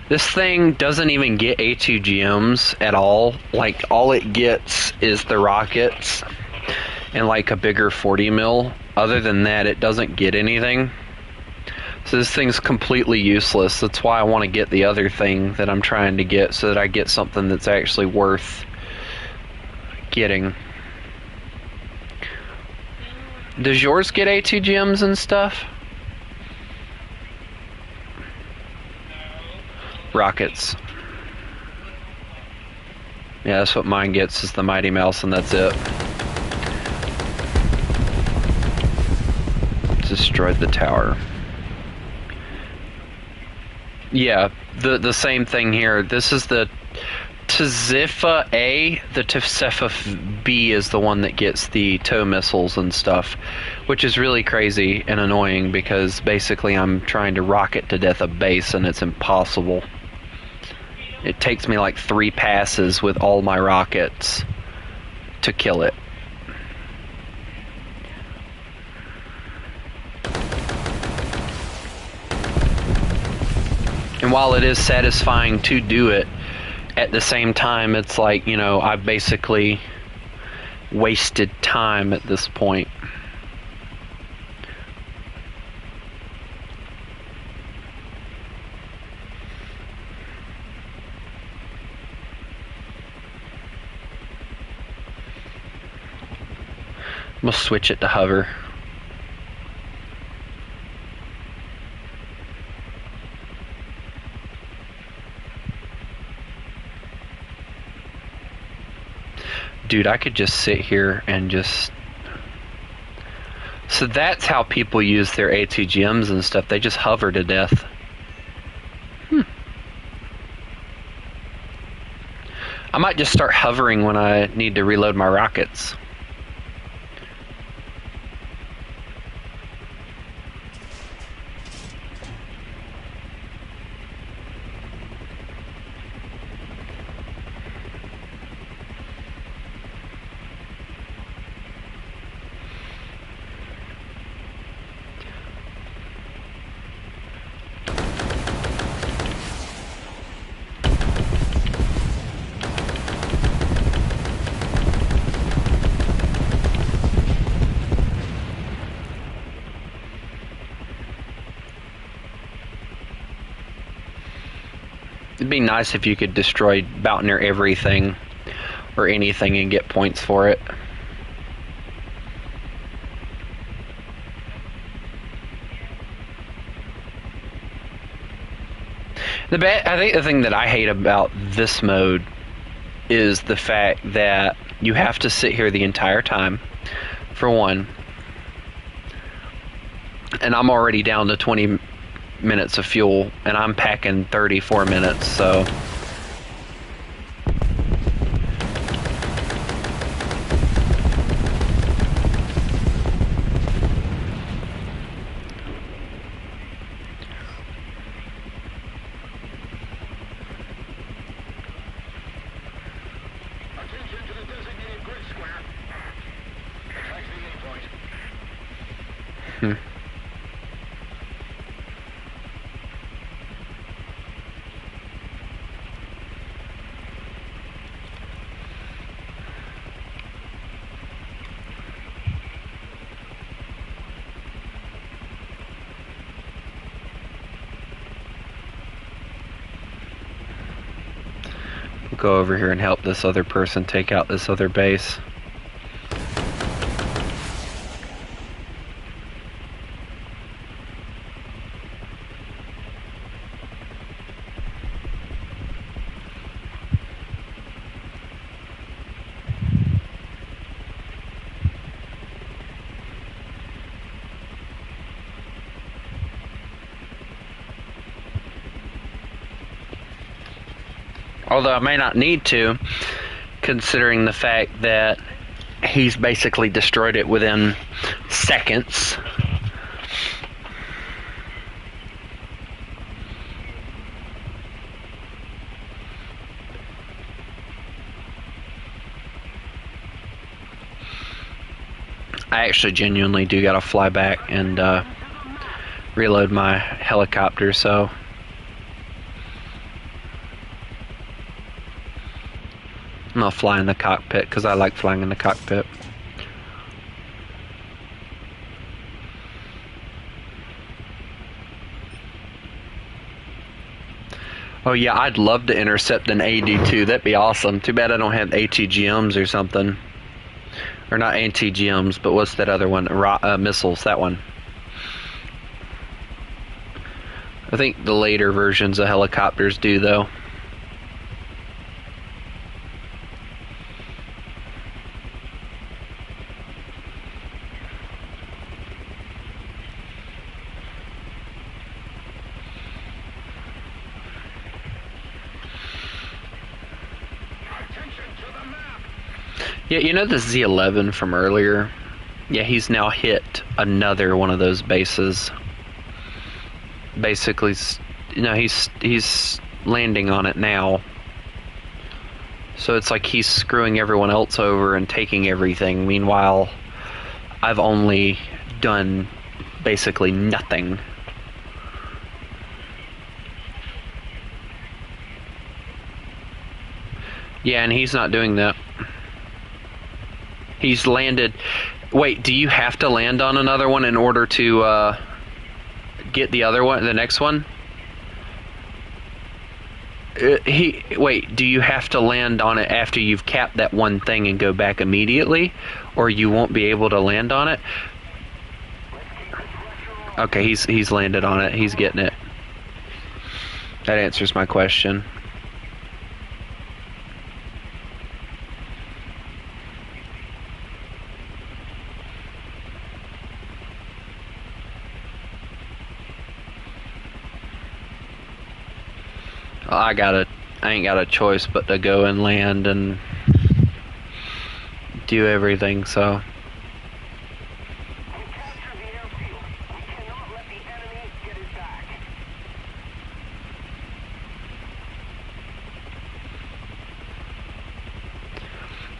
This thing doesn't even get A2GMs at all. Like, all it gets is the rockets and like a bigger 40 mil. Other than that, it doesn't get anything. So this thing's completely useless. That's why I want to get the other thing that I'm trying to get, so that I get something that's actually worth getting. Does yours get A2GMs and stuff? Rockets. Yeah, that's what mine gets, is the Mighty Mouse, and that's it. Destroyed the tower. Yeah, the same thing here. This is the Tzifa A. The Tzifa B is the one that gets the tow missiles and stuff, which is really crazy and annoying, because basically I'm trying to rocket to death a base and it's impossible. It takes me like 3 passes with all my rockets to kill it. And while it is satisfying to do it, at the same time, it's like, you know, I've basically wasted time at this point. I'm gonna switch it to hover. Dude, I could just sit here and just... So that's how people use their ATGMs and stuff. They just hover to death. I might just start hovering when I need to reload my rockets. it'd be nice if you could destroy about near everything or anything and get points for it. I think the thing that I hate about this mode is the fact that you have to sit here the entire time, for one. And I'm already down to 20 minutes of fuel, and I'm packing 34 minutes, so... Go over here and help this other person take out this other base. Although I may not need to, considering the fact that he's basically destroyed it within seconds. I actually genuinely do gotta fly back and reload my helicopter, so... I'm gonna fly in the cockpit because I like flying in the cockpit. Oh yeah, I'd love to intercept an AD-2. That'd be awesome. Too bad I don't have ATGMs or something. Or not ATGMs, but what's that other one? Missiles, that one. I think the later versions of helicopters do, though. Yeah, you know the Z11 from earlier? Yeah, he's now hit another one of those bases. Basically, you know, he's landing on it now. So it's like he's screwing everyone else over and taking everything. Meanwhile, I've only done basically nothing. Yeah, and he's not doing that. He's landed... Wait, do you have to land on another one in order to get the other one, the next one? Wait, do you have to land on it after you've capped that one thing and go back immediately? Or you won't be able to land on it? Okay, he's landed on it. He's getting it. That answers my question. I ain't got a choice but to go and land and do everything, so.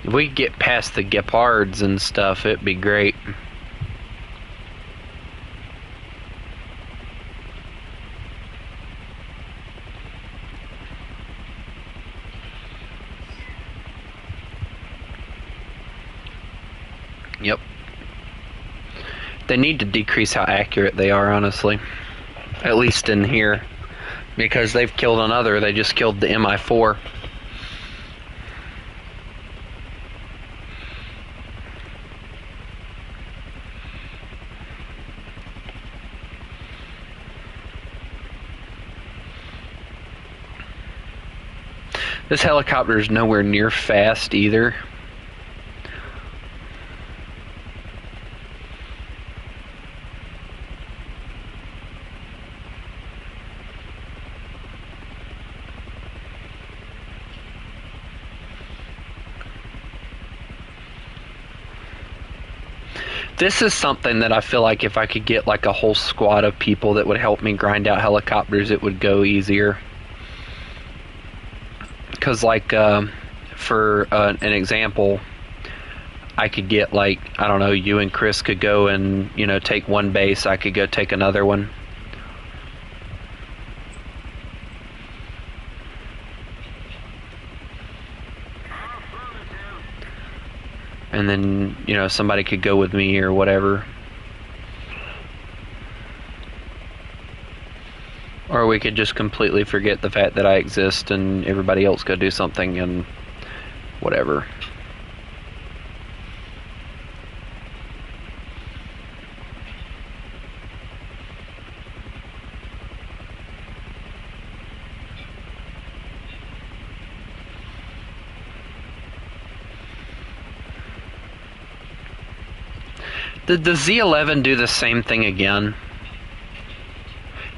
If we get past the Gepards and stuff, it'd be great. Yep. They need to decrease how accurate they are, honestly. At least in here. because they've killed another. They just killed the MI4. This helicopter is nowhere near fast either. This is something that I feel like if I could get like a whole squad of people that would help me grind out helicopters, it would go easier. Because like for an example, I could get like, I don't know, you and Chris could go and, you know, take one base. I could go take another one. And then, you know, somebody could go with me or whatever. Or we could just completely forget the fact that I exist and everybody else go do something and whatever. Did the Z11 do the same thing again?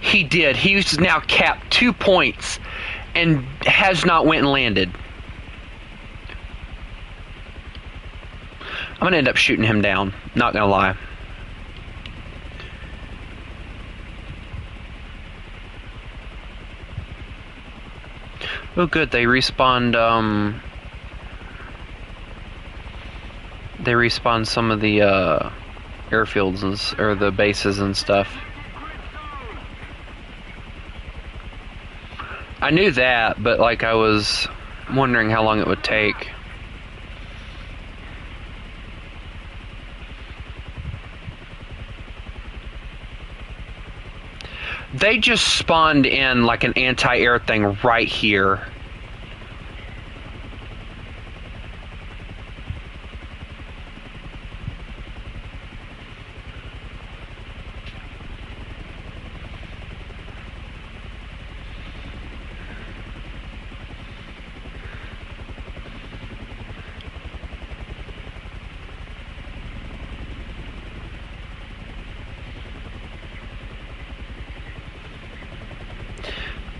He did. He's now capped 2 points and has not went and landed. I'm going to end up shooting him down. Not going to lie. Oh good, they respawned some of the airfields and, or the bases and stuff. I knew that, but like I was wondering how long it would take. They just spawned in like an anti-air thing right here.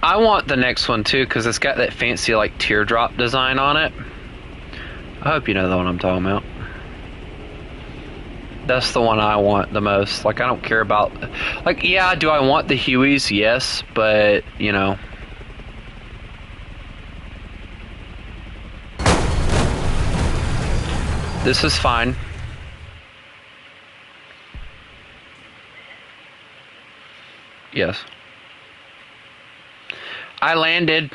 I want the next one too because it's got that fancy like teardrop design on it. I hope you know the one I'm talking about. That's the one I want the most. Like I don't care about, like yeah, do I want the Hueys? Yes, but you know. This is fine. Yes. I landed.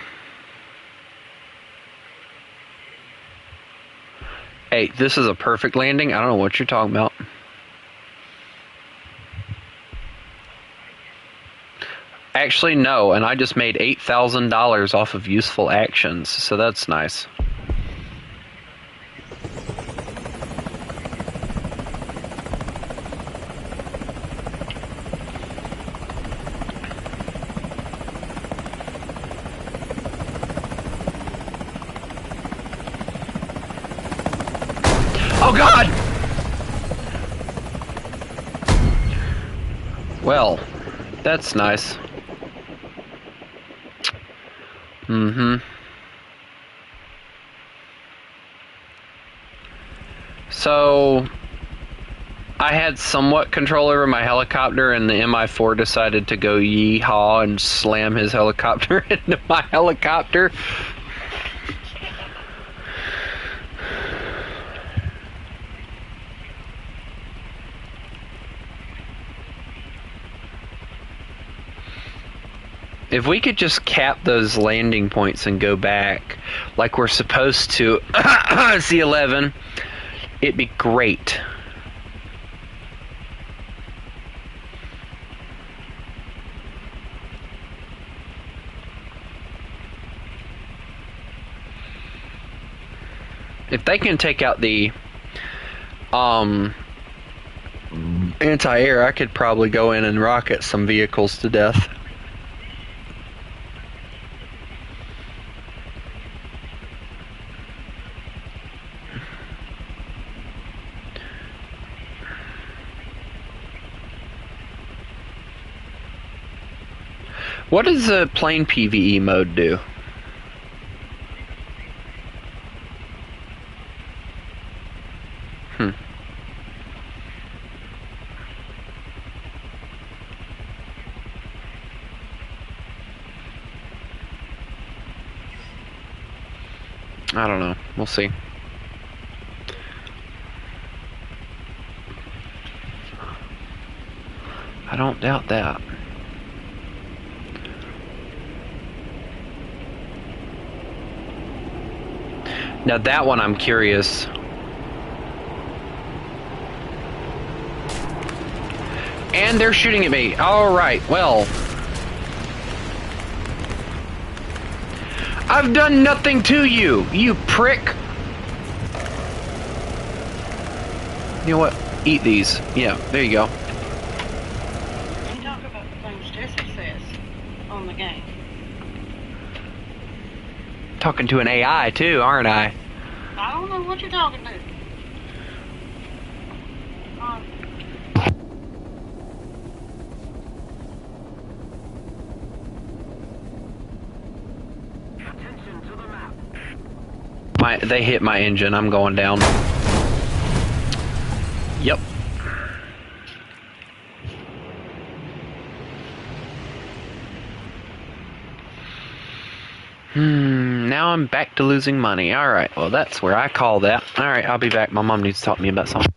Hey, this is a perfect landing. I don't know what you're talking about. Actually, no, and I just made $8,000 off of useful actions, so that's nice. Oh God! Well, that's nice. So, I had somewhat control over my helicopter, and the MI4 decided to go yee-haw and slam his helicopter into my helicopter. If we could just cap those landing points and go back like we're supposed to, C11, it'd be great. If they can take out the anti-air, I could probably go in and rocket some vehicles to death. What does the plane PvE mode do? I don't know. We'll see. I don't doubt that. Now that one I'm curious. And they're shooting at me. Alright, well. I've done nothing to you, you prick! You know what? Eat these. Yeah, there you go. You talk about the things Jesse says on the game. Talking to an AI too, aren't I? I don't know what you're talking to. Attention to the map. They hit my engine. I'm going down. Yep. Now I'm back to losing money. Alright, well that's where I call that. Alright, I'll be back. My mom needs to talk to me about something.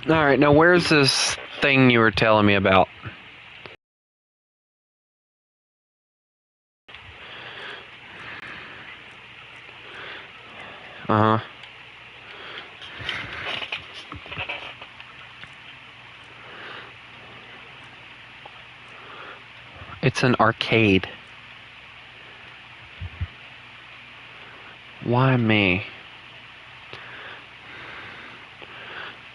Alright, now where's this thing you were telling me about? Uh-huh. It's an arcade. Why me?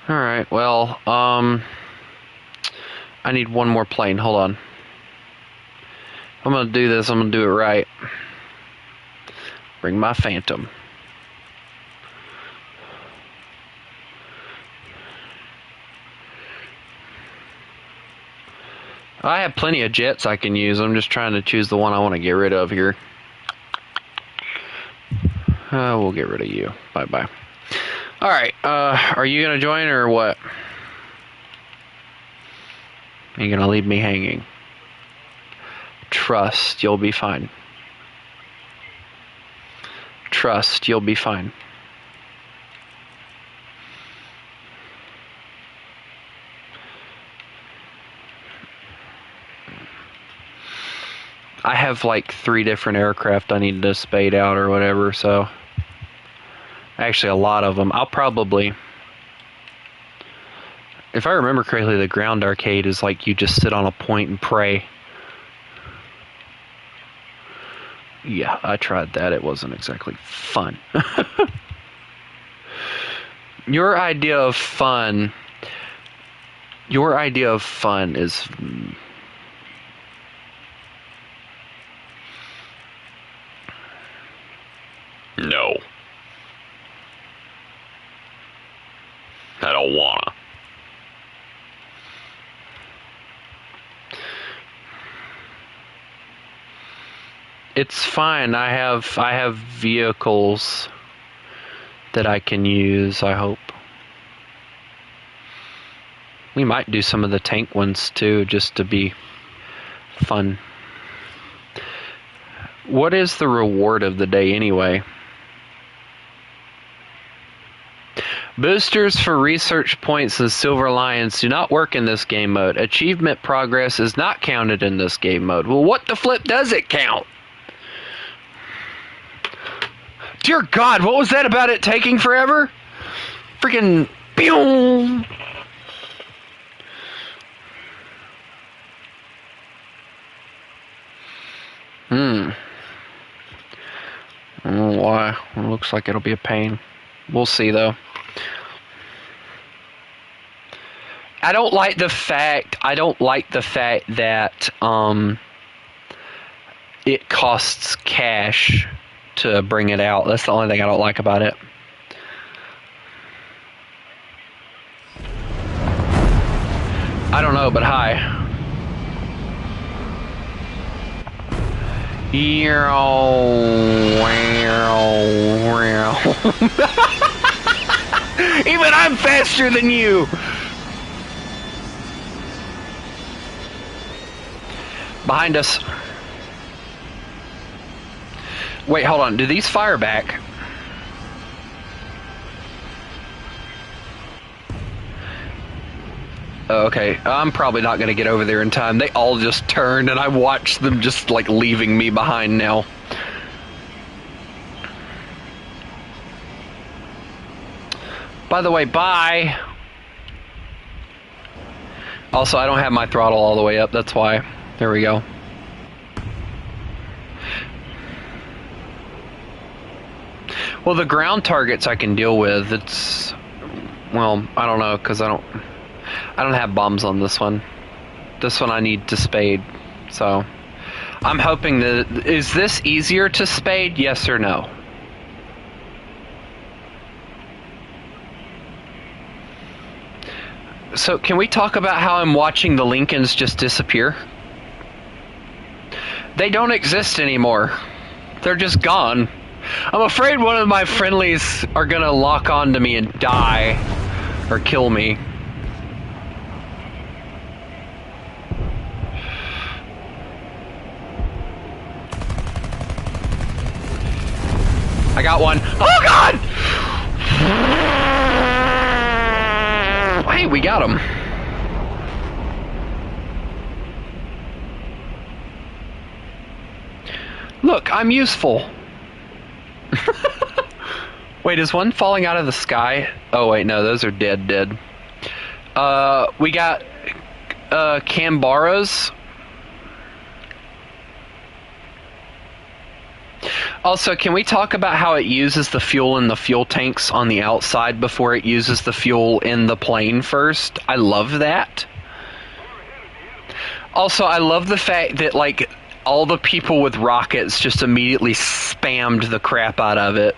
Alright, well, I need one more plane. Hold on. I'm gonna do this. I'm gonna do it right. Bring my Phantom. I have plenty of jets I can use. I'm just trying to choose the one I want to get rid of here. We'll get rid of you. Bye-bye. Alright, are you gonna join or what? Are you gonna leave me hanging? Trust, you'll be fine. Trust, you'll be fine. I have like 3 different aircraft I need to spade out or whatever, so... Actually, a lot of them. I'll probably... If I remember correctly, the ground arcade is like you just sit on a point and pray. Yeah, I tried that. It wasn't exactly fun. Your idea of fun is... No. I don't wanna. It's fine. I have vehicles that I can use, I hope. We might do some of the tank ones too, just to be fun. What is the reward of the day anyway? Boosters for research points and silver lions do not work in this game mode. Achievement progress is not counted in this game mode. Well, what the flip does it count? Dear God, what was that about it taking forever? Freaking... Boom! I don't know why. It looks like it'll be a pain. We'll see, though. I don't like the fact that it costs cash to bring it out. That's the only thing I don't like about it. I don't know, but hi. Even I'm faster than you! Behind us. Wait, hold on. Do these fire back? Oh, okay. I'm probably not going to get over there in time. They all just turned and I watched them just like leaving me behind now. By the way, bye! Also, I don't have my throttle all the way up. That's why. There we go. Well, the ground targets I can deal with. It's... Well, I don't know, because I don't have bombs on this one. This one I need to spade. So, I'm hoping that... Is this easier to spade? Yes or no? So, can we talk about how I'm watching the Lincolns just disappear? They don't exist anymore. They're just gone. I'm afraid one of my friendlies are gonna lock onto me and die. Or kill me. I got one. Oh God! Hey, we got him. Look, I'm useful. Wait, is one falling out of the sky? Oh wait, no, those are dead. We got Canberras. Also, can we talk about how it uses the fuel in the fuel tanks on the outside before it uses the fuel in the plane first? I love that. Also, I love the fact that, like, all the people with rockets just immediately spammed the crap out of it.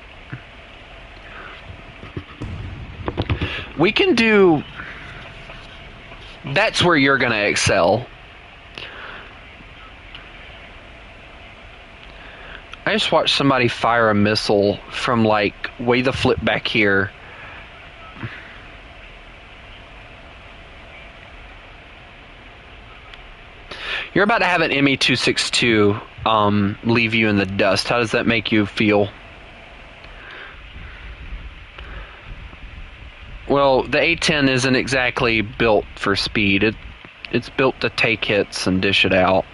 We can do... That's where you're gonna excel. I just watched somebody fire a missile from, like, way the flip back here. You're about to have an ME-262 leave you in the dust. How does that make you feel? Well, the A-10 isn't exactly built for speed. It's built to take hits and dish it out.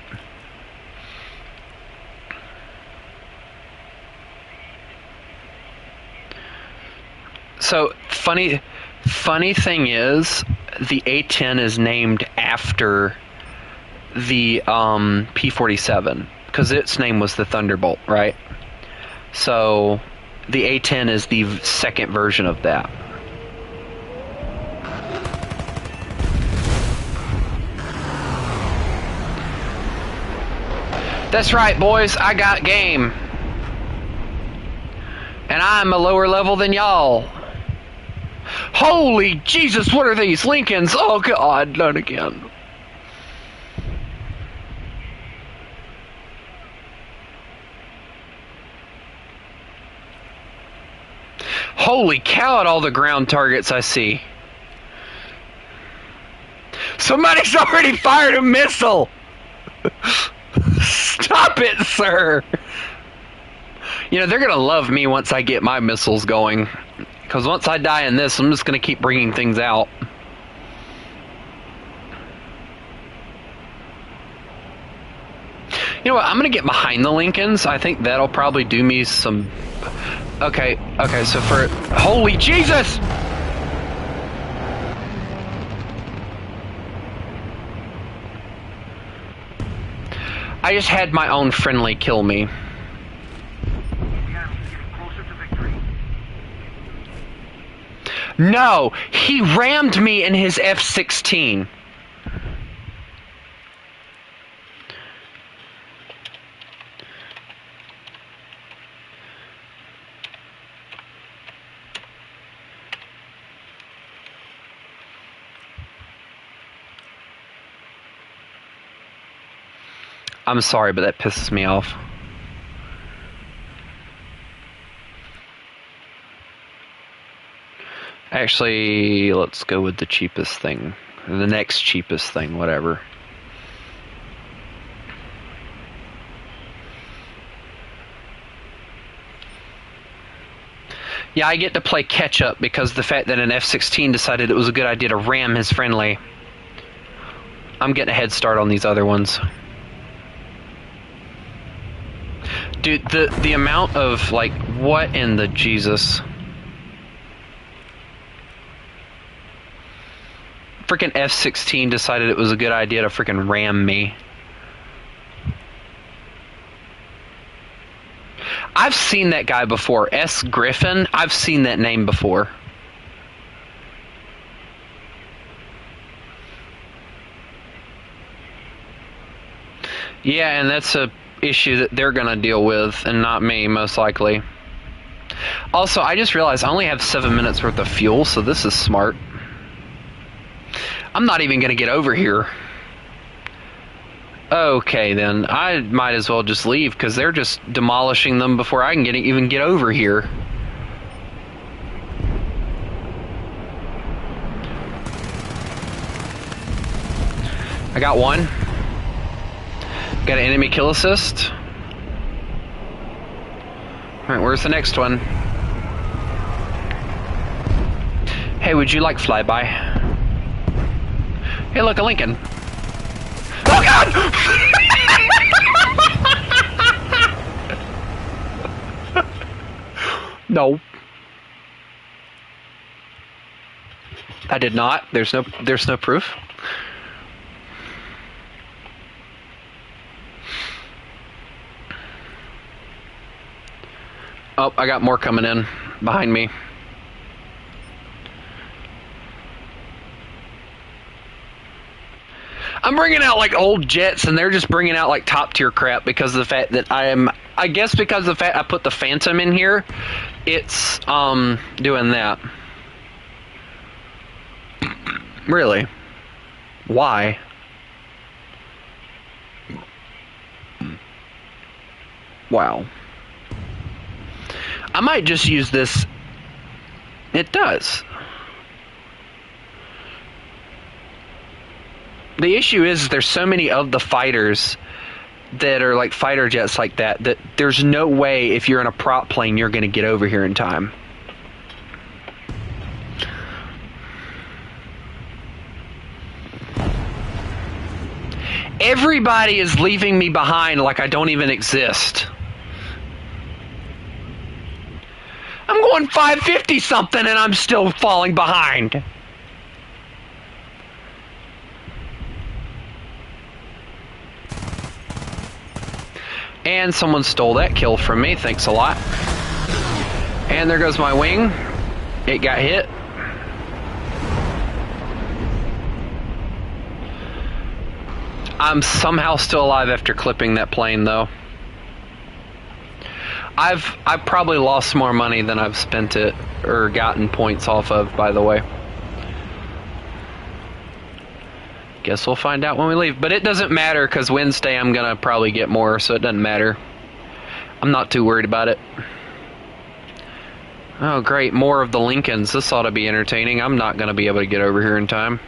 So, funny thing is, the A-10 is named after the P-47, because its name was the Thunderbolt, right? So, the A-10 is the second version of that. That's right, boys, I got game. And I'm a lower level than y'all. Holy Jesus, what are these? Lincolns? Oh God, not again. Holy cow at all the ground targets I see. Somebody's already fired a missile! Stop it, sir! You know, they're gonna love me once I get my missiles going. Because once I die in this, I'm just gonna keep bringing things out. You know what, I'm gonna get behind the Lincolns. I think that'll probably do me some... Okay, so for... Holy Jesus! I just had my own friendly kill me. No! He rammed me in his F-16. I'm sorry, but that pisses me off. Actually, let's go with the cheapest thing. The next cheapest thing, whatever. Yeah, I get to play catch up because the fact that an F-16 decided it was a good idea to ram his friendly. I'm getting a head start on these other ones. Dude, the amount of, like, what in the Jesus? Freaking F-16 decided it was a good idea to freaking ram me. I've seen that guy before. S. Griffin. I've seen that name before. Yeah, and that's a issue that they're gonna deal with, and not me, most likely. Also, I just realized I only have 7 minutes worth of fuel, so this is smart. I'm not even gonna get over here. Okay, then. I might as well just leave, because they're just demolishing them before I can even get over here. I got one. Got an enemy kill assist. Alright, where's the next one? Hey, would you like flyby? Hey, look, a Lincoln. Oh, God! No. I did not. There's no proof. Oh, I got more coming in behind me. I'm bringing out like old jets, and they're just bringing out like top tier crap because of the fact that I guess because of the fact I put the Phantom in here, it's doing that. Really? Why? Wow. I might just use this. It does. The issue is there's so many of the fighters that are like fighter jets like that there's no way if you're in a prop plane you're going to get over here in time. Everybody is leaving me behind like I don't even exist. I'm going 550 something and I'm still falling behind. And someone stole that kill from me, thanks a lot. And there goes my wing. It got hit. I'm somehow still alive after clipping that plane though. I've probably lost more money than I've spent it or gotten points off of, by the way. Guess we'll find out when we leave. But it doesn't matter because Wednesday I'm going to probably get more, so it doesn't matter. I'm not too worried about it. Oh, great. More of the Lincolns. This ought to be entertaining. I'm not going to be able to get over here in time.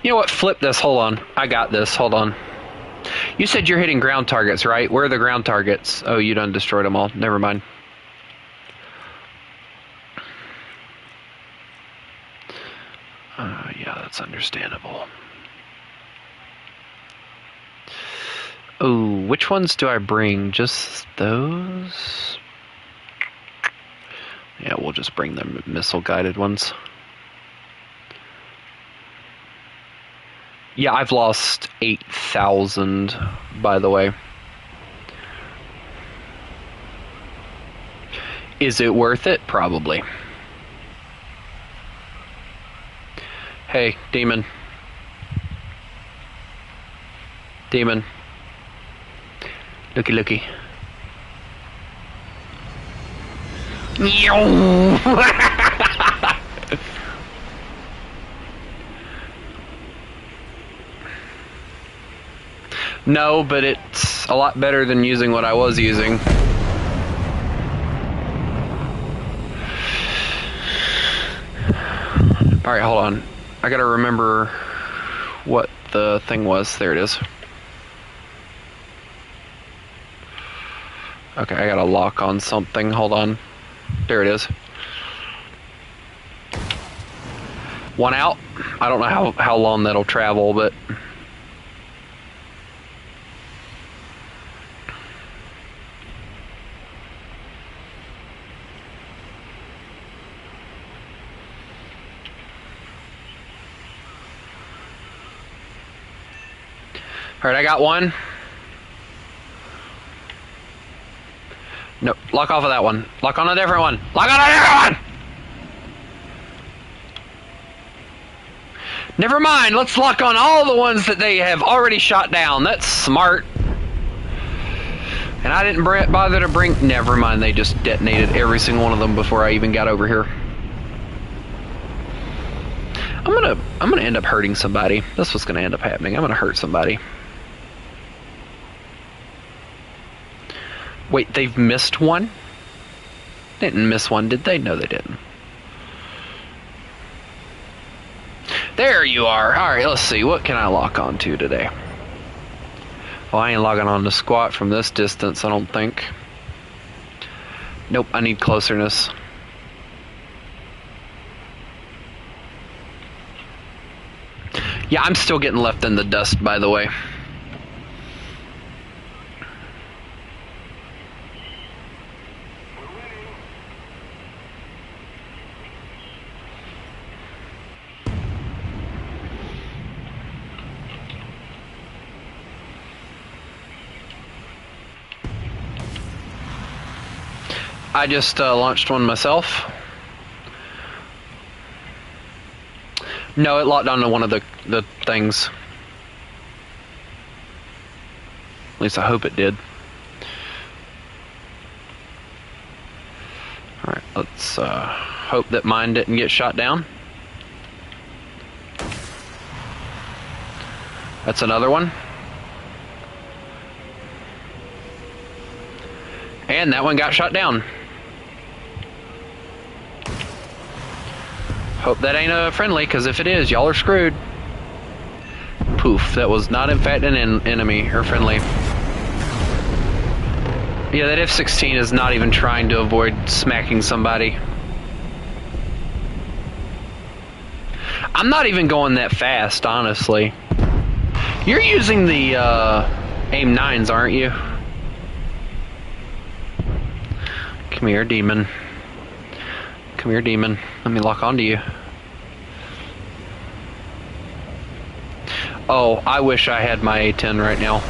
You know what? Flip this. Hold on. I got this. Hold on. You said you're hitting ground targets, right? Where are the ground targets? Oh, you done destroyed them all. Never mind. Yeah, that's understandable. Oh, which ones do I bring? Just those? Yeah, we'll just bring the missile-guided ones. Yeah, I've lost 8,000, by the way. Is it worth it? Probably. Hey, demon. Demon. Looky, looky. No, but it's a lot better than using what I was using. Alright, hold on. I gotta remember what the thing was. There it is. Okay, I gotta lock on something. Hold on. There it is. One out. I don't know how long that'll travel, but... Alright, I got one. No, lock off of that one. Lock on a different one. Lock on a different one! Never mind, let's lock on all the ones that they have already shot down. That's smart. And I didn't bother to bring... Never mind, they just detonated every single one of them before I even got over here. I'm gonna end up hurting somebody. That's what's gonna end up happening. I'm gonna hurt somebody. Wait, they've missed one? They didn't miss one, did they? No, they didn't. There you are. Alright, let's see. What can I lock on to today? Well, I ain't logging on to squat from this distance, I don't think. Nope, I need closeness. Yeah, I'm still getting left in the dust, by the way. I just launched one myself. No, it locked onto one of the things. At least I hope it did. Alright, let's hope that mine didn't get shot down. That's another one. And that one got shot down. Hope that ain't a friendly, because if it is, y'all are screwed. Poof, that was not in fact an enemy or friendly. Yeah, that F-16 is not even trying to avoid smacking somebody. I'm not even going that fast, honestly. You're using the AIM 9s, aren't you? Come here, demon. Come here, demon. Let me lock onto you. Oh, I wish I had my A10 right now.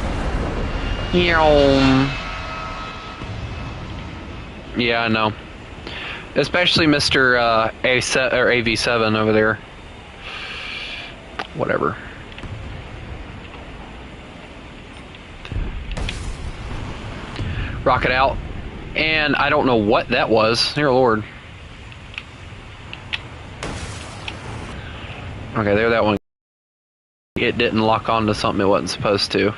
Yeah, I know. Especially Mr. A7 or AV7 over there. Whatever. Rocket out. And I don't know what that was. Dear Lord. Okay, there that one. It didn't lock onto something it wasn't supposed to.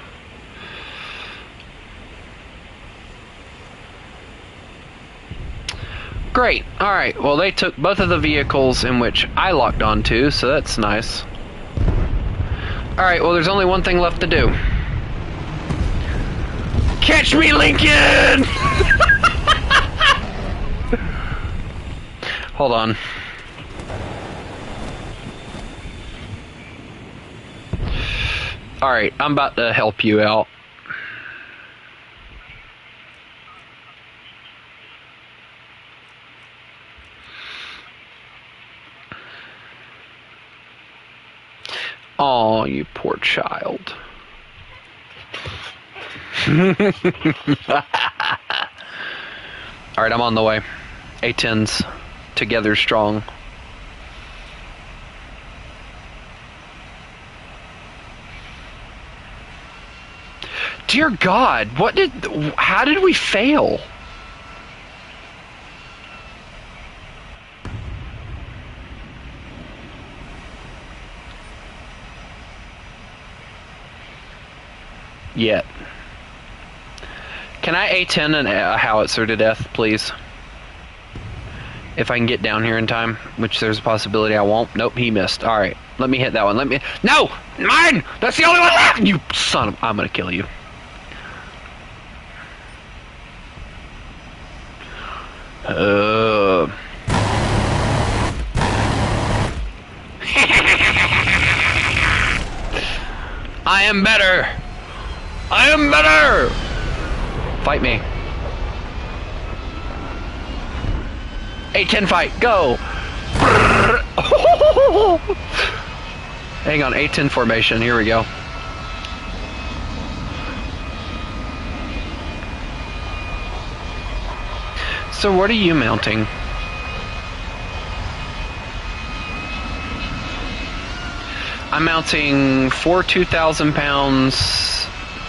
Great. Alright, well they took both of the vehicles in which I locked onto, so that's nice. Alright, well there's only one thing left to do. Catch me, Lincoln! Hold on. Alright, I'm about to help you out. Oh, you poor child. Alright, I'm on the way. A10s, together strong. Dear God, how did we fail? Yet. Can I A10 a howitzer to death, please? If I can get down here in time, which there's a possibility I won't. Nope, he missed. Alright, let me hit that one. No! Mine! That's the only one left! You son of... I'm gonna kill you. I am better! I am better! Fight me. A10 fight, go! Hang on, A10 formation, here we go. So what are you mounting? I'm mounting 4 2,000 pounds,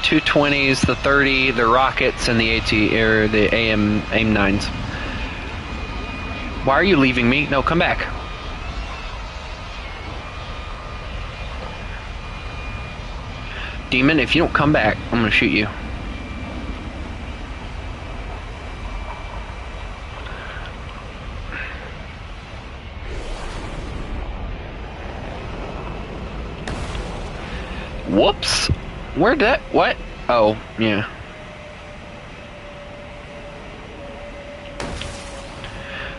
220s, the 30, the rockets, and the AT or the AIM 9s. Why are you leaving me? No, come back. Demon, if you don't come back, I'm gonna shoot you. Whoops! Where'd that? What? Oh, yeah.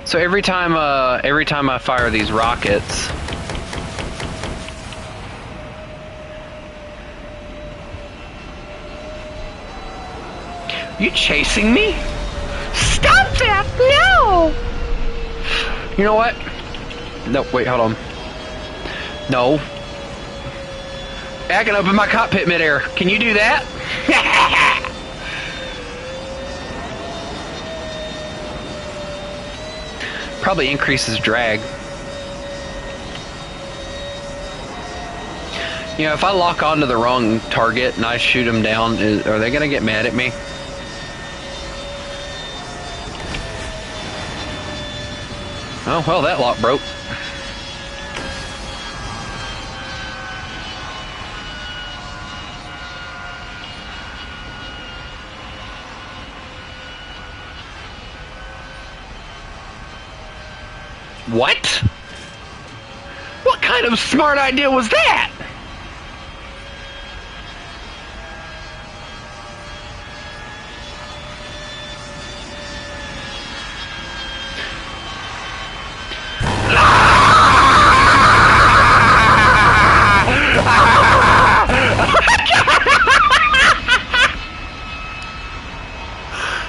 So every time I fire these rockets, You chasing me? Stop that! No! You know what? No, wait, hold on. No. I can open my cockpit midair. Can you do that? Probably increases drag. You know, if I lock onto the wrong target and I shoot them down, are they gonna get mad at me? Oh, well, that lock broke. What? What kind of smart idea was that?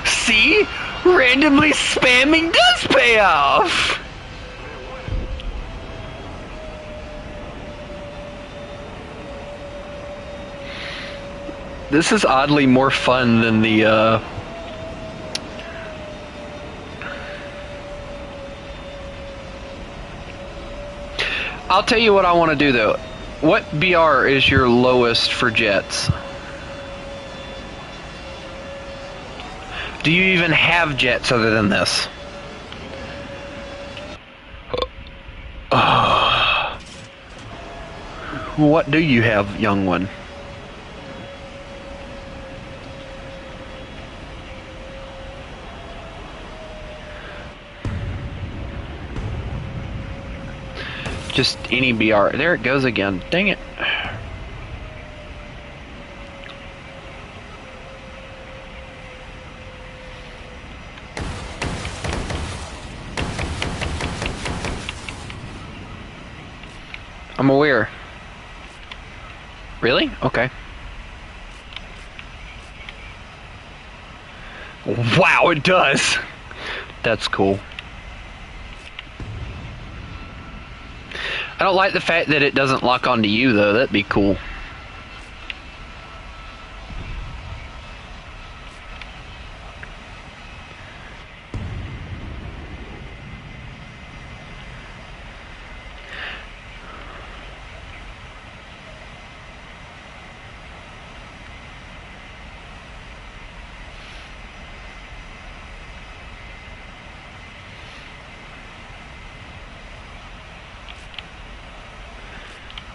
See? Randomly spamming does pay off! This is oddly more fun than the, I'll tell you what I want to do, though. What BR is your lowest for jets? Do you even have jets other than this? What do you have, young one? Just any BR. There it goes again. Dang it. I'm aware. Really? Okay. Wow, it does. That's cool. I don't like the fact that it doesn't lock onto you, though. That'd be cool.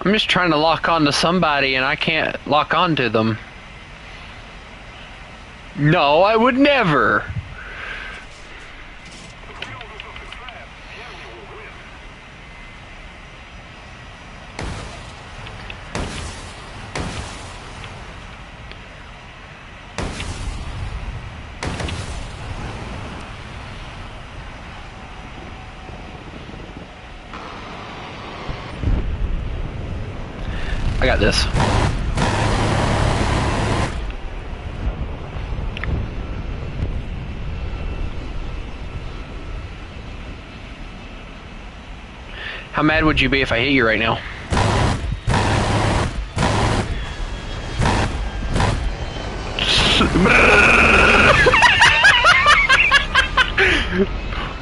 I'm just trying to lock onto somebody and I can't lock onto them. No, I would never. I got this. How mad would you be if I hit you right now?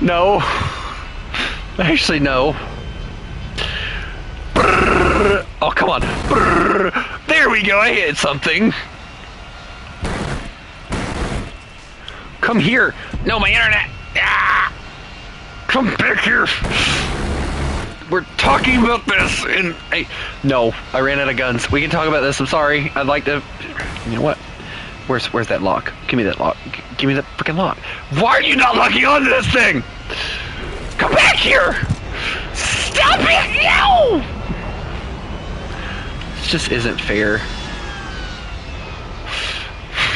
No. Actually, no. Oh, come on. There we go, I hit something. Come here. No, my internet. Ah! Come back here. We're talking about this and hey, no, I ran out of guns. We can talk about this. I'm sorry. I'd like to. You know what? Where's that lock? Give me that lock. Give me that freaking lock. Why are you not locking onto this thing? Come back here. Stop it! No! This just isn't fair.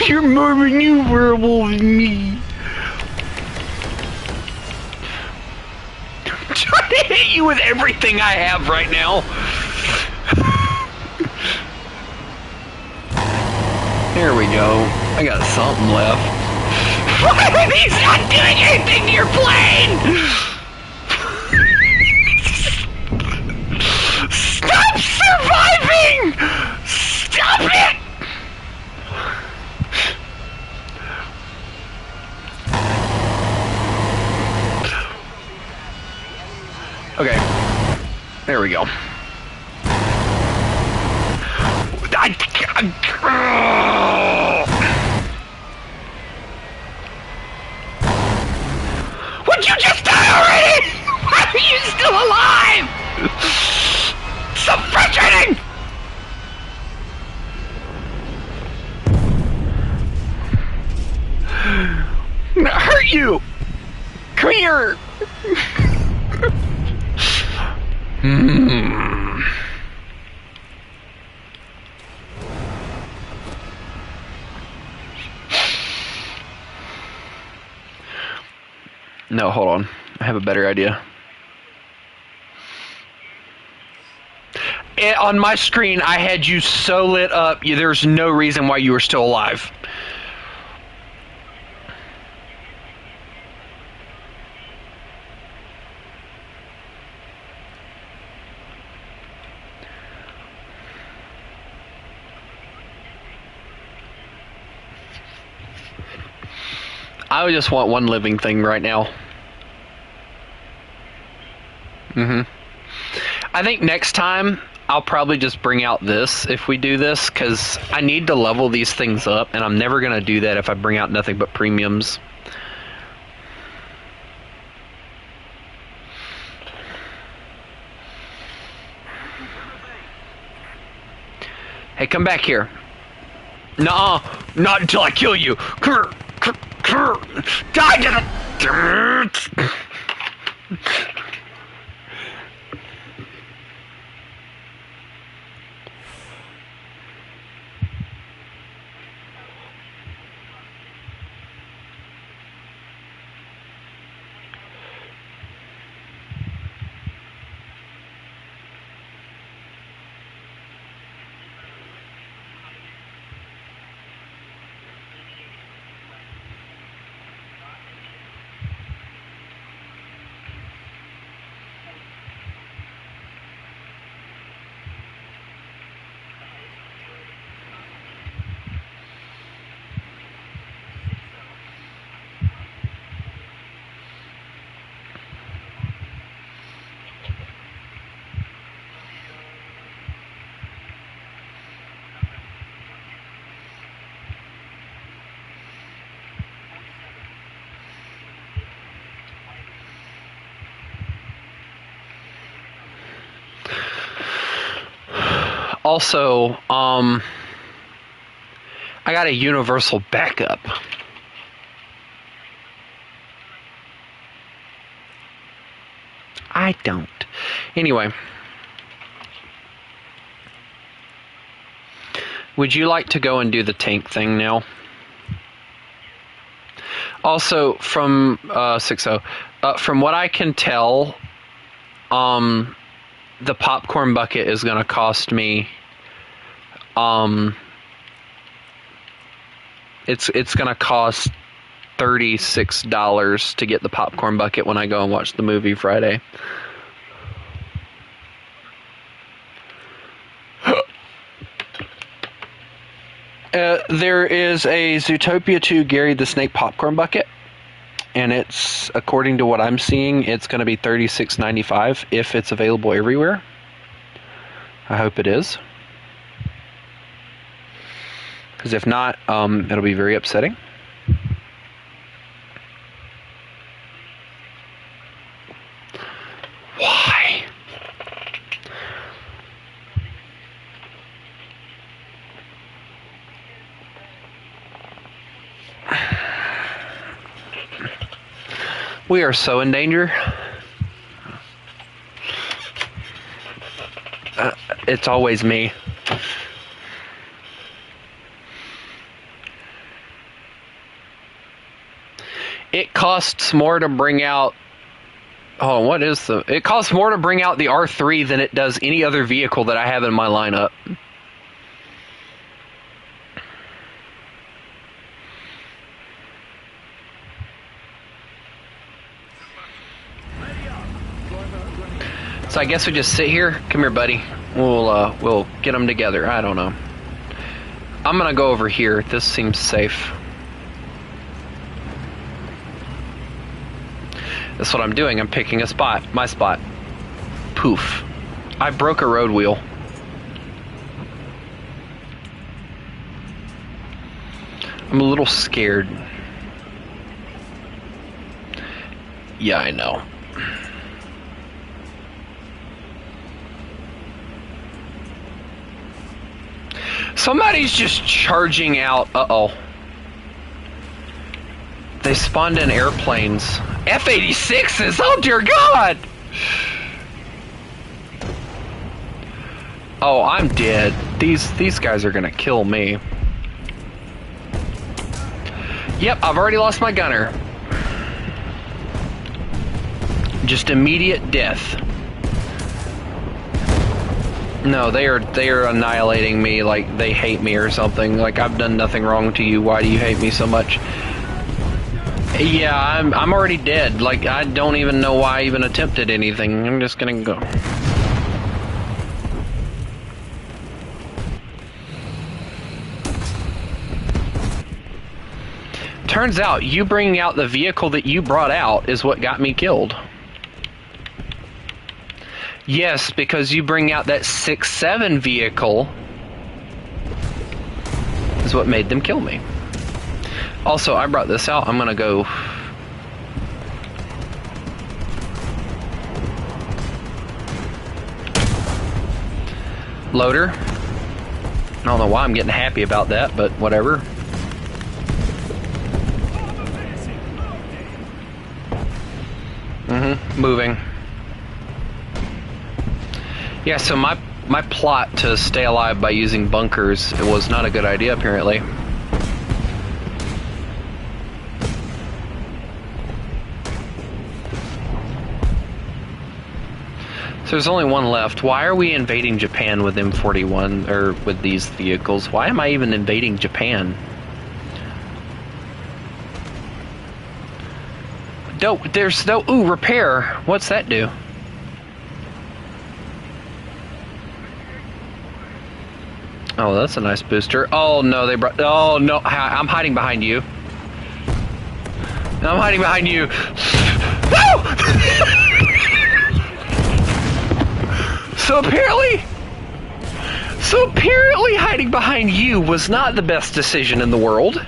You're more maneuverable than me. I'm trying to hit you with everything I have right now. There we go. I got something left. He's not doing anything to your plane! Stop surviving! Stop it! Okay. There we go. Would you just die already? Why are you still alive? So frustrating! I'm gonna hurt you! Come here! No, hold on. I have a better idea. On my screen, I had you so lit up, there's no reason why you were still alive. I just want one living thing right now. I think next time I'll probably just bring out this if we do this, because I need to level these things up, and I'm never going to do that if I bring out nothing but premiums. Hey, come back here. Nuh-uh, not until I kill you. Die to the... Also, I got a universal backup. I don't. Anyway. Would you like to go and do the tank thing now? Also, from 6-0, from what I can tell, the popcorn bucket is going to cost me, it's going to cost $36 to get the popcorn bucket when I go and watch the movie Friday. There is a Zootopia 2 Gary the Snake popcorn bucket, and it's, according to what I'm seeing, it's going to be $36.95 if it's available everywhere. I hope it is. Because if not, it'll be very upsetting. Why? We are so in danger. It's always me. It costs more to bring out... Oh, what is the... It costs more to bring out the R3 than it does any other vehicle that I have in my lineup. So I guess we just sit here. Come here, buddy. We'll get them together. I don't know. I'm gonna go over here. This seems safe. That's what I'm doing. I'm picking a spot. My spot. Poof. I broke a road wheel. I'm a little scared. Yeah, I know. Somebody's just charging out. Uh-oh. They spawned in airplanes. F-86s! Oh, dear God! Oh, I'm dead. These guys are gonna kill me. Yep, I've already lost my gunner. Just immediate death. No, they are annihilating me like they hate me or something. Like I've done nothing wrong to you. Why do you hate me so much? Yeah, I'm already dead. Like I don't even know why I even attempted anything. I'm just gonna go. Turns out you bringing out the vehicle that you brought out is what got me killed. Yes, because you bring out that 6-7 vehicle is what made them kill me. Also, I brought this out. I'm gonna go. Loader. I don't know why I'm getting happy about that, but whatever. Moving. Yeah, so my plot to stay alive by using bunkers, it was not a good idea apparently. So there's only one left. Why are we invading Japan with M41 or with these vehicles? Why am I even invading Japan? No, there's no repair. What's that do? Oh, that's a nice booster. Oh no, they brought. Oh no, I'm hiding behind you. I'm hiding behind you. No! So apparently hiding behind you was not the best decision in the world.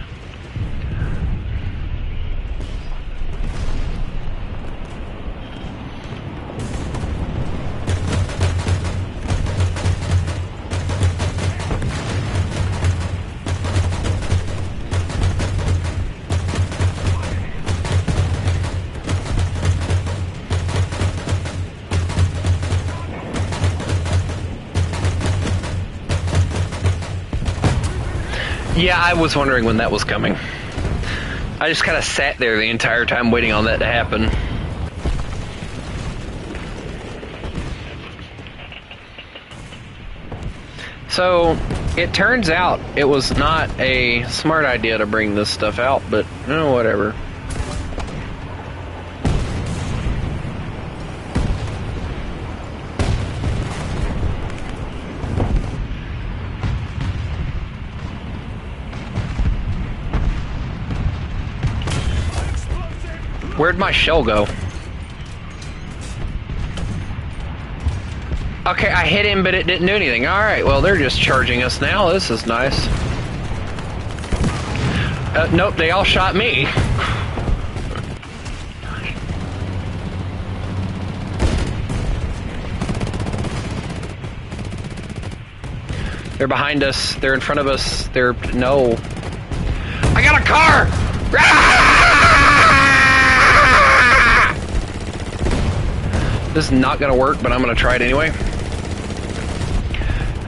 Yeah, I was wondering when that was coming. I just kind of sat there the entire time waiting on that to happen. So, it turns out it was not a smart idea to bring this stuff out, but whatever. Where'd my shell go? Okay, I hit him, but it didn't do anything. Alright, well, they're just charging us now. This is nice. Nope, they all shot me. They're behind us. They're in front of us. No. I got a car! This is not gonna work, but I'm gonna try it anyway.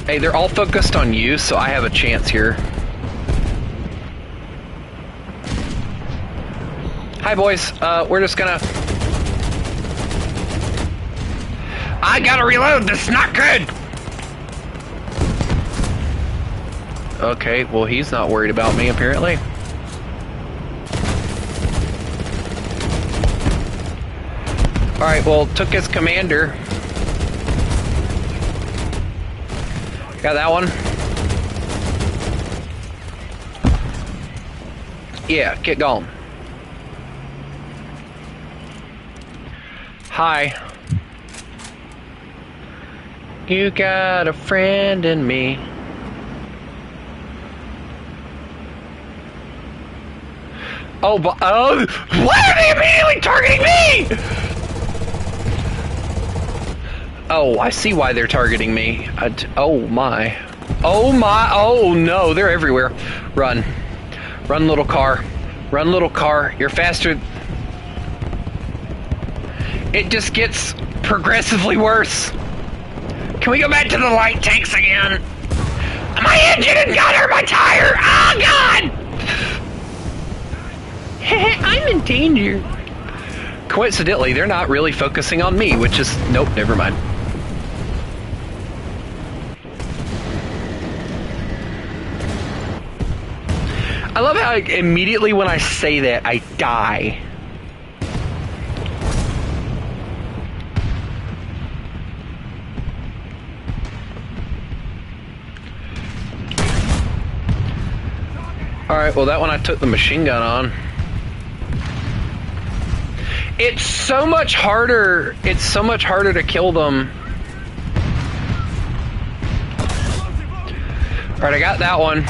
Hey, they're all focused on you, so I have a chance here. Hi, boys. We're just gonna... I gotta reload! This is not good! Okay, well, he's not worried about me, apparently. Alright, well, took his commander. Got that one? Yeah, get going. Hi. You got a friend in me. Oh, but oh, why are they immediately targeting me? Oh, I see why they're targeting me. Oh my. Oh my. Oh no, they're everywhere. Run. Run, little car. Run, little car. You're faster. It just gets progressively worse. Can we go back to the light tanks again? My engine and gunner, my tire. Oh God! I'm in danger. Coincidentally, they're not really focusing on me, which is... Nope, never mind. I love how immediately when I say that, I die. Alright, well that one I took the machine gun on. It's so much harder to kill them. Alright, I got that one.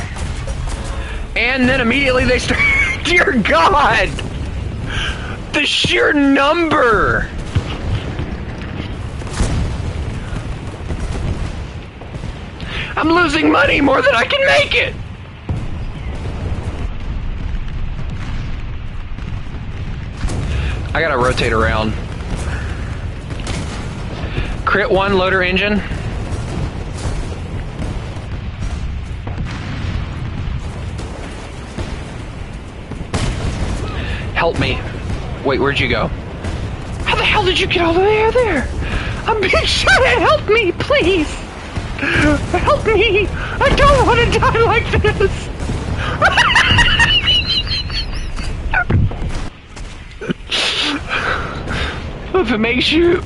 And then immediately they start... Dear God! The sheer number! I'm losing money more than I can make it! I gotta rotate around. Crit 1, loader engine. Help me. Wait, where'd you go? How the hell did you get all the way there? I'm being shot at! Help me, please! Help me! I don't want to die like this! If it makes you...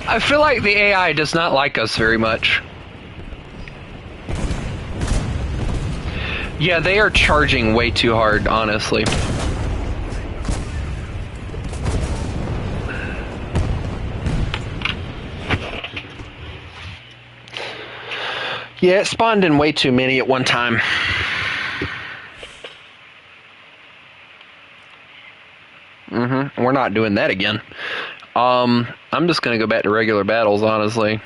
I feel like the AI does not like us very much. Yeah, they are charging way too hard, honestly. Yeah, it spawned in way too many at one time. We're not doing that again. I'm just gonna go back to regular battles, honestly.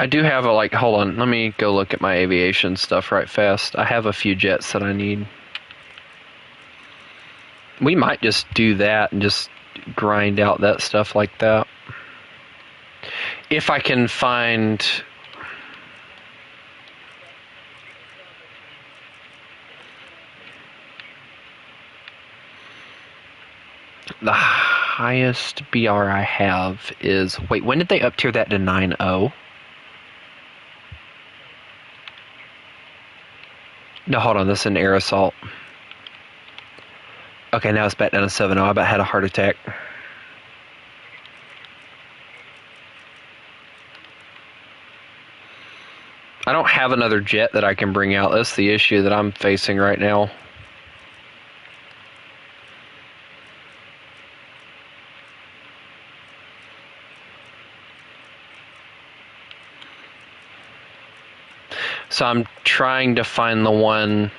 I do have a, like, hold on, let me go look at my aviation stuff right fast. I have a few jets that I need. We might just do that and just grind out that stuff like that. If I can find... The highest BR I have is... Wait, when did they up tier that to 9.0? No, hold on, this is an air assault. Okay, now it's back down to 7.0. I about had a heart attack. I don't have another jet that I can bring out. That's the issue that I'm facing right now. So I'm trying to find the one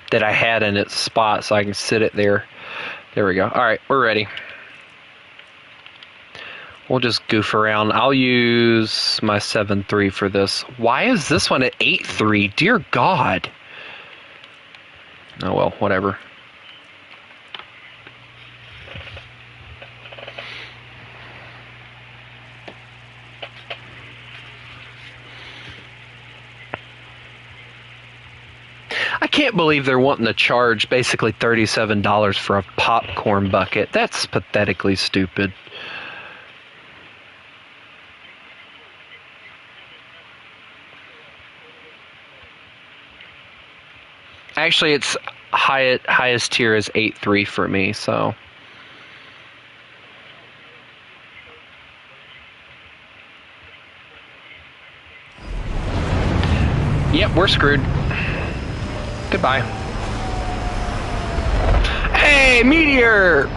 that I had in its spot so I can sit it there. There we go. All right, we're ready. We'll just goof around. I'll use my 7.3 for this. Why is this one at 8.3? Dear God. Oh well, whatever. I can't can't believe they're wanting to charge basically $37 for a popcorn bucket. That's pathetically stupid. Actually, it's highest tier is 8.3 for me, so. Yep, we're screwed. Goodbye. Hey, meteor!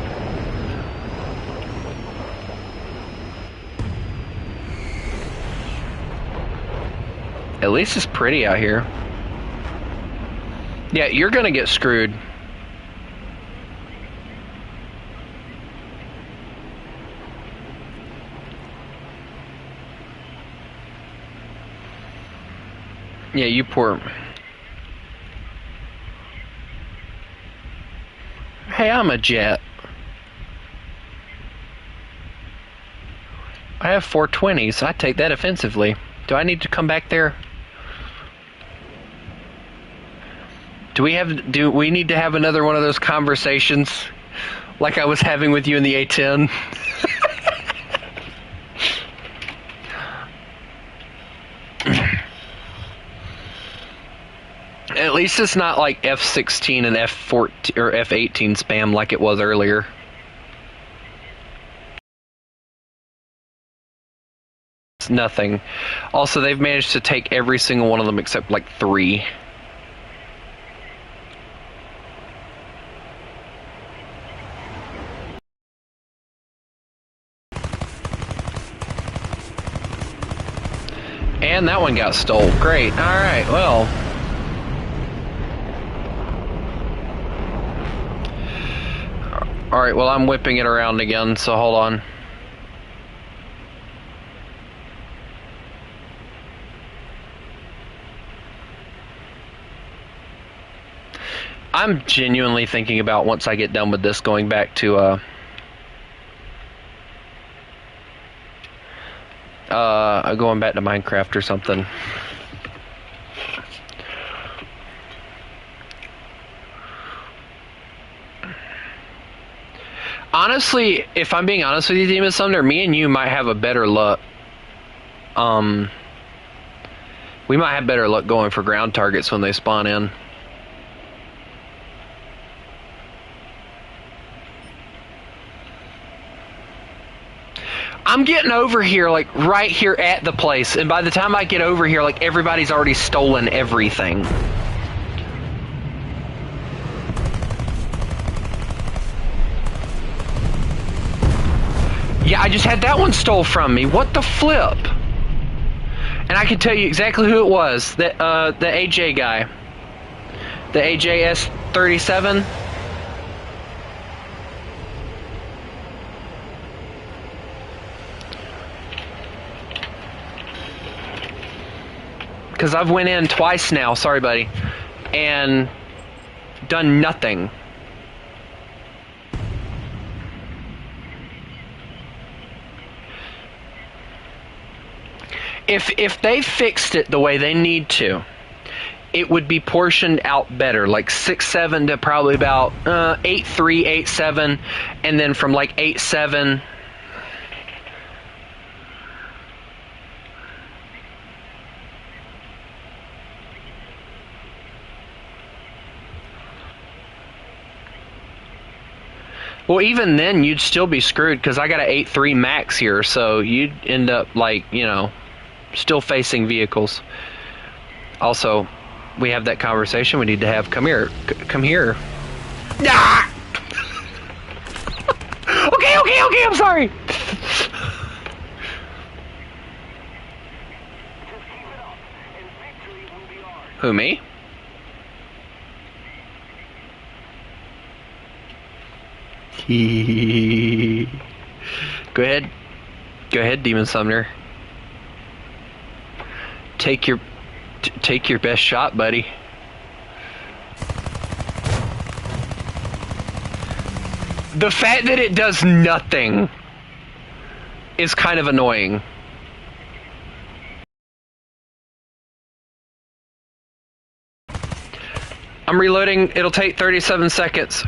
At least it's pretty out here. Yeah, you're gonna get screwed. Yeah, you poor... Hey, I'm a jet. I have 420s. I take that offensively. Do I need to come back there? Do we need to have another one of those conversations like I was having with you in the A10? At least it's not like F16 and F14 or F18 spam like it was earlier. It's nothing. Also, they've managed to take every single one of them except like 3. And that one got stole. Great. Alright, well. Alright, well, I'm whipping it around again, so hold on. I'm genuinely thinking about, once I get done with this, going back to, going back to Minecraft or something. Honestly, if I'm being honest with you, Demon Summoner, me and you might have a better luck. We might have better luck going for ground targets when they spawn in. I'm getting over here, like, right here at the place, and by the time I get over here, like, everybody's already stolen everything. Yeah, I just had that one stole from me. What the flip? And I can tell you exactly who it was. The AJ guy. The AJS37. Because I've went in twice now, sorry buddy, and done nothing. If they fixed it the way they need to, it would be portioned out better, like 6.7 to probably about 8.3, 8.7, and then from like 8.7. Well, even then, you'd still be screwed, because I got an 8.3 max here, so you'd end up, like, you know, still facing vehicles. Also, we have that conversation we need to have. Come here. Come here. Ah! Okay, I'm sorry. Who, me? Go ahead. Go ahead, Demon Summoner. Take your best shot, buddy. The fact that it does nothing is kind of annoying. I'm reloading. It'll take 37 seconds.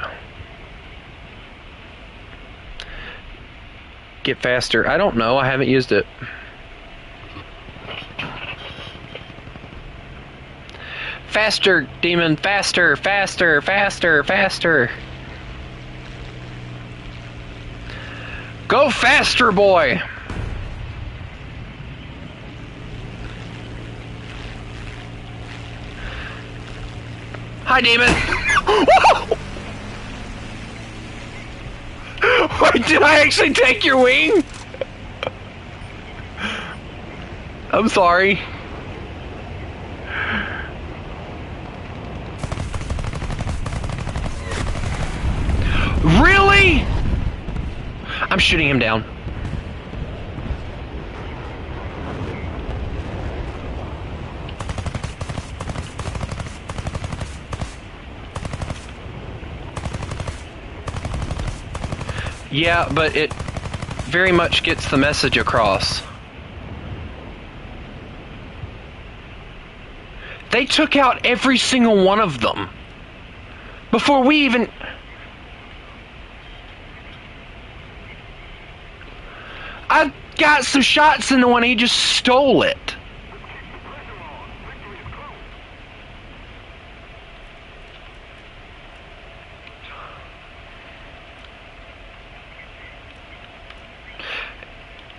Get faster. I don't know. I haven't used it. Faster, demon. Faster, faster, faster, faster. Go faster, boy. Hi, demon. Wait, did I actually take your wing? I'm sorry. Really? I'm shooting him down. Yeah, but it very much gets the message across. They took out every single one of them before we even... I got some shots in the one, he just stole it.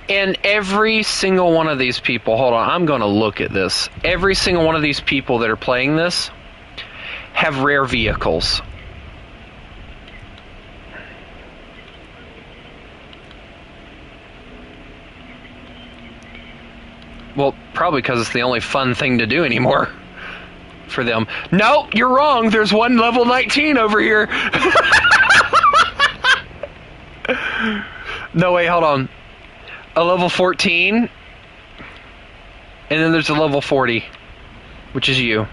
And every single one of these people, hold on, I'm going to look at this. Every single one of these people that are playing this have rare vehicles. Well, probably because it's the only fun thing to do anymore for them. No, you're wrong. There's one level 19 over here. No, wait, hold on. A level 14, and then there's a level 40, which is you.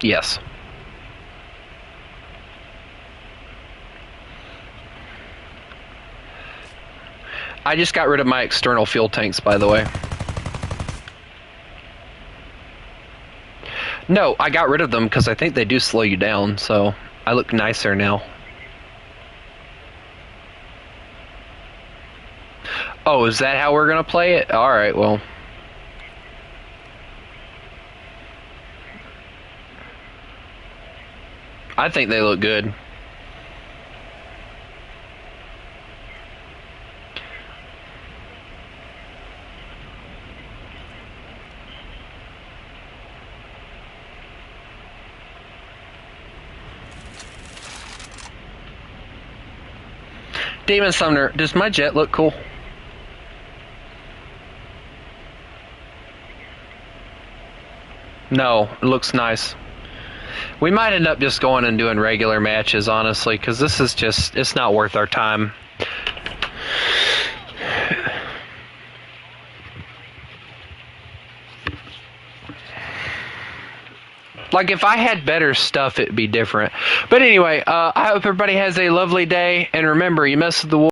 Yes. I just got rid of my external fuel tanks, by the way. No, I got rid of them because I think they do slow you down, so I look nicer now. Oh, is that how we're gonna play it? Alright, well. I think they look good. Demon Summoner, does my jet look cool? No, it looks nice. We might end up just going and doing regular matches, honestly, because this is just, it's not worth our time. Like, if I had better stuff, it'd be different. But anyway, I hope everybody has a lovely day, and remember, you mess with the wolf.